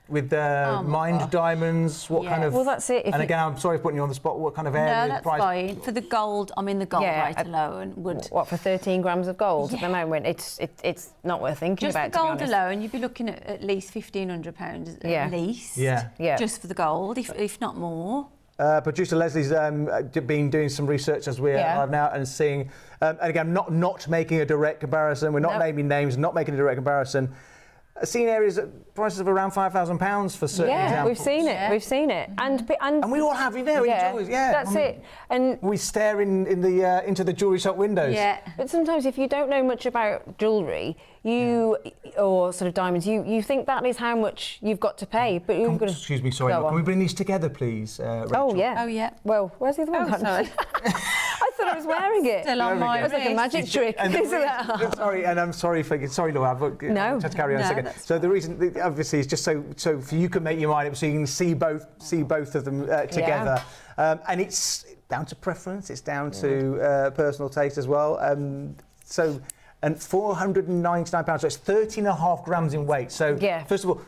with mined diamonds, what kind of? Well, that's it. And again, I'm sorry for putting you on the spot. What kind of area? No, that's fine. For the gold, the gold rate alone would. What, for 13 grams of gold at the moment? It's not worth thinking about. Just the gold alone, you'd be looking at least £1,500 at least. Just for the gold, if not more. Producer Leslie's been doing some research as we are now and seeing, and again, not making a direct comparison. We're not naming names, not making a direct comparison. seen areas at prices of around £5,000 for certain examples. We've seen it. We've seen it, and we all have, you know. That's it. And we stare into the jewellery shop windows. Yeah, but sometimes if you don't know much about jewellery, or sort of diamonds, you think that is how much you've got to pay. But you've got to. Excuse me, sorry. Can we bring these together, please? Rachel? Oh yeah. Oh yeah. Well, where's the other one? Sorry. I thought I was wearing it. Still on my wrist. It was like a magic trick. Sorry, and I'm sorry, Laura. No. Just carry on a second. So the reason, obviously, is just so you can make your mind up, so you can see both of them together. And it's down to preference. It's down to personal taste as well. And £499, so it's 13.5 grams in weight. So first of all,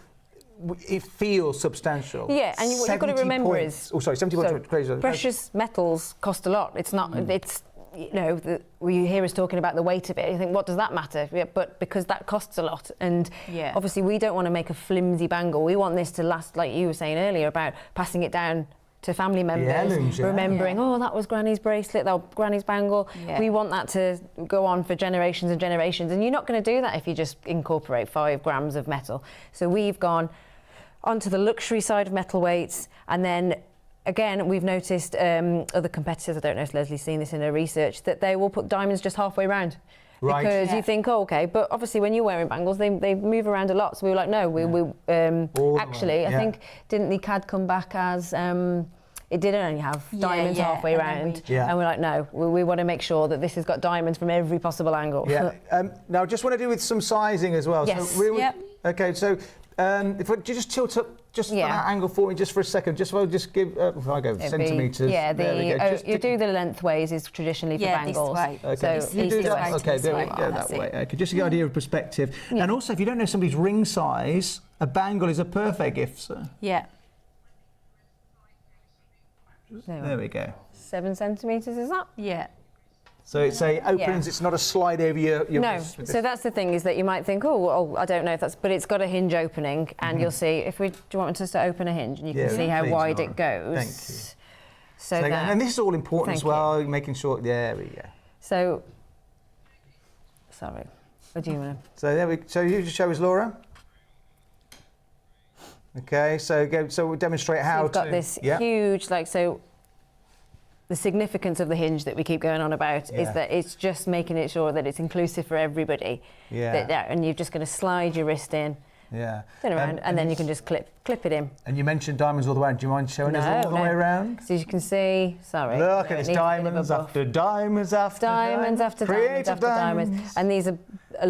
it feels substantial. Yeah, and what you've got to remember is... Oh, sorry, 70 points. Precious metals cost a lot. It's not... It's, you know, you hear us talking about the weight of it, you think, what does that matter? Yeah, but because that costs a lot. And obviously we don't want to make a flimsy bangle. We want this to last, like you were saying earlier, about passing it down to family members, remembering, oh, that was Granny's bracelet, that was Granny's bangle. Yeah. We want that to go on for generations and generations. And you're not going to do that if you just incorporate 5 grams of metal. So we've gone onto the luxury side of metal weights. And then, again, we've noticed other competitors, I don't know if Leslie's seen this in her research, that they will put diamonds just halfway round. Right. Because you think, oh, OK, but obviously when you're wearing bangles, they move around a lot. So we were like, no, actually, I think, didn't the CAD come back as, it didn't only have diamonds halfway round. And we're like, no, we want to make sure that this has got diamonds from every possible angle. Yeah. Now, just want to do with some sizing as well. Yes. So OK, so if you just tilt up just for that angle for me just for a second, just give, if I go centimetres. You do the lengthways is traditionally for bangles. This way. Okay. So you do that. Okay, there we go, that way. Okay, just the idea of perspective. And also, if you don't know somebody's ring size, a bangle is a perfect gift, sir. Yeah. There we go. 7 centimetres, is that? Yeah. So it's opens, it's not a slide over your No, wrist. so that's the thing, is that you might think, oh, I don't know if that's, but it's got a hinge opening, and you'll see, do you want us to open a hinge, and you can see how wide it goes. Thank you. So and this is all important as well, making sure, there we go. So, sorry, what do you want to? So you just show us, Laura. Okay, so we'll demonstrate how we've got this huge, the significance of the hinge that we keep going on about is that it's just making it sure that it's inclusive for everybody. And you're just going to slide your wrist in, turn around, and then you can just clip it in. And you mentioned diamonds all the way. Do you mind showing us all the way around? So as you can see, look, it's diamonds after diamonds after diamonds after diamonds after diamonds. And these are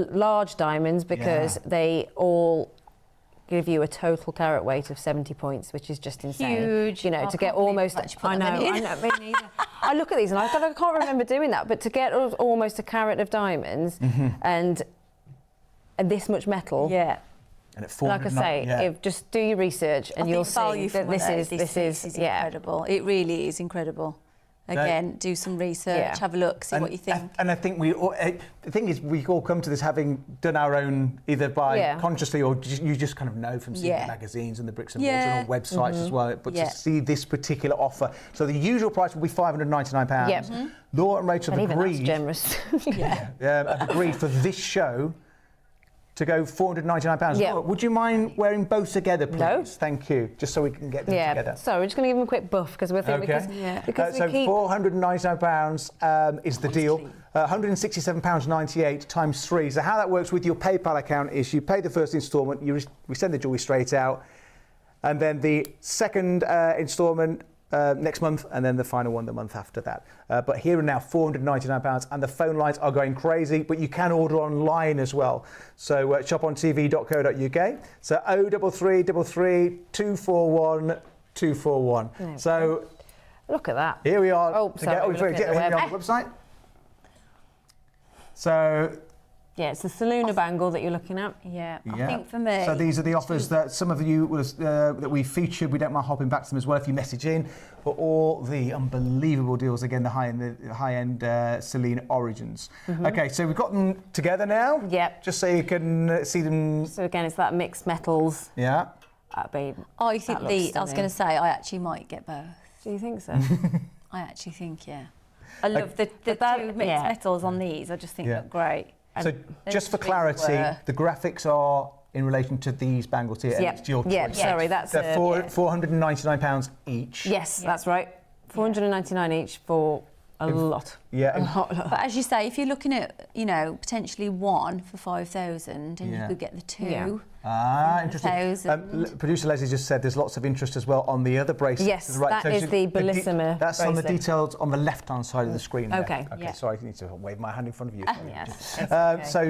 large diamonds because they all give you a total carat weight of 70 points, which is just insane. Huge. You know, to get almost... I know, me neither. I look at these and I can't remember doing that, but to get almost a carat of diamonds and this much metal... Yeah. And at like I say, just do your research and you'll see that this is incredible. It really is incredible. Again, do some research, have a look, see what you think. And I think the thing is, we all come to this having done our own, either by consciously or you just kind of know from seeing the magazines and the bricks and mortar and websites as well. But to see this particular offer, so the usual price will be £599. Laura and Rachel have agreed. That's generous. Have agreed for this show to go £499. Laura, would you mind wearing both together, please? No. Thank you. Just so we can get them together. So we're just going to give them a quick buff because we're thinking because so £499 is the deal. £167.98 times 3. So how that works with your PayPal account is you pay the first instalment, we send the jewellery straight out, and then the second instalment next month, and then the final one the month after that. But here and now, £499, and the phone lines are going crazy, but you can order online as well. So shopontv.co.uk. So 0333 241 241. So look at that. Here we are. Oh, sorry, on the website. So it's the Selene bangle that you're looking at. I think for me. So these are the offers that some of you that we featured. We don't mind hopping back to them as well if you message in. But all the unbelievable deals, again, the high-end Selene Origins. Okay, so we've got them together now. Yep. Just so you can see them. So again, it's that mixed metals. Yeah. I think I was going to say, I actually might get both. Do you think so? I actually think, I love the two mixed metals on these. I just think look great. So just for clarity, the graphics are in relation to these bangles here, and it's your choice. Yeah, sorry, that's they're £499 each. Yes, that's right. £499 each for a lot. Yeah. But as you say, if you're looking at, you know, potentially one for 5,000 and you could get the two. Interesting. Producer Leslie just said there's lots of interest as well on the other bracelet. Yes, that is the Bellissima That's bracelet. on the details on the left-hand side of the screen. Okay. Okay, sorry, I need to wave my hand in front of you. Yes. So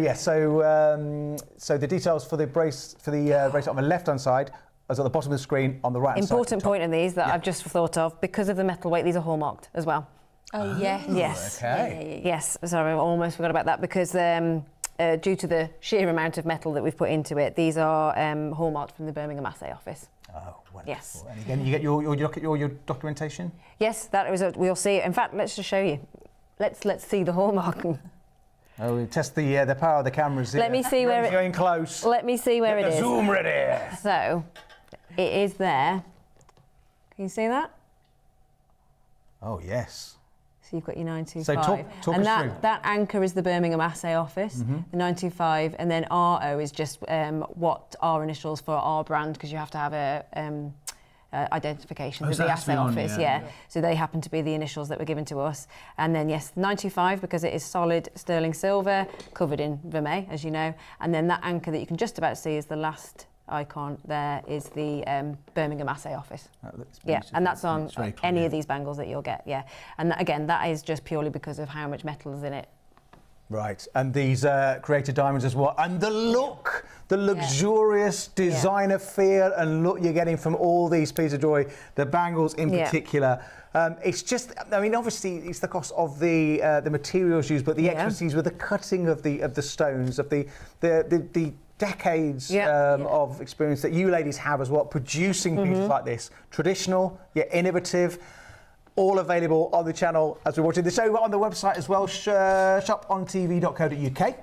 the details for the bracelet on the left-hand side is at the bottom of the screen on the right-hand side. Important point in these that I've just thought of, because of the metal weight, these are hallmarked as well. Oh, yes. Yes. Okay. Yes, sorry, I almost forgot about that, because due to the sheer amount of metal that we've put into it, these are hallmarked from the Birmingham Assay Office. Oh, wonderful. Yes. And again, you get your documentation? Yes, that was we'll see. In fact, let's just show you. Let's see the hallmark. Oh, we test the power of the cameras here. Let me see where going close. Let me see where it is. Zoom ready. So, it is there. Can you see that? Oh, yes. So you've got your 925. So talk and us through. that anchor is the Birmingham Assay Office, the 925, and then RO is just what our initials for our brand, because you have to have a identification with the Assay Office, So they happen to be the initials that were given to us. And then, yes, 925, because it is solid sterling silver, covered in vermeil, as you know. And then that anchor that you can just about see is the last icon there is the Birmingham Assay Office. And that's on any of these bangles that you'll get, And again, that is just purely because of how much metal is in it. Right, and these created diamonds as well, and the look, the luxurious designer feel and look you're getting from all these pieces of jewellery, the bangles in particular. It's just, I mean, obviously it's the cost of the materials used, but the expertise with the cutting of the stones, of the decades of experience that you ladies have as well, producing pieces like this, traditional yet innovative. All available on the channel as we're watching the show, on the website as well, shopontv.co.uk.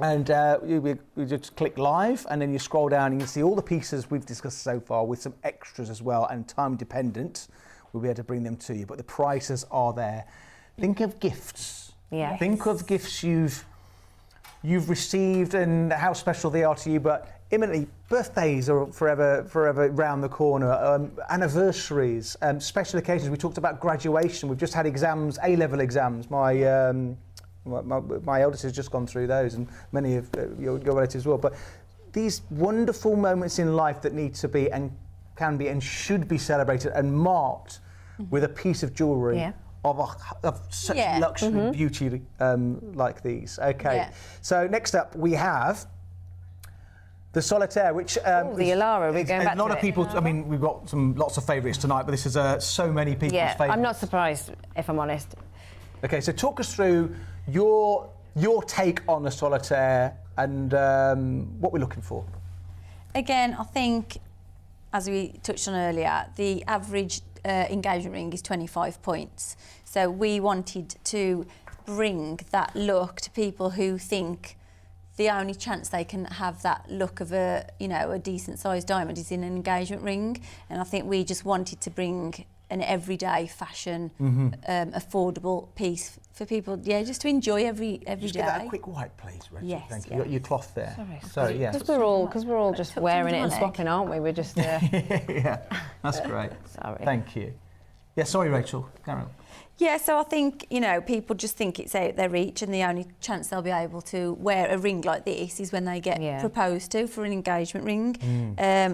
And you just click live, and then you scroll down and you see all the pieces we've discussed so far with some extras as well, and time dependent. We'll be able to bring them to you, but the prices are there. Think of gifts. Yeah. Think of gifts you've received and how special they are to you, but imminently, birthdays are forever round the corner, anniversaries, special occasions. We talked about graduation. We've just had exams, A-level exams. My eldest has just gone through those, and many of your relatives as well. But these wonderful moments in life that need to be and can be and should be celebrated and marked with a piece of jewellery. Of such luxury and beauty like these. Okay, so next up we have the Solitaire, which the Alara. We're going back to a lot of people. I mean, we've got lots of favourites tonight, but this is so many people's favourites. I'm not surprised, if I'm honest. Okay, so talk us through your take on the Solitaire and what we're looking for. Again, I think, as we touched on earlier, the average engagement ring is 25 points. So we wanted to bring that look to people who think the only chance they can have that look of a decent sized diamond is in an engagement ring. And I think we just wanted to bring an everyday fashion, affordable piece for people, just to enjoy every day. Just give that a quick wipe, please, Rachel. Yes, thank you. You got your cloth there. Sorry, because we're all just wearing it and swapping, aren't we? We're just. Yeah, that's great. Sorry. Thank you. Yeah, sorry, Rachel. Carry on. Yeah, so I think, people just think it's out their reach, and the only chance they'll be able to wear a ring like this is when they get proposed to for an engagement ring.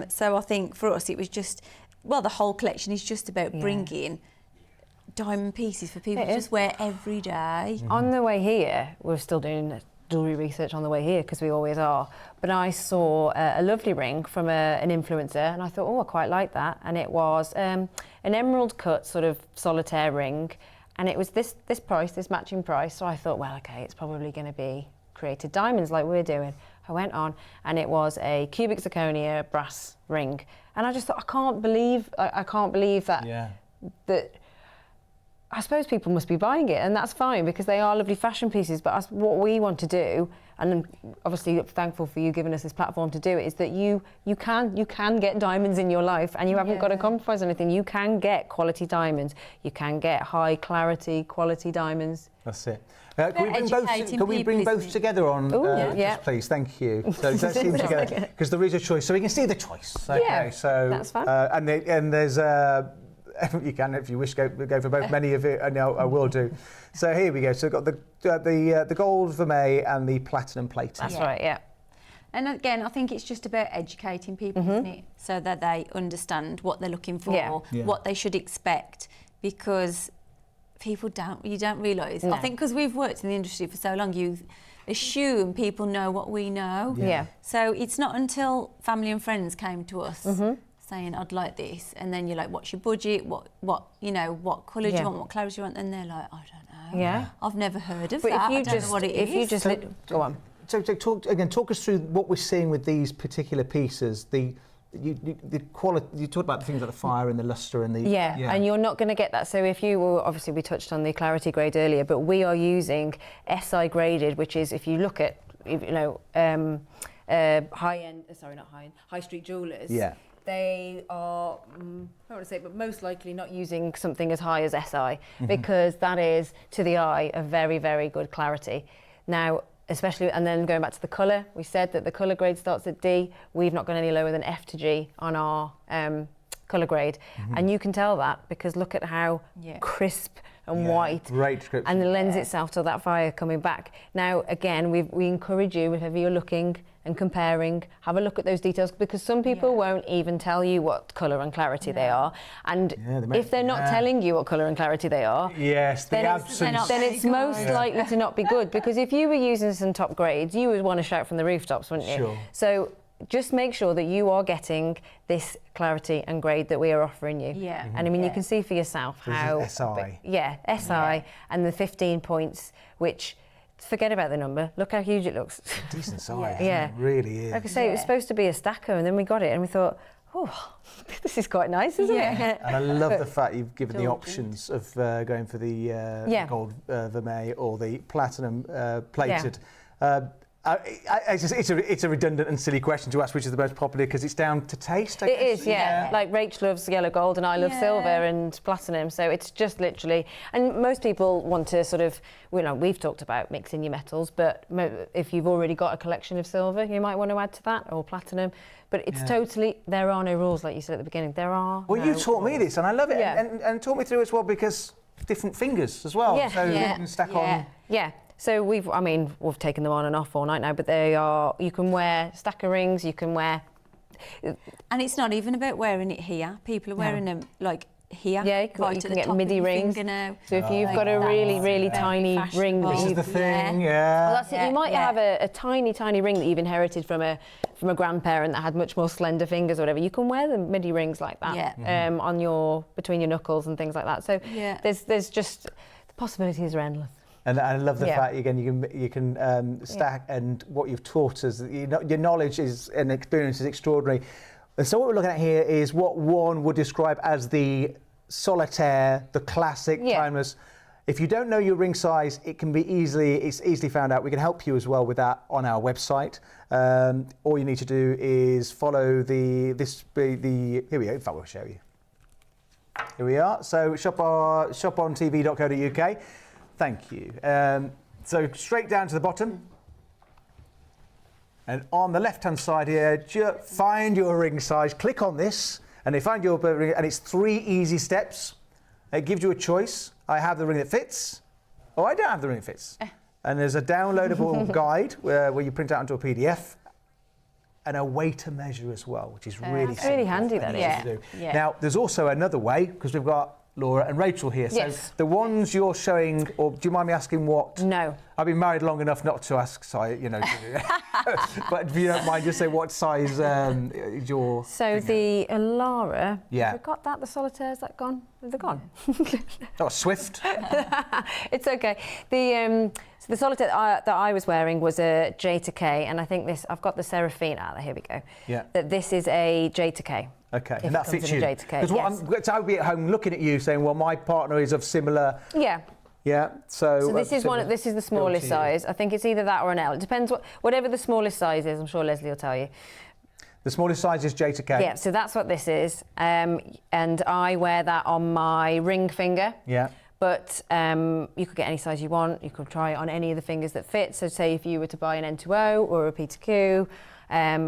So I think for us it was just, the whole collection is just about bringing diamond pieces for people to just wear every day. On the way here, we're still doing jewellery research on the way here, because we always are, but I saw a lovely ring from an influencer, and I thought, I quite like that. And it was an emerald cut sort of solitaire ring, and it was this price, this matching price. So I thought, okay, it's probably going to be created diamonds like we're doing. I went on, and it was a cubic zirconia brass ring, and I just thought, I can't believe that. That I suppose people must be buying it, and that's fine because they are lovely fashion pieces. But what we want to do, and obviously thankful for you giving us this platform to do it, is that you can get diamonds in your life, and you haven't got to compromise on anything. You can get quality diamonds. You can get high clarity, quality diamonds. That's it. Can we bring both together on, just please? Thank you. So let's see them together, because there is a choice, so we can see the choice. Okay, yeah, so that's fine. And there's you can, if you wish, go for both. Many of it, I will do. So here we go. So we've got the gold vermeil and the platinum plated. That's right. Yeah. And again, I think it's just about educating people, isn't it? So that they understand what they're looking for, what they should expect, because people you don't realise. No. I think because we've worked in the industry for so long, you assume people know what we know. Yeah. So it's not until family and friends came to us saying, I'd like this, and then you're like, what's your budget? What colour do you want? What colours do you want? And they're like, I don't know. Yeah. I've never heard of but that. If you I don't know what it is. Go on. So talk us through what we're seeing with these particular pieces. The quality. You talked about the things like the fire and the lustre and the and you're not going to get that. So if you were, obviously we touched on the clarity grade earlier, but we are using SI graded, which is, if you look at high street jewellers. Yeah. They are, I don't want to say, but most likely not using something as high as SI, because that is, to the eye, a very, very good clarity. Now, especially, and then going back to the colour, we said that the colour grade starts at D. We've not gone any lower than F to G on our colour grade. And you can tell that because look at how crisp and white, great description, and it lends itself to that fire coming back. Now, again, we encourage you, whenever you're looking and comparing, have a look at those details, because some people won't even tell you what colour and clarity they are, and if they're not telling you what colour and clarity they are, then it's most likely to not be good, because if you were using some top grades, you would want to shout from the rooftops, wouldn't you? Sure. So just make sure that you are getting this clarity and grade that we are offering you. Yeah. And I mean, you can see for yourself how... SI. SI and the 15 points, which... Forget about the number. Look how huge it looks. Decent size. It really is. Like I say, it was supposed to be a stacker, and then we got it, and we thought, oh, this is quite nice, isn't it? And I love the fact you've given the options of going for the gold vermeil or the platinum plated. It's a redundant and silly question to ask which is the most popular, because it's down to taste, I guess. It is, Like Rach loves yellow gold and I love silver and platinum, so it's just literally... And most people want to sort of... we've talked about mixing your metals, but if you've already got a collection of silver, you might want to add to that, or platinum. But it's totally... There are no rules, like you said at the beginning. There are you taught me this, and I love it. And taught me through as well, because different fingers as well. So you can stack on... Yeah. So we've taken them on and off all night now, but you can wear stacker rings, you can wear... And it's not even about wearing it here. People are wearing them, like, here. Yeah, you can get MIDI rings. So if you've got a really, really tiny ring... This is the thing, Well, that's it. You might have a tiny, tiny ring that you've inherited from a grandparent that had much more slender fingers or whatever. You can wear the MIDI rings like that on between your knuckles and things like that. So there's just... The possibilities are endless. And I love the fact, again, you can stack, and what you've taught us, your knowledge and experience is extraordinary. And so what we're looking at here is what one would describe as the solitaire, the classic, timeless. If you don't know your ring size, it's easily found out. We can help you as well with that on our website. All you need to do is follow here we go. In fact, we'll show you. Here we are. So shopontv.co.uk. Thank you. So straight down to the bottom. And on the left-hand side here, find your ring size. Click on this, and they find your ring, and it's 3 easy steps. It gives you a choice. I have the ring that fits, or I don't have the ring that fits. And there's a downloadable guide where you print out into a PDF, and a way to measure as well, which is really simple. Really handy, that is. Now, there's also another way, because we've got Laura and Rachel here. So the ones you're showing, or do you mind me asking what? No. I've been married long enough not to ask size, but if you don't mind, just say what size is your... So the Alara, have we got that? The solitaire's that gone? They're gone. Oh, Swift. It's okay. So the solitaire that I was wearing was a J to K, and I think I've got the Seraphine out there, here we go. Yeah. That this is a J to K. Okay, and that fits you. Because I would be at home looking at you saying, well, my partner is of similar... Yeah. So this is this is the smallest size. I think it's either that or an L. It depends whatever the smallest size is. I'm sure Leslie will tell you. The smallest size is J to K. Yeah. So that's what this is, and I wear that on my ring finger. Yeah. But you could get any size you want. You could try it on any of the fingers that fit. So say if you were to buy an N2O or a P2Q,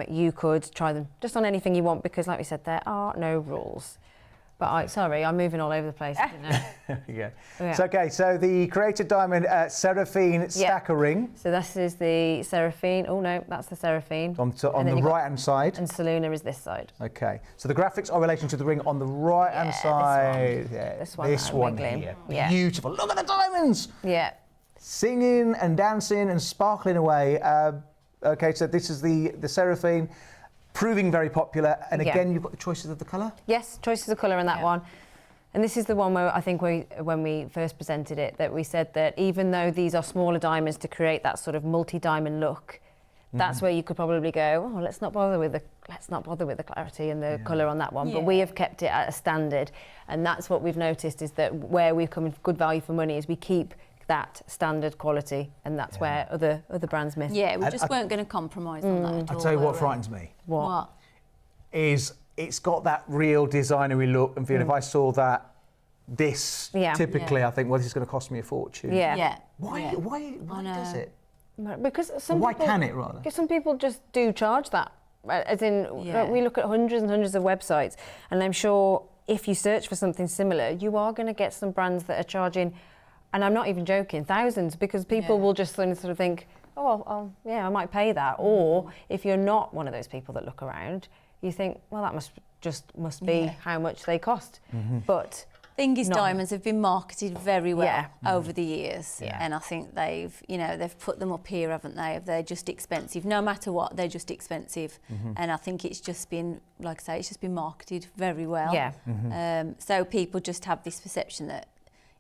you could try them just on anything you want, because like we said, there are no rules. But sorry, I'm moving all over the place. There you go. Yeah. So, okay, so the Created Diamond Seraphine Stacker Ring. So this is the Seraphine. Oh no, that's the Seraphine. On the right-hand side. And Selene is this side. Okay, so the graphics are in relation to the ring on the right-hand side. This one here. Yeah. Beautiful. Look at the diamonds. Yeah. Singing and dancing and sparkling away. Okay, so this is the Seraphine. Proving very popular, and again, you've got the choices of the colour? Yes, choices of colour in that one. And this is the one where I think when we first presented it, that we said that even though these are smaller diamonds to create that sort of multi-diamond look, that's where you could probably go, oh, let's not bother with the clarity and the colour on that one. But we have kept it at a standard, and that's what we've noticed, is that where we've come with good value for money is we keep that standard quality, and that's where other brands miss. Yeah, we just weren't going to compromise on that at all. I'll tell you what frightens me. What? Is it's got that real designery look and feel. If I saw that, typically I think, well, this is going to cost me a fortune. Yeah. Why does it? Because why can it, rather? Because some people just do charge that. As in, we look at hundreds and hundreds of websites, and I'm sure if you search for something similar, you are going to get some brands that are charging, and I'm not even joking, thousands, because people will just sort of think, oh, yeah, I might pay that. Or if you're not one of those people that look around, you think, well, that must be how much they cost. But thing is, diamonds have been marketed very well over the years, and I think they've put them up here, haven't they? They're just expensive. No matter what, they're just expensive, and I think it's just been, like I say, it's just been marketed very well. Yeah. So people just have this perception that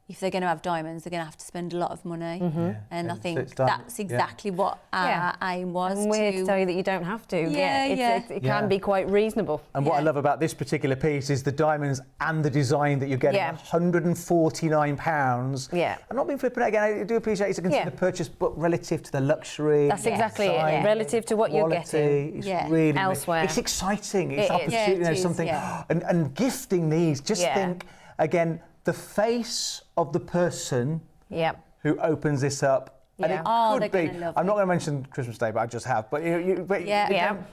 if they're going to have diamonds, they're going to have to spend a lot of money. And I think that's exactly what our aim was. And we're here to tell you that you don't have to. It can be quite reasonable. And what I love about this particular piece is the diamonds and the design that you're getting. £149. Yeah. I'm not being flippant again. I do appreciate it's a considered purchase, but relative to the luxury. That's exactly it. Relative to what you're getting. It's really elsewhere. It's exciting. It's opportunity, something. And gifting these, just think, again, the face of the person who opens this up. And it could be. I'm not going to mention Christmas Day, but I just have. But you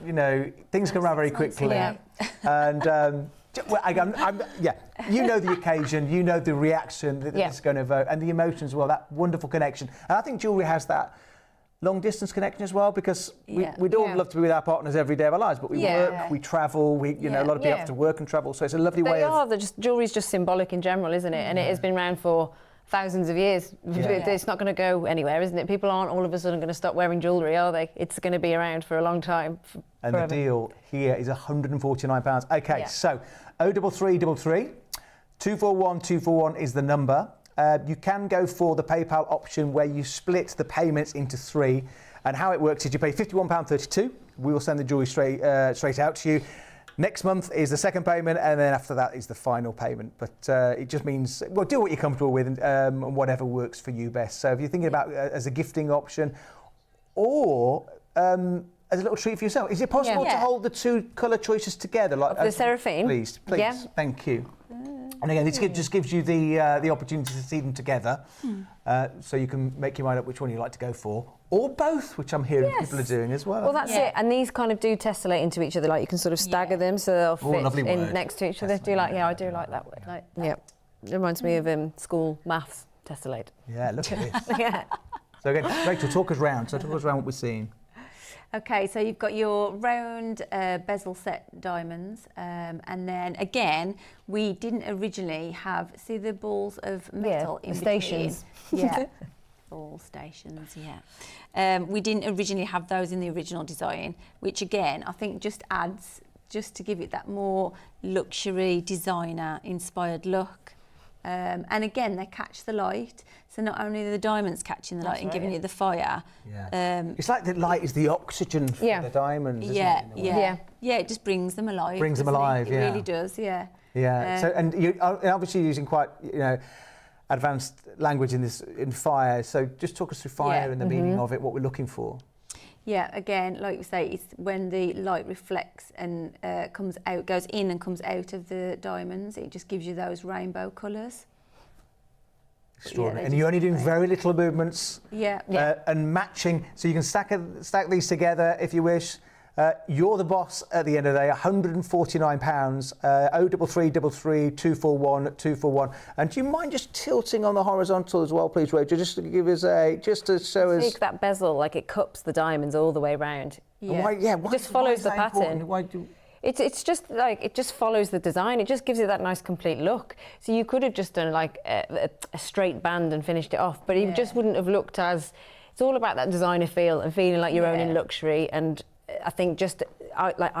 know, things come around very quickly. And you know the occasion, you know the reaction that it's going to evoke, and the emotions as well. That wonderful connection. And I think jewellery has that long distance connection as well, because we'd all love to be with our partners every day of our lives, but we work, we travel, a lot of people have to work and travel, so it's a lovely way of... Jewellery's just symbolic in general, isn't it? And it has been around for thousands of years. It's not going to go anywhere, isn't it? People aren't all of a sudden going to stop wearing jewellery, are they? It's going to be around for a long time. And forever. The deal here is £149. Okay, so 03333 241 241 is the number. You can go for the PayPal option where you split the payments into 3. And how it works is you pay £51.32. We will send the jewellery straight out to you. Next month is the second payment, and then after that is the final payment. But it just means, well, do what you're comfortable with and whatever works for you best. So if you're thinking about as a gifting option or as a little treat for yourself, is it possible to hold the two colour choices together? Like the Seraphine? Please. Thank you. And again, it just gives you the opportunity to see them together, so you can make your mind up which one you like to go for, or both, which I'm hearing people are doing as well. Well, that's it. And these kind of do tessellate into each other, like you can sort of stagger them so they'll fit in next to each other. I do like that way. It reminds me of school maths, tessellate. Yeah, look at this. So again, Rachel, talk us round. So talk us around what we're seeing. Okay, so you've got your round bezel set diamonds, and then again, we didn't originally have, see the balls of metal in stations. Ball stations, we didn't originally have those in the original design, which again, I think just adds, just to give it that more luxury, designer-inspired look. And again, they catch the light. So not only are the diamonds catching the light and giving you the fire. It's like the light is the oxygen for the diamonds, isn't it? It just brings them alive. Brings them alive, It really does, So, and you're obviously using quite, advanced language in fire. So just talk us through fire and the meaning of it, what we're looking for. Yeah, again, like you say, it's when the light reflects and comes out, goes in and comes out of the diamonds. It just gives you those rainbow colours. Extraordinary. And you're only doing very little movements. And matching, so you can stack these together if you wish. You're the boss at the end of the day. £149. 03333 241 241. And do you mind just tilting on the horizontal as well, please, Rachel? Just to give us just to show us. See that bezel, like it cups the diamonds all the way round. Why it just follows the pattern. It's just like it just follows the design. It just gives it that nice complete look. So you could have just done like a straight band and finished it off, but it just wouldn't have looked as. It's all about that designer feel and feeling like you're owning luxury. And I think just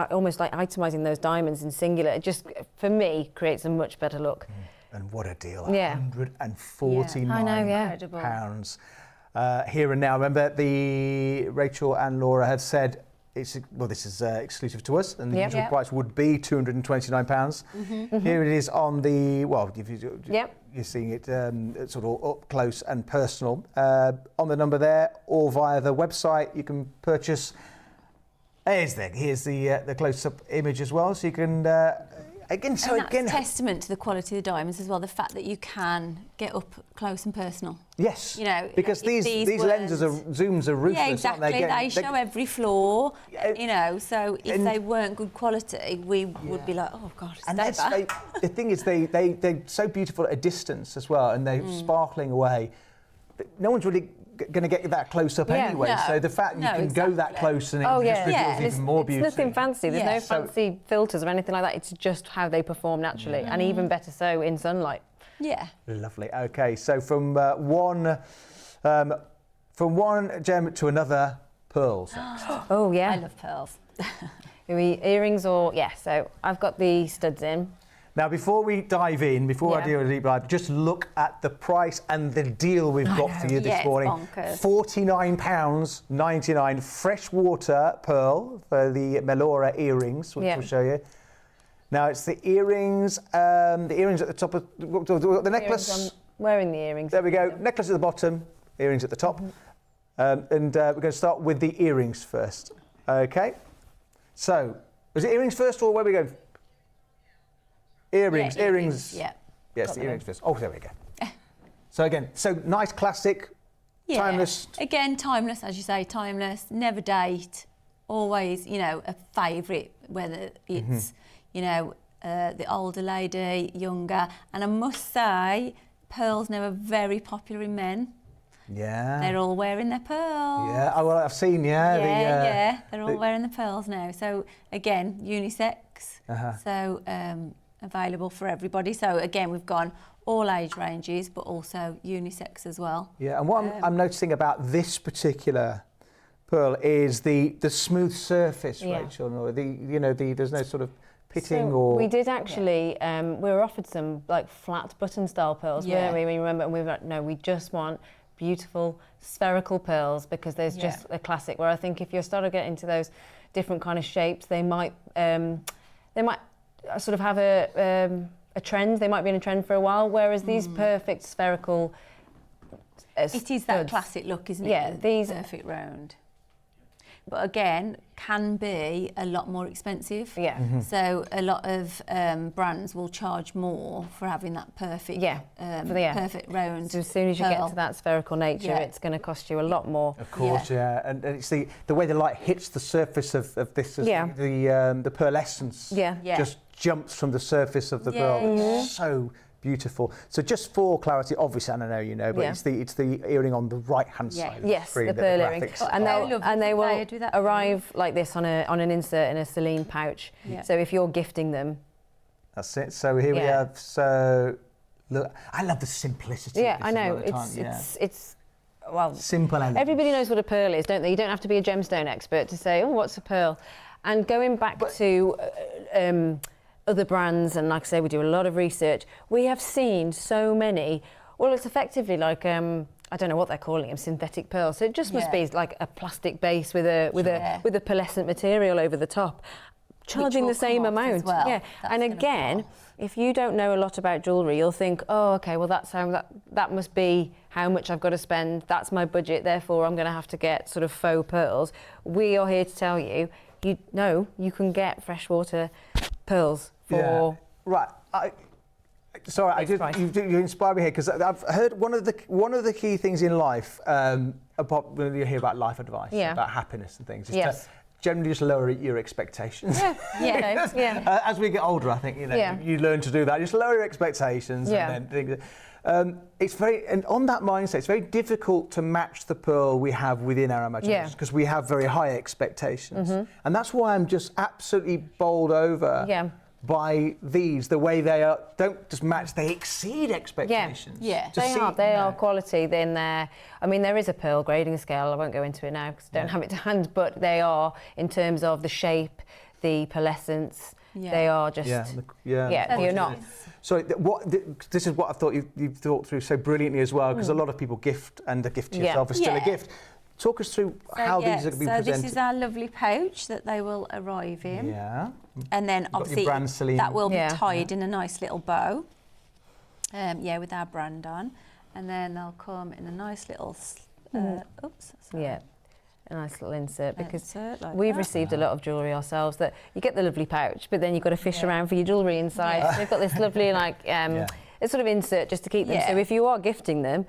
almost like itemising those diamonds in singular, it just for me creates a much better look. And what a deal! £149 here and now. Remember, Rachel and Laura have said. This is exclusive to us, and the usual price would be £229. Here it is on the, you're seeing it sort of up close and personal. On the number there, or via the website, you can purchase. Here's the close-up image as well, so you can, that's testament to the quality of the diamonds as well, the fact that you can get up close and personal. Yes, because these lenses zooms are ruthless, yeah, exactly. aren't they? They show every flaw, so if they weren't good quality, we would be like, oh God, the thing is, they're so beautiful at a distance as well, and they're sparkling away. But no one's really going to get that close up anyway. No, so the fact you can go that close and it just reveals even more beauty. It's nothing fancy. There's no fancy filters or anything like that. It's just how they perform naturally, and even better so in sunlight. Yeah. Lovely. Okay, so from one gem to another, pearls. Oh yeah. I love pearls. Earrings or so I've got the studs in. Now, before we dive in, before I do a deep dive, just look at the price and the deal we've got for you this morning. £49.99 freshwater pearl for the Melora earrings, which we'll show you. Now, it's the earrings at the top of the necklace. I'm wearing the earrings. There we go. Necklace at the bottom, earrings at the top. And we're going to start with the earrings first. Okay. So, was it earrings first or where are we going? Earrings. Yeah. Yes, the earrings first. Oh, there we go. So again, nice classic, timeless. Again, timeless, as you say, timeless, never date, always, a favourite, whether it's, the older lady, younger. And I must say, pearls now are very popular in men. Yeah. They're all wearing their pearls. Yeah, well, I've seen, they're all wearing the pearls now. So again, unisex. So, available for everybody. So again, we've gone all age ranges, but also unisex as well. Yeah, and what I'm noticing about this particular pearl is the smooth surface, Rachel. Or there's no sort of pitting We did actually. We were offered some like flat button style pearls, weren't we? Remember, and we were like, no, we just want beautiful spherical pearls because there's just a classic. Where I think if you start to get into those different kind of shapes, they might sort of have a trend. They might be in a trend for a while, whereas these perfect spherical it is that classic look, isn't it? Yeah, these perfect round. But again, can be a lot more expensive. Yeah. So a lot of brands will charge more for having that perfect, perfect round. So as soon as you get to that spherical nature, it's going to cost you a lot more. Of course, and it's the way the light hits the surface of this, the pearlescence just jumps from the surface of the pearl. It's so beautiful. So just for clarity, obviously, and I know you know, but it's the earring on the right-hand side. Yes, the pearl earring. And they will arrive like this on an insert in a Selene pouch. Yeah. So if you're gifting them. That's it. So here we have, look, I love the simplicity. Yeah, I know. It's simple. Everybody knows what a pearl is, don't they? You don't have to be a gemstone expert to say, oh, what's a pearl? And going back to other brands, and like I say, we do a lot of research. We have seen so many. Well, it's effectively like I don't know what they're calling them, synthetic pearls. So it just must be like a plastic base with a pearlescent material over the top. charging the same amount. Well. Yeah, and again, if you don't know a lot about jewellery, you'll think, oh, okay, well that must be how much I've got to spend. That's my budget. Therefore, I'm going to have to get sort of faux pearls. We are here to tell you, you can get freshwater pearls for right. Sorry, you inspire me here because I've heard one of the key things in life. When you hear about life advice, about happiness and things, is to generally just lower your expectations. As we get older, I think you learn to do that. Just lower your expectations, and then it's and on that mindset, it's very difficult to match the pearl we have within our imagination because we have very high expectations, and that's why I'm just absolutely bowled over. By these, the way they are, don't just match, they exceed expectations. They are quality. Then there is a pearl grading scale. I won't go into it now because I don't have it to hand, but they are, in terms of the shape, the pearlescence, they are just... you're not... So this is what I thought you've thought through so brilliantly as well, because a lot of people gift, and a gift to yourself is still a gift. Talk us through how these are going to be presented. So this is our lovely pouch that they will arrive in. Yeah. And then obviously brand, Selene. that will be tied in a nice little bow. With our brand on. And then they'll come in a nice little, a nice little insert, because we've received a lot of jewellery ourselves that you get the lovely pouch, but then you've got to fish around for your jewellery inside. So we've got this lovely it's sort of insert just to keep them. So if you are gifting them,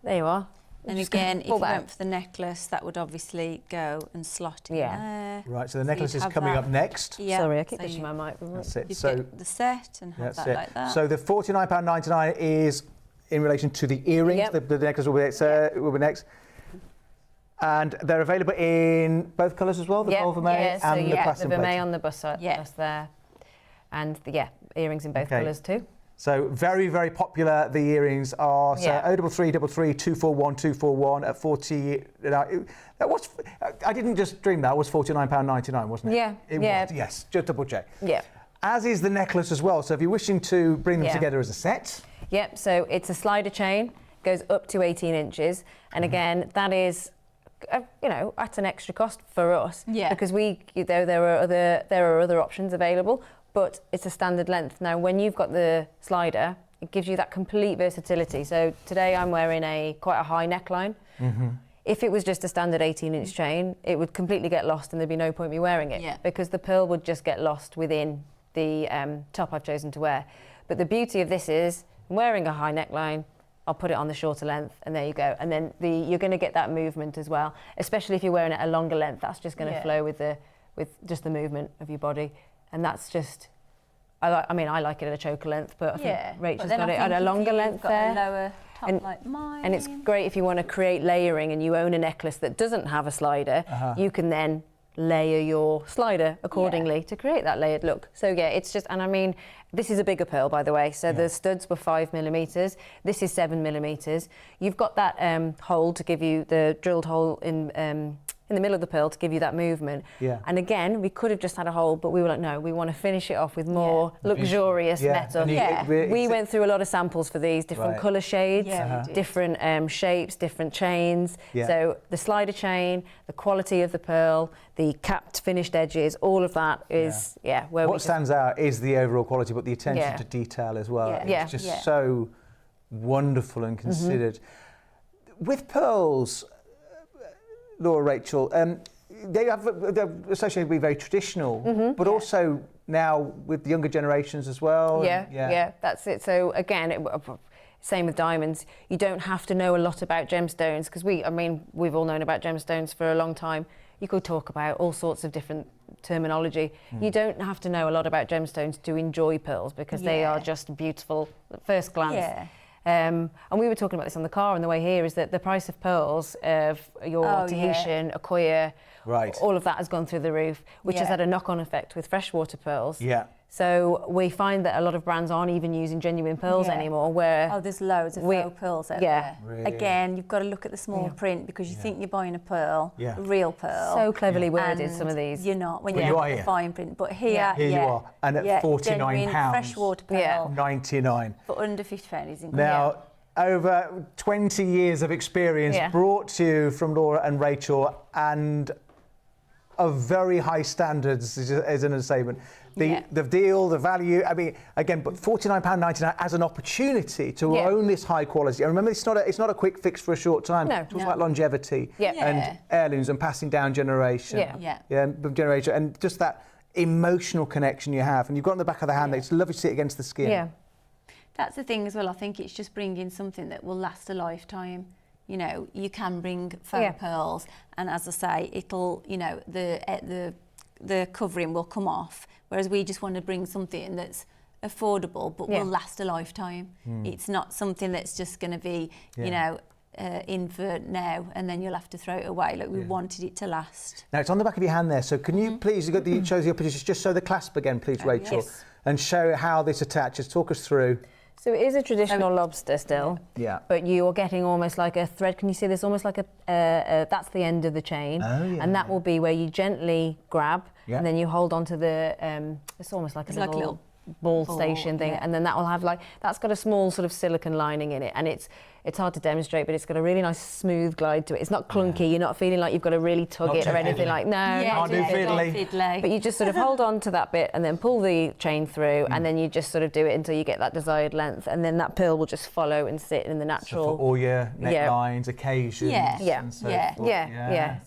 there you are. And again, if you went for the necklace, that would obviously go and slot in there. Right, so the necklace is coming up next. Yeah. Sorry, I keep pushing my mic. That's it. So get the set and have that like that. So the £49.99 is in relation to the earrings. The necklace will be next. And they're available in both colours as well, the gold vermeil and the platinum. The vermeil on the bust there. And earrings in both colours too. So very, very popular. The earrings are 0333 241 241 at 40. I didn't just dream that. It was £49.99, wasn't it? Yeah. It was. Yes. Just double check. Yeah. As is the necklace as well. So if you're wishing to bring them together as a set. Yep. So it's a slider chain, goes up to 18 inches, and again that is, at an extra cost for us. Yeah. Because there are other options available. But it's a standard length. Now, when you've got the slider, it gives you that complete versatility. So today I'm wearing quite a high neckline. If it was just a standard 18-inch chain, it would completely get lost and there'd be no point me wearing it because the pearl would just get lost within the top I've chosen to wear. But the beauty of this is, I'm wearing a high neckline, I'll put it on the shorter length, and there you go. And then you're going to get that movement as well, especially if you're wearing it a longer length. That's just going to flow with just the movement of your body. And that's just, I like it at a choker length, but I think Rachel's got it at a longer length there. A lower top like mine. And it's great if you want to create layering and you own a necklace that doesn't have a slider, you can then layer your slider accordingly to create that layered look. So it's just, and this is a bigger pearl, by the way. So the studs were 5mm. This is 7mm. You've got that hole to give you the drilled hole in the middle of the pearl to give you that movement. Yeah. And again, we could have just had a hole, but we were like, no, we want to finish it off with more luxurious metal. We went through a lot of samples for these, different colour shades, different shapes, different chains. So the slider chain, the quality of the pearl, the capped finished edges, all of that is, where what stands out is the overall quality, but the attention to detail as well. It's just so wonderful and considered. With pearls, Laura, Rachel, they're associated with very traditional, but also now with the younger generations as well. That's it. So again, same with diamonds. You don't have to know a lot about gemstones because we've all known about gemstones for a long time. You could talk about all sorts of different terminology. You don't have to know a lot about gemstones to enjoy pearls because they are just beautiful at first glance. And we were talking about this on the car on the way here, is that the price of pearls of your Tahitian, Akoya, all of that has gone through the roof, which has had a knock-on effect with freshwater pearls. So we find that a lot of brands aren't even using genuine pearls anymore. Where there's loads of faux pearls out there. Really? Again, you've got to look at the small print because you think you're buying a pearl, a real pearl. So cleverly worded, some of these. You're not when you look at the fine print. But here you are, and at £49, freshwater pearl, 99 for under £50 is incredible. Now, over 20 years of experience brought to you from Laura and Rachel, and of very high standards, is an understatement. The deal, the value, I mean, again, but £49.99 as an opportunity to own this high quality. And remember, it's not a quick fix for a short time. No. It's about longevity and heirlooms and passing down generation. Generation, and just that emotional connection you have. And you've got on the back of the hand, it's lovely to see it against the skin. Yeah. That's the thing as well. I think it's just bringing something that will last a lifetime. You know, you can bring faux pearls, and as I say, it'll, you know, the covering will come off. Whereas we just want to bring something that's affordable but will last a lifetime. It's not something that's just going to be, you know, in for now and then you'll have to throw it away. Like, we wanted it to last. Now, it's on the back of your hand there, so can you please, you've got the shows your positions, just show the clasp again, please, Rachel, and show how this attaches. Talk us through. So it is a traditional lobster still, but you're getting almost like a thread. Can you see this? Almost like that's the end of the chain, and that will be where you gently grab, and then you hold onto the. It's almost like a little ball station thing, and then that will have that's got a small sort of silicone lining in it, and it's hard to demonstrate, but it's got a really nice smooth glide to it. It's not clunky. You're not feeling like you've got to really tug it or anything like. No, not too fiddly. But you just sort of hold on to that bit and then pull the chain through, and then you just sort of do it until you get that desired length, and then that pearl will just follow and sit in the natural. So for all your necklines, occasions.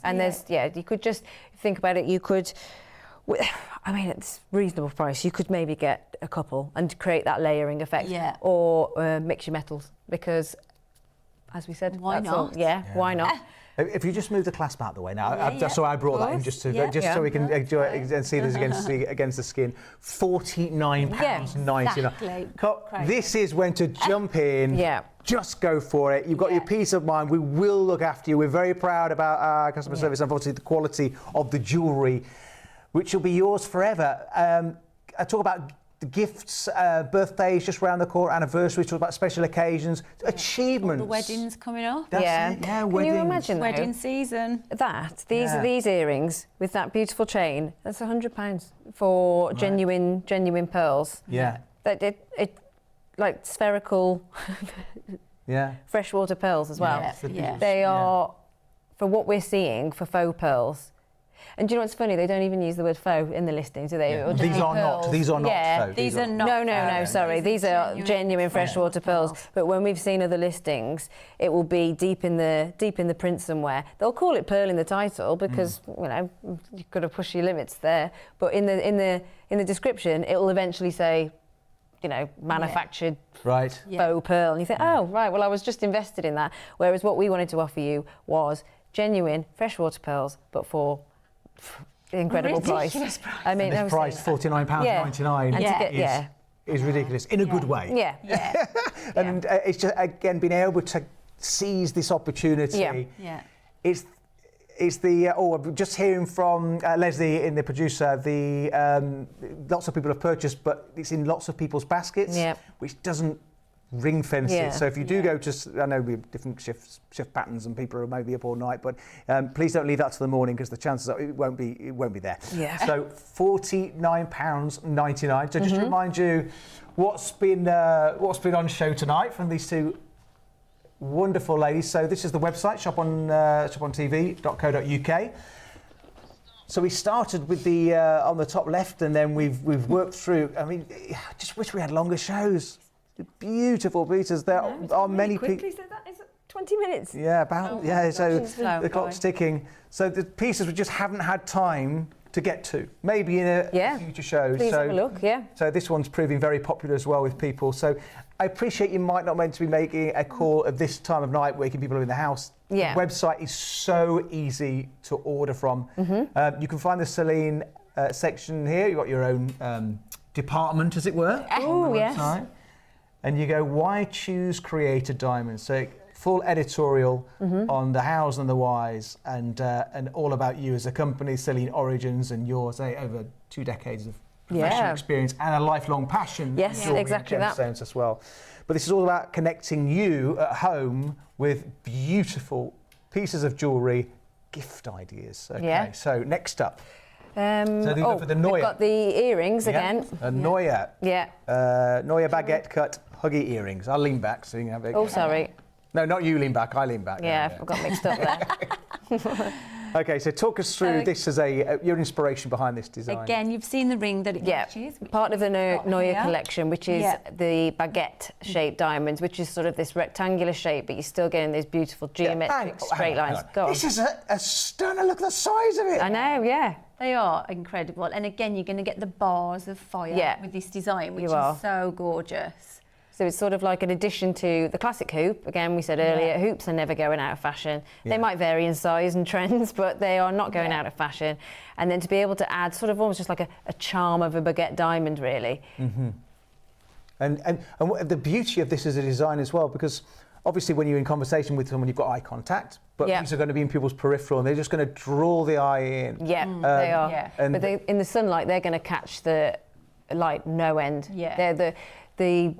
And there's you could just think about it. You could. I mean, it's reasonable price. You could maybe get a couple and create that layering effect, or mix your metals, because, as we said, why not? Why not? If you just move the clasp out of the way now, that's why I brought that in, just so we can enjoy it and see this against the skin. £49.99. Exactly. This is when to jump in. Just go for it. You've got your peace of mind. We will look after you. We're very proud about our customer service and obviously the quality of the jewellery, which will be yours forever. I talk about the gifts, birthdays just round the corner, anniversaries, talk about special occasions, achievements. All the weddings coming up. That's it. Can you imagine wedding season? These earrings with that beautiful chain, that's £100 for genuine pearls. That it like spherical freshwater pearls as well. They are, for what we're seeing for faux pearls. And do you know what's funny? They don't even use the word faux in the listing, do they? These are not faux. These are not. No, sorry. These are genuine freshwater pearls. But when we've seen other listings, it will be deep in the print somewhere. They'll call it pearl in the title because you know you've got to push your limits there. But in the description, it will eventually say, you know, manufactured faux pearl, and you think, oh right, well I was just invested in that. Whereas what we wanted to offer you was genuine freshwater pearls, but for incredible price. I mean, this price £49.99 is ridiculous in a good way. And it's just again being able to seize this opportunity. It's the just hearing from Leslie, in the producer, lots of people have purchased, but it's in lots of people's baskets, which doesn't ring fence it. So if you do go to, I know we have different shift patterns and people are maybe up all night, but please don't leave that to the morning because the chances are it won't be there. So £49.99. So just to remind you what's been on show tonight from these two wonderful ladies. So this is the website, shopontv.co.uk. So we started with the on the top left, and then we've worked through. I mean, I just wish we had longer shows. Beautiful pieces. There are many people. So that is 20 minutes. Yeah, about So the clock's ticking. So the pieces we just haven't had time to get to. Maybe in a future show. Please have a look. So this one's proving very popular as well with people. So I appreciate you might not meant to be making a call at this time of night, waking people up in the house. The website is so easy to order from. You can find the Selene section here. You've got your own department, as it were. Oh yes. And you go, why choose Creator Diamonds? So full editorial on the hows and the whys, and all about you as a company, Selene origins, and yours over 2 decades of professional experience and a lifelong passion. Yes, exactly that. As well. But this is all about connecting you at home with beautiful pieces of jewellery, gift ideas. Okay, so next up. So go for the Noya. We've got the earrings again. Noya. Noya baguette cut huggy earrings. I'll lean back so you can have it. Oh, sorry. No, not you lean back. I lean back. I got mixed up there. Okay, so talk us through this as your inspiration behind this design. Again, you've seen the ring that it matches. Part of the Neue collection, which is the baguette-shaped diamonds, which is sort of this rectangular shape, but you're still getting those beautiful geometric straight lines. Go on. This is a stunner. Look at the size of it. I know, yeah. They are incredible. And again, you're going to get the bars of fire with this design, which is so gorgeous. So it's sort of like an addition to the classic hoop. Again, we said earlier, hoops are never going out of fashion. They might vary in size and trends, but they are not going out of fashion. And then to be able to add sort of almost just like a charm of a baguette diamond, really. And the beauty of this as a design as well, because obviously when you're in conversation with someone, you've got eye contact, but these are going to be in people's peripheral and they're just going to draw the eye in. Yeah, they are. Yeah. But in the sunlight, they're going to catch the light no end. Yeah. They're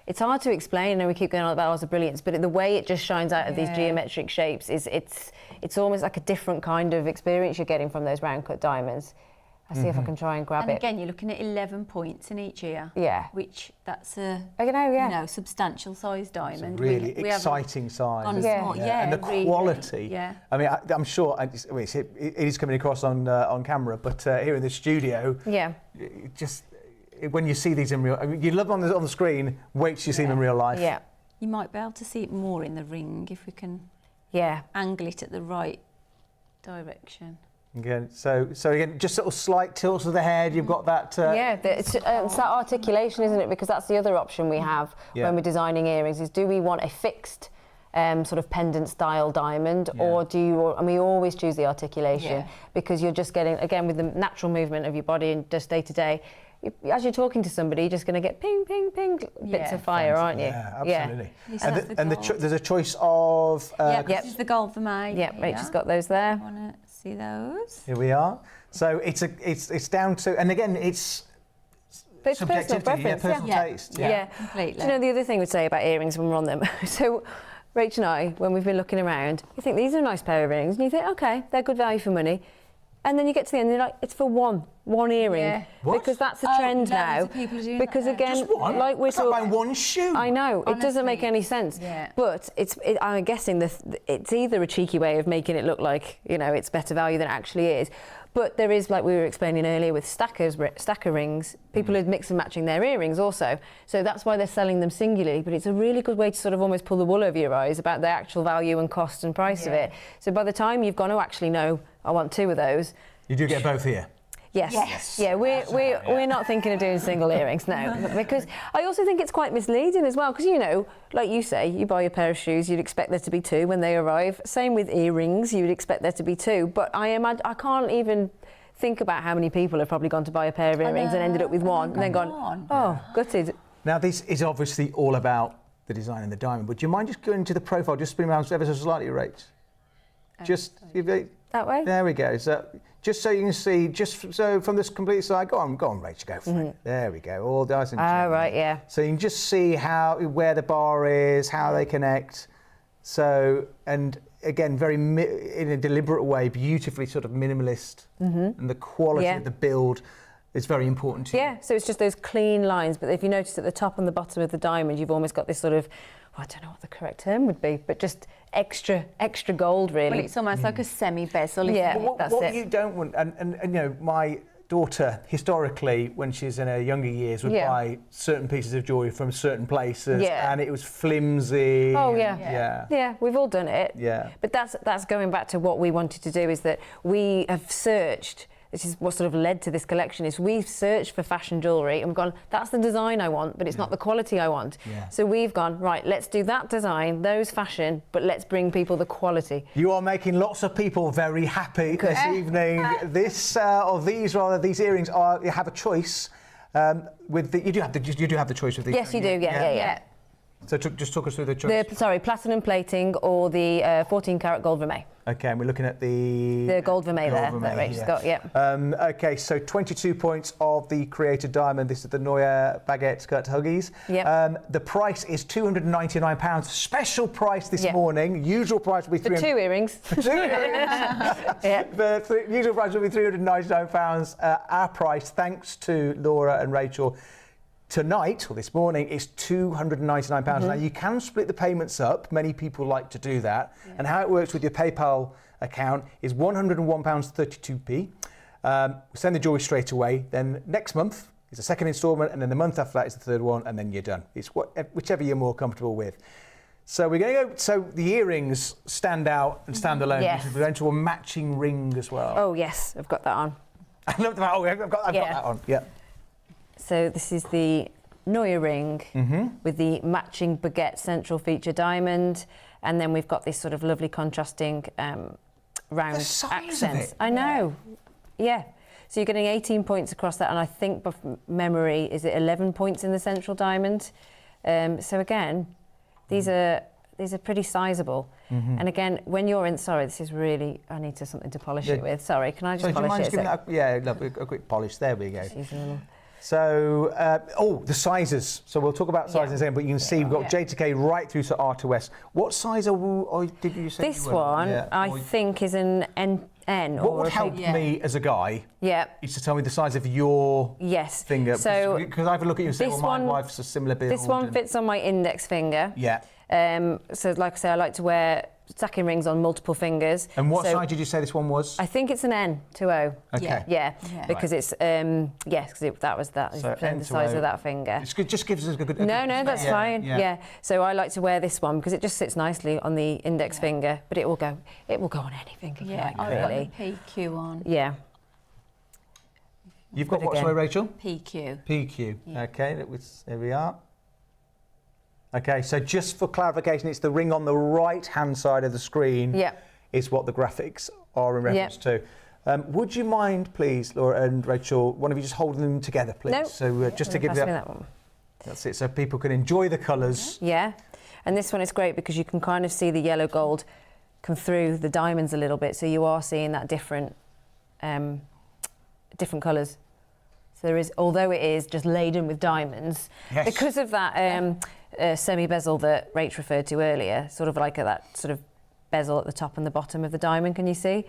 it's hard to explain, and we keep going on about Hours of Brilliance, but the way it just shines out of these geometric shapes is it's almost like a different kind of experience you're getting from those round cut diamonds. I'll see if I can try and grab it. And again, you're looking at 11 points in each ear. Yeah. Which that's a you know, substantial size diamond. It's a really exciting size. And the quality. Yeah. I mean, I'm sure it is coming across on camera, but here in the studio, when you see these in real, I mean, you love them on the screen. Wait till you see them in real life. Yeah. You might be able to see it more in the ring if we can. Angle it at the right direction. Again, so again, just sort of slight tilts of the head. You've got that. It's that articulation, isn't it? Because that's the other option we have when we're designing earrings: is do we want a fixed sort of pendant style diamond, or do you? And we always choose the articulation because you're just getting, again, with the natural movement of your body and just day to day. As you're talking to somebody, you're just going to get ping, ping, ping bits of fire, aren't you? Yeah, absolutely. And there's a choice of. This is the gold vermeil. Yeah, Rachel's got those there. Want to see those? Here we are. So it's down to, and again, it's personal preference, personal taste. Yeah, completely. Do you know the other thing we'd say about earrings when we're on them? So Rach and I, when we've been looking around, you think these are a nice pair of earrings, and you think, okay, they're good value for money. And then you get to the end, and you're like, it's for one earring. Yeah. Because that's a trend now. Because again, like we're talking, buying one shoe. I know, it doesn't make any sense. Yeah. But I'm guessing it's either a cheeky way of making it look like, you know, it's better value than it actually is. But there is, like we were explaining earlier, with stacker rings, people are mix and matching their earrings also. So that's why they're selling them singularly. But it's a really good way to sort of almost pull the wool over your eyes about the actual value and cost and price of it. So by the time you've gone, oh, actually, no, I want two of those. You do get both here. Yes. Yeah, we're not thinking of doing single earrings now, because I also think it's quite misleading as well, because, you know, like you say, you buy a pair of shoes, you'd expect there to be two when they arrive. Same with earrings, you'd expect there to be two. But I can't even think about how many people have probably gone to buy a pair of earrings and ended up with one and then gone, oh, gutted. Now, this is obviously all about the design and the diamond, but do you mind just going to the profile, just spin around ever so slightly, Rach? Just that way? There we go. So just so you can see, so from this complete side, go on, Rach, go for it. There we go, all nice and gentle. Right, yeah. So you can just see where the bar is, how they connect. So, and again, very in a deliberate way, beautifully sort of minimalist, and the quality of the build is very important to you. Yeah, so it's just those clean lines, but if you notice at the top and the bottom of the diamond, you've almost got this sort of, I don't know what the correct term would be, but just extra gold, really. Well, it's almost like a semi-bezel. Yeah, that's it. What you don't want, and you know, my daughter, historically, when she's in her younger years, would buy certain pieces of jewellery from certain places, and it was flimsy. Oh, yeah, we've all done it. Yeah. But that's going back to what we wanted to do, is that we have searched. This is what sort of led to this collection, is we've searched for fashion jewellery and we've gone, that's the design I want, but it's not the quality I want. Yeah. So we've gone, right, let's do that design, those fashion, but let's bring people the quality. You are making lots of people very happy this evening. These earrings you have a choice. You do have the choice with these. Yes, you do, yeah. So just talk us through the choice. Platinum plating or the 14 karat gold vermeil. Okay, and we're looking at the gold vermeil that Rachel's got, okay, so 22 points of the created diamond. This is the Neue Baguette Cut Huggies. Yep. The price is £299. Special price this morning. Usual price will be for two earrings. For 2 earrings. The usual price will be £399. Our price, thanks to Laura and Rachel, Tonight, or this morning, it's £299. Now, you can split the payments up. Many people like to do that. And how it works with your PayPal account is £101.32p. We send the jewellery straight away. Then next month is the second instalment, and then the month after that is the third one, and then you're done. It's whichever you're more comfortable with. So we're going to go. So the earrings stand out and stand alone. Yes. We're going to a matching ring as well. Oh yes, I've got that on. I love that. Oh, I've got that on. Yeah. So this is the Noya ring with the matching baguette central feature diamond, and then we've got this sort of lovely contrasting round accents. I know. Yeah. So you're getting 18 points across that, and I think by memory, is it 11 points in the central diamond? So again, these are pretty sizable. And again, when you're in, sorry, this is really, I need something to polish it with. Sorry, can I just polish it? A quick polish. There we go. So, the sizes. So we'll talk about sizes in a second, but you can see we've got J to K right through to R to S. What size did you say? This one, I think, is an N. What would help me as a guy is to tell me the size of your finger. So, because I have a look at you and say, well, my wife's a similar build. This one fits on my index finger. Yeah. So, like I say, I like to wear stacking rings on multiple fingers. And what size did you say this one was? I think it's an N2O. Okay. Yeah. Because it's because that was that. So the size of that finger. It just gives us a good. No, that's fine. Yeah. So I like to wear this one because it just sits nicely on the index finger, but it will go on any finger. I've got the PQ on. Yeah. You've got what, sorry, Rachel? PQ. PQ. Yeah. Okay. There we are. Okay, so just for clarification, it's the ring on the right-hand side of the screen is what the graphics are in reference to. Would you mind, please, Laura and Rachel, one of you just holding them together, please? No. So just to give you that one. That's it, so people can enjoy the colours. Yeah, and this one is great because you can kind of see the yellow gold come through the diamonds a little bit, so you are seeing that different colours. So there is, although it is just laden with diamonds, because of that semi-bezel that Rach referred to earlier, sort of like that sort of bezel at the top and the bottom of the diamond, can you see?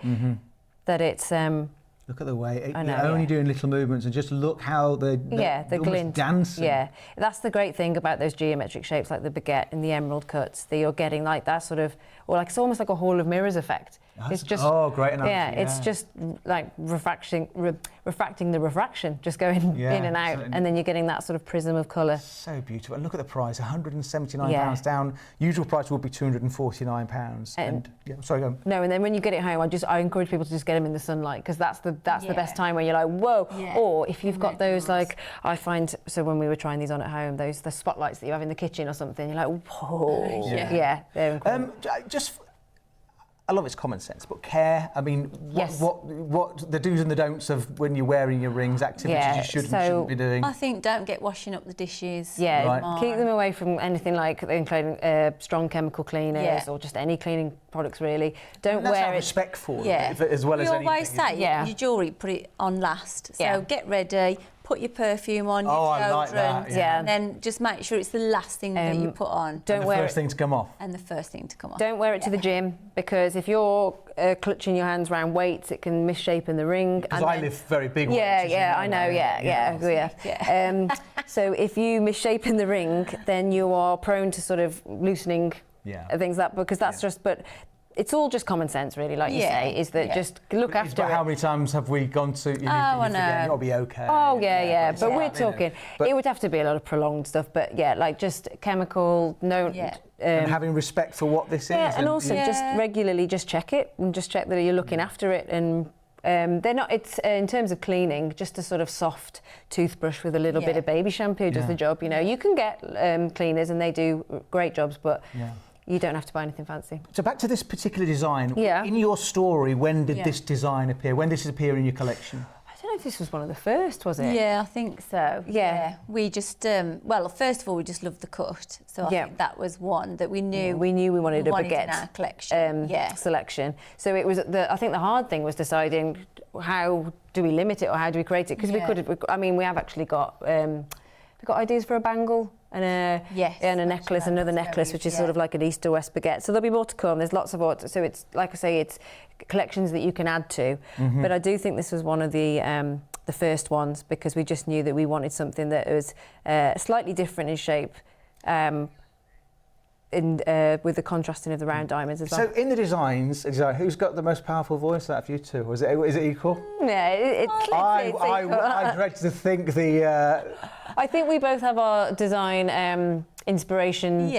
That it's... Look at the way, you're only doing little movements, and just look how the glint dancing. Yeah, that's the great thing about those geometric shapes like the baguette and the emerald cuts, that you're getting like that sort of, or like it's almost like a hall of mirrors effect. It's just great analogy. Yeah, it's just like refracting the refraction, just going in and out, and then you're getting that sort of prism of colour. So beautiful. And look at the price, £179 down. Usual price would be £249. And sorry, go on. No, and then when you get it home, I encourage people to just get them in the sunlight, because that's the best time when you're like, whoa. Or if you've got those, like I find, so when we were trying these on at home, the spotlights that you have in the kitchen or something, you're like, whoa. Yeah, they're incredible. I love its common sense, but care. I mean, what the do's and the don'ts of when you're wearing your rings, activities you should and shouldn't be doing. I think don't get washing up the dishes. Yeah, keep them away from anything like including strong chemical cleaners or just any cleaning products really. Don't wear it. Respect for it, as well as anything. We always say, your jewellery, put it on last. So get ready. Put your perfume on, your deodorant, like that, and then just make sure it's the last thing that you put on. Don't wear it. The first thing to come off. And the first thing to come off. Don't wear it to the gym, because if you're clutching your hands around weights, it can misshapen the ring. Because I lift very big weights. I know, so if you misshapen the ring, then you are prone to sort of loosening things because that's just, but it's all just common sense, really, like you say, is that just look after it. How many times have we gone to, I know. It'll be okay. But we're talking, it would have to be a lot of prolonged stuff, but like just chemical, and having respect for what this is. And also just regularly just check it, and just check that you're looking after it, and they're not, it's in terms of cleaning, just a sort of soft toothbrush with a little bit of baby shampoo does the job, You can get cleaners and they do great jobs, but you don't have to buy anything fancy. So back to this particular design. In your story, when did this design appear? When did this appear in your collection? I don't know if this was one of the first, was it? Yeah, I think so. Yeah. We just, first of all, we just loved the cut. So I think that was one that we knew. We wanted a baguette in our collection. Selection. So it was, I think the hard thing was deciding how do we limit it or how do we create it? Because we have actually got, we've got ideas for a bangle and a necklace, another necklace, which is sort of like an East or West baguette. So there'll be more to come. There's lots of art. So it's, like I say, it's collections that you can add to. But I do think this was one of the the first ones, because we just knew that we wanted something that was slightly different in shape, with the contrasting of the round diamonds as well. So in the designs, who's got the most powerful voice out of you two? Is it equal? Yeah, it's I dread to think the... I think we both have our design inspiration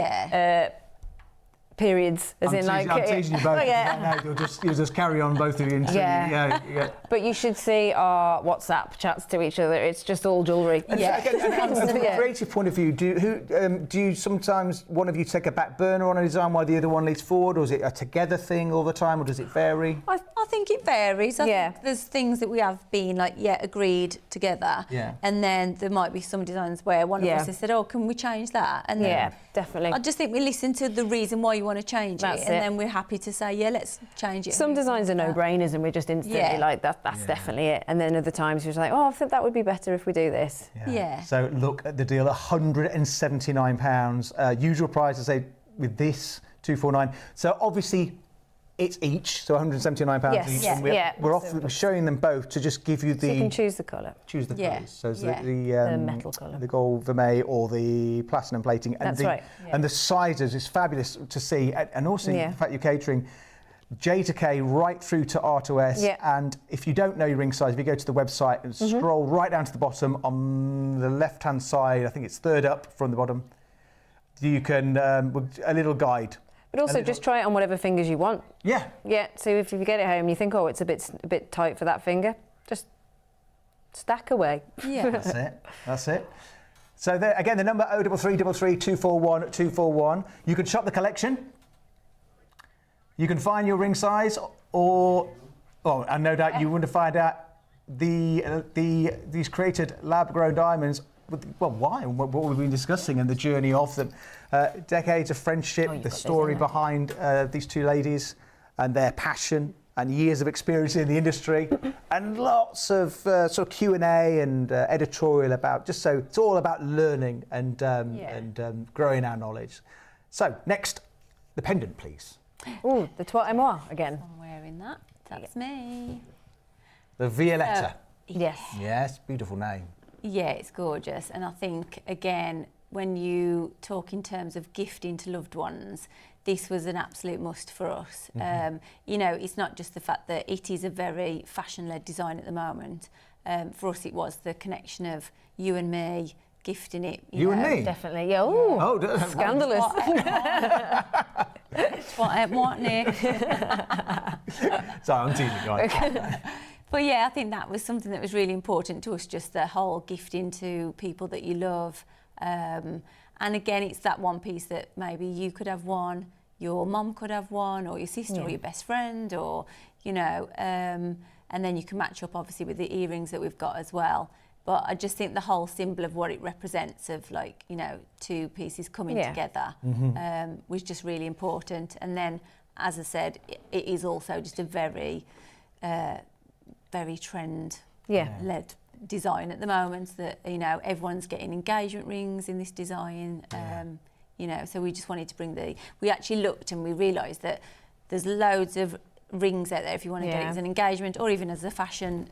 periods, as I'm teasing you both. Yeah. No, you'll just carry on, both of you. Yeah. But you should see our WhatsApp chats to each other. It's just all jewellery. Yeah. From a creative point of view, do you sometimes one of you take a back burner on a design while the other one leads forward, or is it a together thing all the time, or does it vary? I think it varies. I think there's things that we have been agreed together, and then there might be some designs where one of us has said, "Oh, can we change that?" And then definitely. I just think we listen to the reason why you want to change it, and then we're happy to say, yeah, let's change it. Some designs are no-brainers, and we're just instantly like, that's definitely it. And then other times you're just like, oh, I think that would be better if we do this. Yeah. So look at the deal, £179. Usual price, I say, with this, £249. So obviously, it's each, so £179 each. And we're showing them both to just give you the... So you can choose the colour. Choose the colours. So the metal colour. The gold vermeil or the platinum plating. And and the sizes is fabulous to see. And also the fact you're catering J to K right through to R to S. And if you don't know your ring size, if you go to the website and scroll right down to the bottom on the left-hand side, I think it's third up from the bottom, you can, a little guide. But also just try it on whatever fingers you want. Yeah. Yeah, so if you get it home and you think, oh, it's a bit tight for that finger, just stack away. Yeah. That's it. So there, again, the number 0333 241 241. You can shop the collection. You can find your ring size, and no doubt you want to find out these created lab-grown diamonds. Well, why? What we've been discussing and the journey of them. Decades of friendship, the story behind these two ladies and their passion and years of experience in the industry, and lots of sort of Q&A and editorial about, just so it's all about learning and growing our knowledge. So next, the pendant, please. Oh, the Trois Amours again. I'm wearing that. That's me. The Violetta. Yes. Yes, beautiful name. Yeah, it's gorgeous. And I think, again, when you talk in terms of gifting to loved ones, this was an absolute must for us. You know, it's not just the fact that it is a very fashion-led design at the moment. For us, it was the connection of you and me gifting it. You and me? Definitely, yeah. Ooh, scandalous. What, Nick? Sorry, I'm teasing, guys. But yeah, I think that was something that was really important to us, just the whole gifting to people that you love. And again, it's that one piece that maybe you could have one, your mum could have one, or your sister or your best friend, or, you know, and then you can match up obviously with the earrings that we've got as well. But I just think the whole symbol of what it represents of, like, you know, two pieces coming together was just really important. And then, as I said, it is also just a very, very trend-led design at the moment, that, you know, everyone's getting engagement rings in this design. You know, so we just wanted to bring we actually looked and we realised that there's loads of rings out there if you want to get it as an engagement or even as a fashion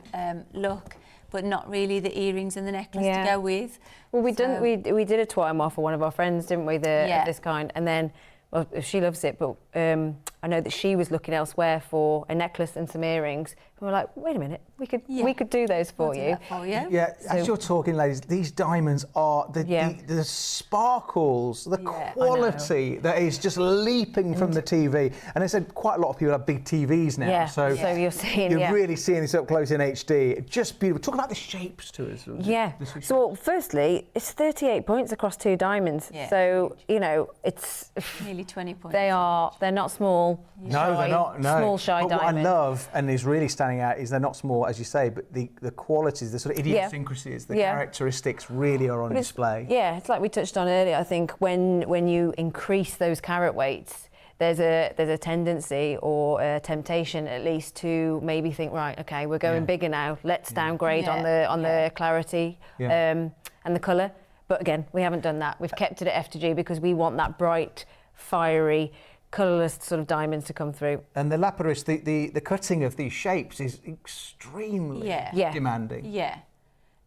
look, but not really the earrings and the necklace to go with. Well, we did a Trois Amours for one of our friends, didn't we? Of this kind, and then, well, she loves it, but I know that she was looking elsewhere for a necklace and some earrings. And we're like, wait a minute, we could do those for you. Yeah, so, as you're talking, ladies, these diamonds are the sparkles, the quality that is just leaping from the TV. And I said quite a lot of people have big TVs now, so you're really seeing this up close in HD. Just beautiful. Talk about the shapes to us. Yeah. So, firstly, it's 38 points across two diamonds. Yeah. So, you know, it's nearly 20 points. They're not small. No, they're not. No. Small, shy diamonds. What I love, and is really standing out, is they're not small, as you say, but the qualities, the sort of idiosyncracies, the characteristics really are on display. Yeah, it's like we touched on earlier. I think when you increase those carat weights, there's a tendency or a temptation, at least, to maybe think, right, okay, we're going bigger now. Let's downgrade on the clarity and the colour. But again, we haven't done that. We've kept it at F to G because we want that bright, fiery, colourless sort of diamonds to come through. And the lapidus, the cutting of these shapes is extremely demanding. Yeah.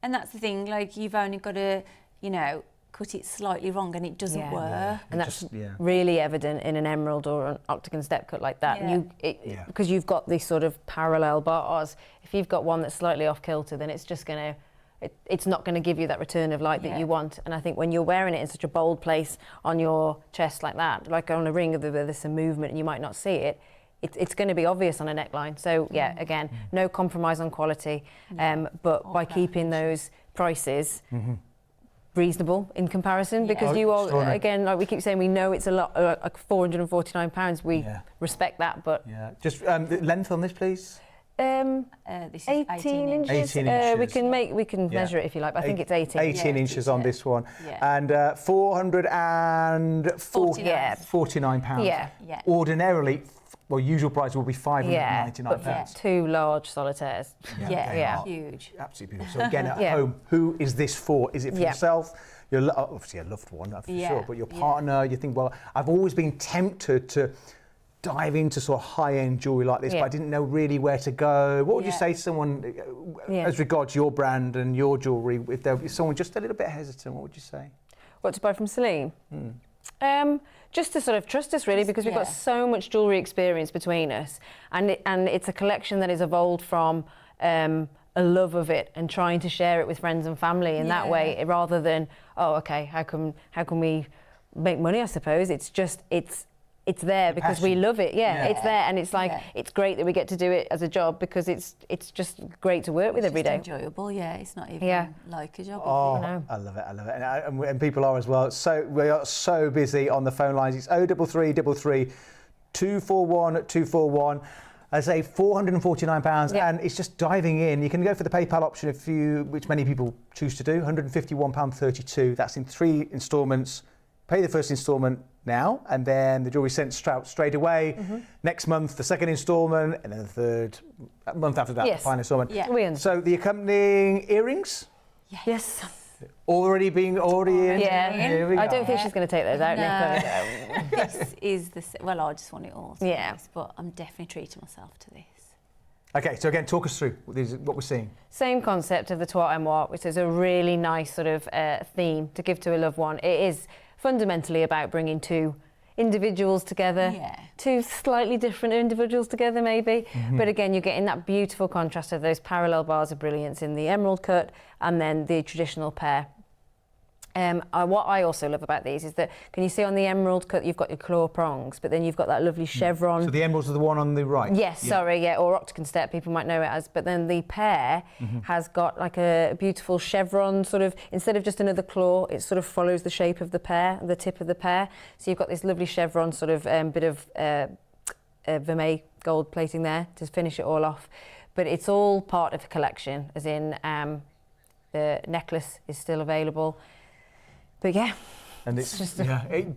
And that's the thing, like you've only got to, you know, cut it slightly wrong and it doesn't work. Yeah. And that's really evident in an emerald or an octagon step cut like that. Because you've got these sort of parallel bars. If you've got one that's slightly off kilter, then it's just going to, it's not going to give you that return of light that you want. And I think when you're wearing it in such a bold place on your chest like that, like on a ring where there's some movement and you might not see it, it's going to be obvious on a neckline. So again, no compromise on quality, but by keeping those prices reasonable in comparison, because you all, again, like we keep saying, we know it's a lot, like £449. We respect that, but just the length on this, please. This is 18 inches. 18 inches. We can measure it if you like, but I think it's 18. 18 inches on this one, and £449. Yeah. Ordinarily, well, usual price will be £599. But for two large solitaires. Huge. Absolutely beautiful. So again, at home, who is this for? Is it for yourself? Your obviously a loved one, that's for sure, but your partner. You think, well, I've always been tempted to dive into sort of high-end jewellery like this, but I didn't know really where to go. What would you say to someone as regards your brand and your jewellery? If there was someone just a little bit hesitant, what would you say? What to buy from Selene? Just to sort of trust us, really, because we've got so much jewellery experience between us, and it's a collection that is evolved from a love of it and trying to share it with friends and family in that way, rather than how can we make money? I suppose it's just it's there because passion. we love it. It's there, and it's like it's great that we get to do it as a job, because it's just great to work with every day. Enjoyable, it's not even like a job. I love it, and people are as well. So we are so busy on the phone lines. It's 0333 241 241. I say £449, and it's just diving in. You can go for the PayPal option which many people choose to do. £151.32. That's in 3 instalments. Pay the first instalment now, and then the jewellery sent straight away. Next month, the second instalment, and then the third month after that, the final instalment. So the accompanying earrings? Yes. Already in? Yeah. I don't think she's going to take those out, Nicola. This is well, I just want it all. But I'm definitely treating myself to this. Okay, so again, talk us through what we're seeing. Same concept of the Trois Amours, which is a really nice sort of theme to give to a loved one. It is fundamentally about bringing two individuals together, two slightly different individuals together maybe, but again you're getting that beautiful contrast of those parallel bars of brilliance in the emerald cut and then the traditional pair. What I also love about these is that, can you see on the emerald cut you've got your claw prongs, but then you've got that lovely chevron. So the emeralds are the one on the right? Yes, or octagon step, people might know it as, but then the pair has got like a beautiful chevron sort of, instead of just another claw, it sort of follows the shape of the pair, the tip of the pair. So you've got this lovely chevron sort of bit of vermeil gold plating there to finish it all off. But it's all part of a collection, as in the necklace is still available. But and it's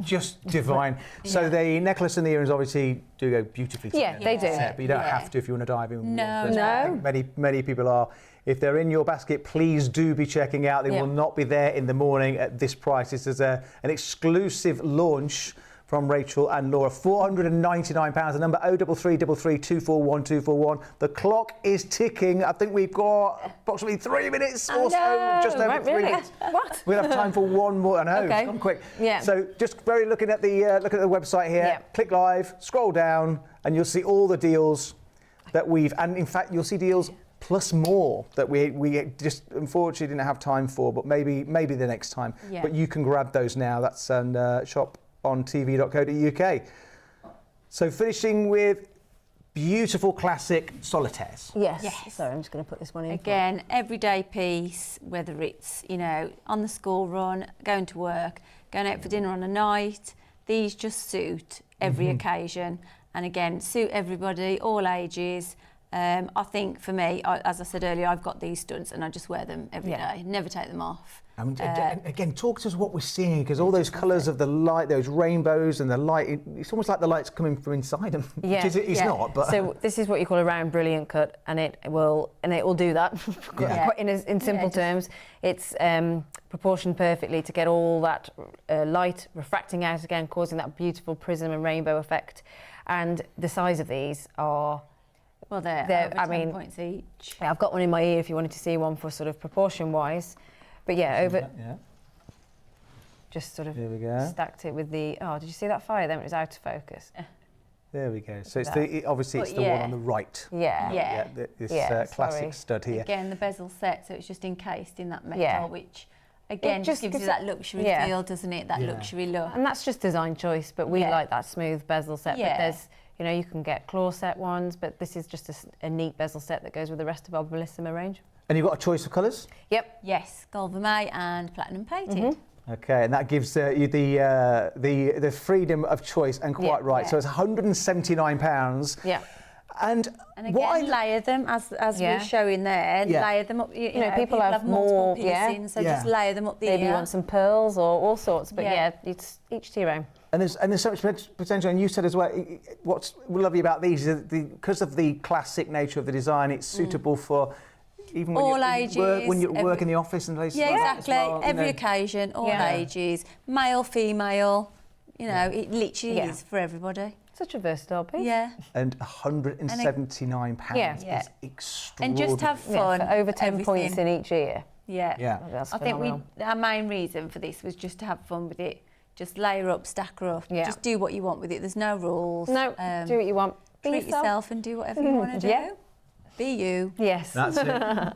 just divine. So the necklace and the earrings obviously do go beautifully together. They do. But you don't have to if you want to dive in. No. Many people are. If they're in your basket, please do be checking out. They will not be there in the morning at this price. This is an exclusive launch from Rachel and Laura. £499. The number 0333 241 241. The clock is ticking. I think we've got approximately 3 minutes or so. Just over 3 minutes. What? We'll have time for one more. I know. It's gone quick. So just looking at the website here. Click live. Scroll down, and you'll see all the deals that and in fact you'll see deals plus more that we just unfortunately didn't have time for, but maybe the next time. But you can grab those now. That's on shop on tv.co.uk. So finishing with beautiful classic solitaires. Yes. Sorry, I'm just going to put this one in. Again, everyday piece, whether it's, on the school run, going to work, going out for dinner on a night. These just suit every occasion, and again, suit everybody, all ages. I think for me, as I said earlier, I've got these studs and I just wear them every day, never take them off. I mean, again, talk to us what we're seeing, because all those colours of the light, those rainbows and the light, it's almost like the light's coming from inside them. Yeah, it's not. But so this is what you call a round brilliant cut, and it will do that. In simple terms, it's proportioned perfectly to get all that light refracting out again, causing that beautiful prism and rainbow effect. And the size of these are. Well, they're over 10 points each. Yeah, I've got one in my ear if you wanted to see one for sort of proportion-wise. But yeah, over. Yeah. Just sort of There we go. stacked it with the. Oh, did you see that fire? Then it was out of focus. There we go. So it's obviously it's the one on the right. Yeah. This classic stud here. Again, the bezel set, so it's just encased in that metal, which again just gives you that luxury feel, doesn't it? That luxury look. And that's just design choice, but we like that smooth bezel set. But there's, you know, you can get claw set ones, but this is just a neat bezel set that goes with the rest of our Bellissima range. And you've got a choice of colours? Yep. Yes, gold vermeil and platinum plated. Okay, and that gives you the freedom of choice, and quite right. So it's £179. Yeah. And again, layer them as we're showing there. Layer them up. You know, people have multiple piercings, so just layer them up the Maybe you want some pearls or all sorts, but it's each to your own. And there's so much potential. And you said as well, what's lovely about these is because of the classic nature of the design, it's suitable for even when you work in the office and places like that as well, every occasion, all ages, male, female. You know, it literally is for everybody. Such a versatile piece. Yeah. And £179 is extraordinary. And just have fun. For over 10 points in each ear. Yeah. That's I think our main reason for this was just to have fun with it. Just layer up, stack her up. Yeah. Just do what you want with it. There's no rules. No, do what you want. Treat yourself and do whatever you want to do. Yeah. Be you. Yes. That's it.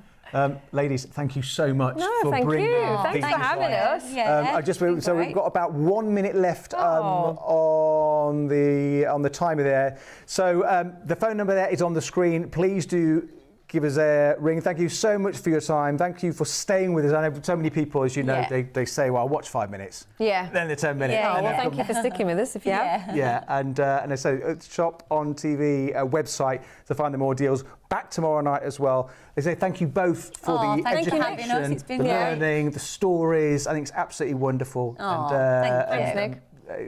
Ladies, thank you so much for bringing Thanks for having us. So we've got about 1 minute left on the timer there. So the phone number there is on the screen. Please do give us a ring. Thank you so much for your time. Thank you for staying with us. I know so many people, as you know, they say, well, I'll watch 5 minutes. Yeah. Then the 10 minutes. Yeah. Well, thank you for sticking with us if you have. Yeah, and I say Shop on TV website to find the more deals. Back tomorrow night as well. They say thank you both for the education, the learning, the stories. I think it's absolutely wonderful. Thanks, Nick.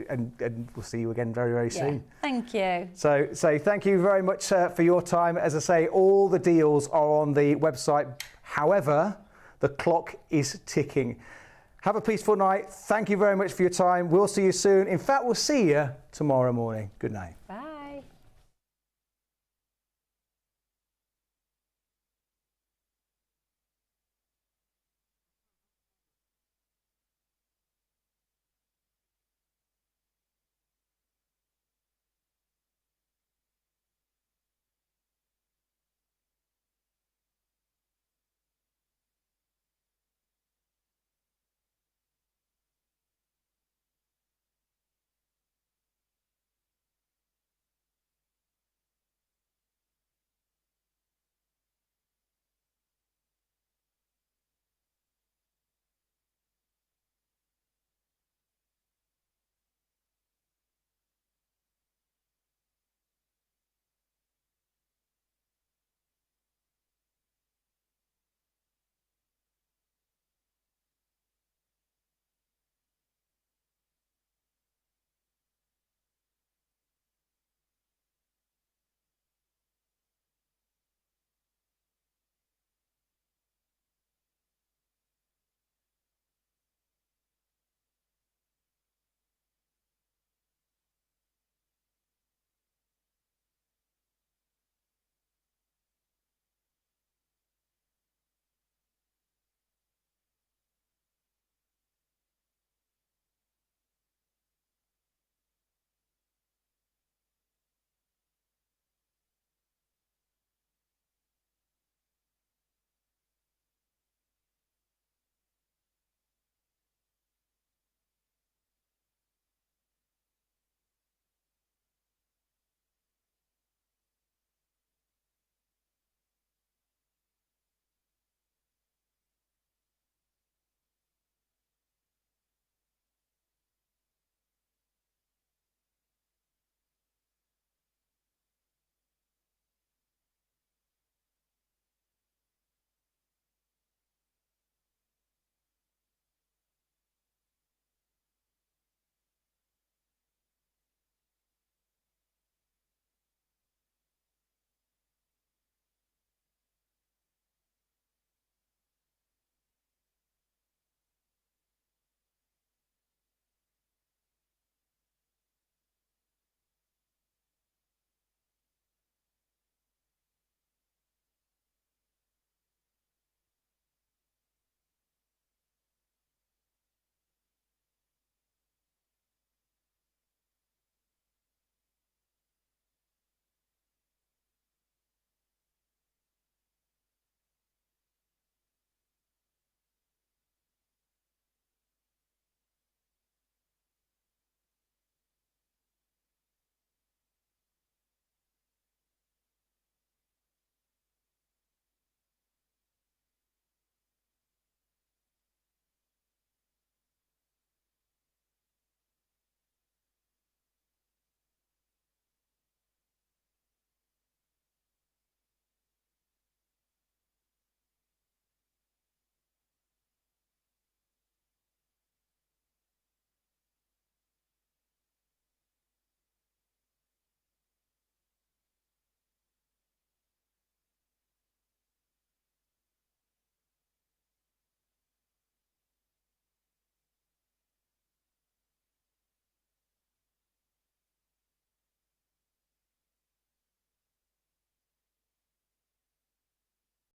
And we'll see you again very, very soon. Thank you. So thank you very much for your time. As I say, all the deals are on the website. However, the clock is ticking. Have a peaceful night. Thank you very much for your time. We'll see you soon. In fact, we'll see you tomorrow morning. Good night. Bye.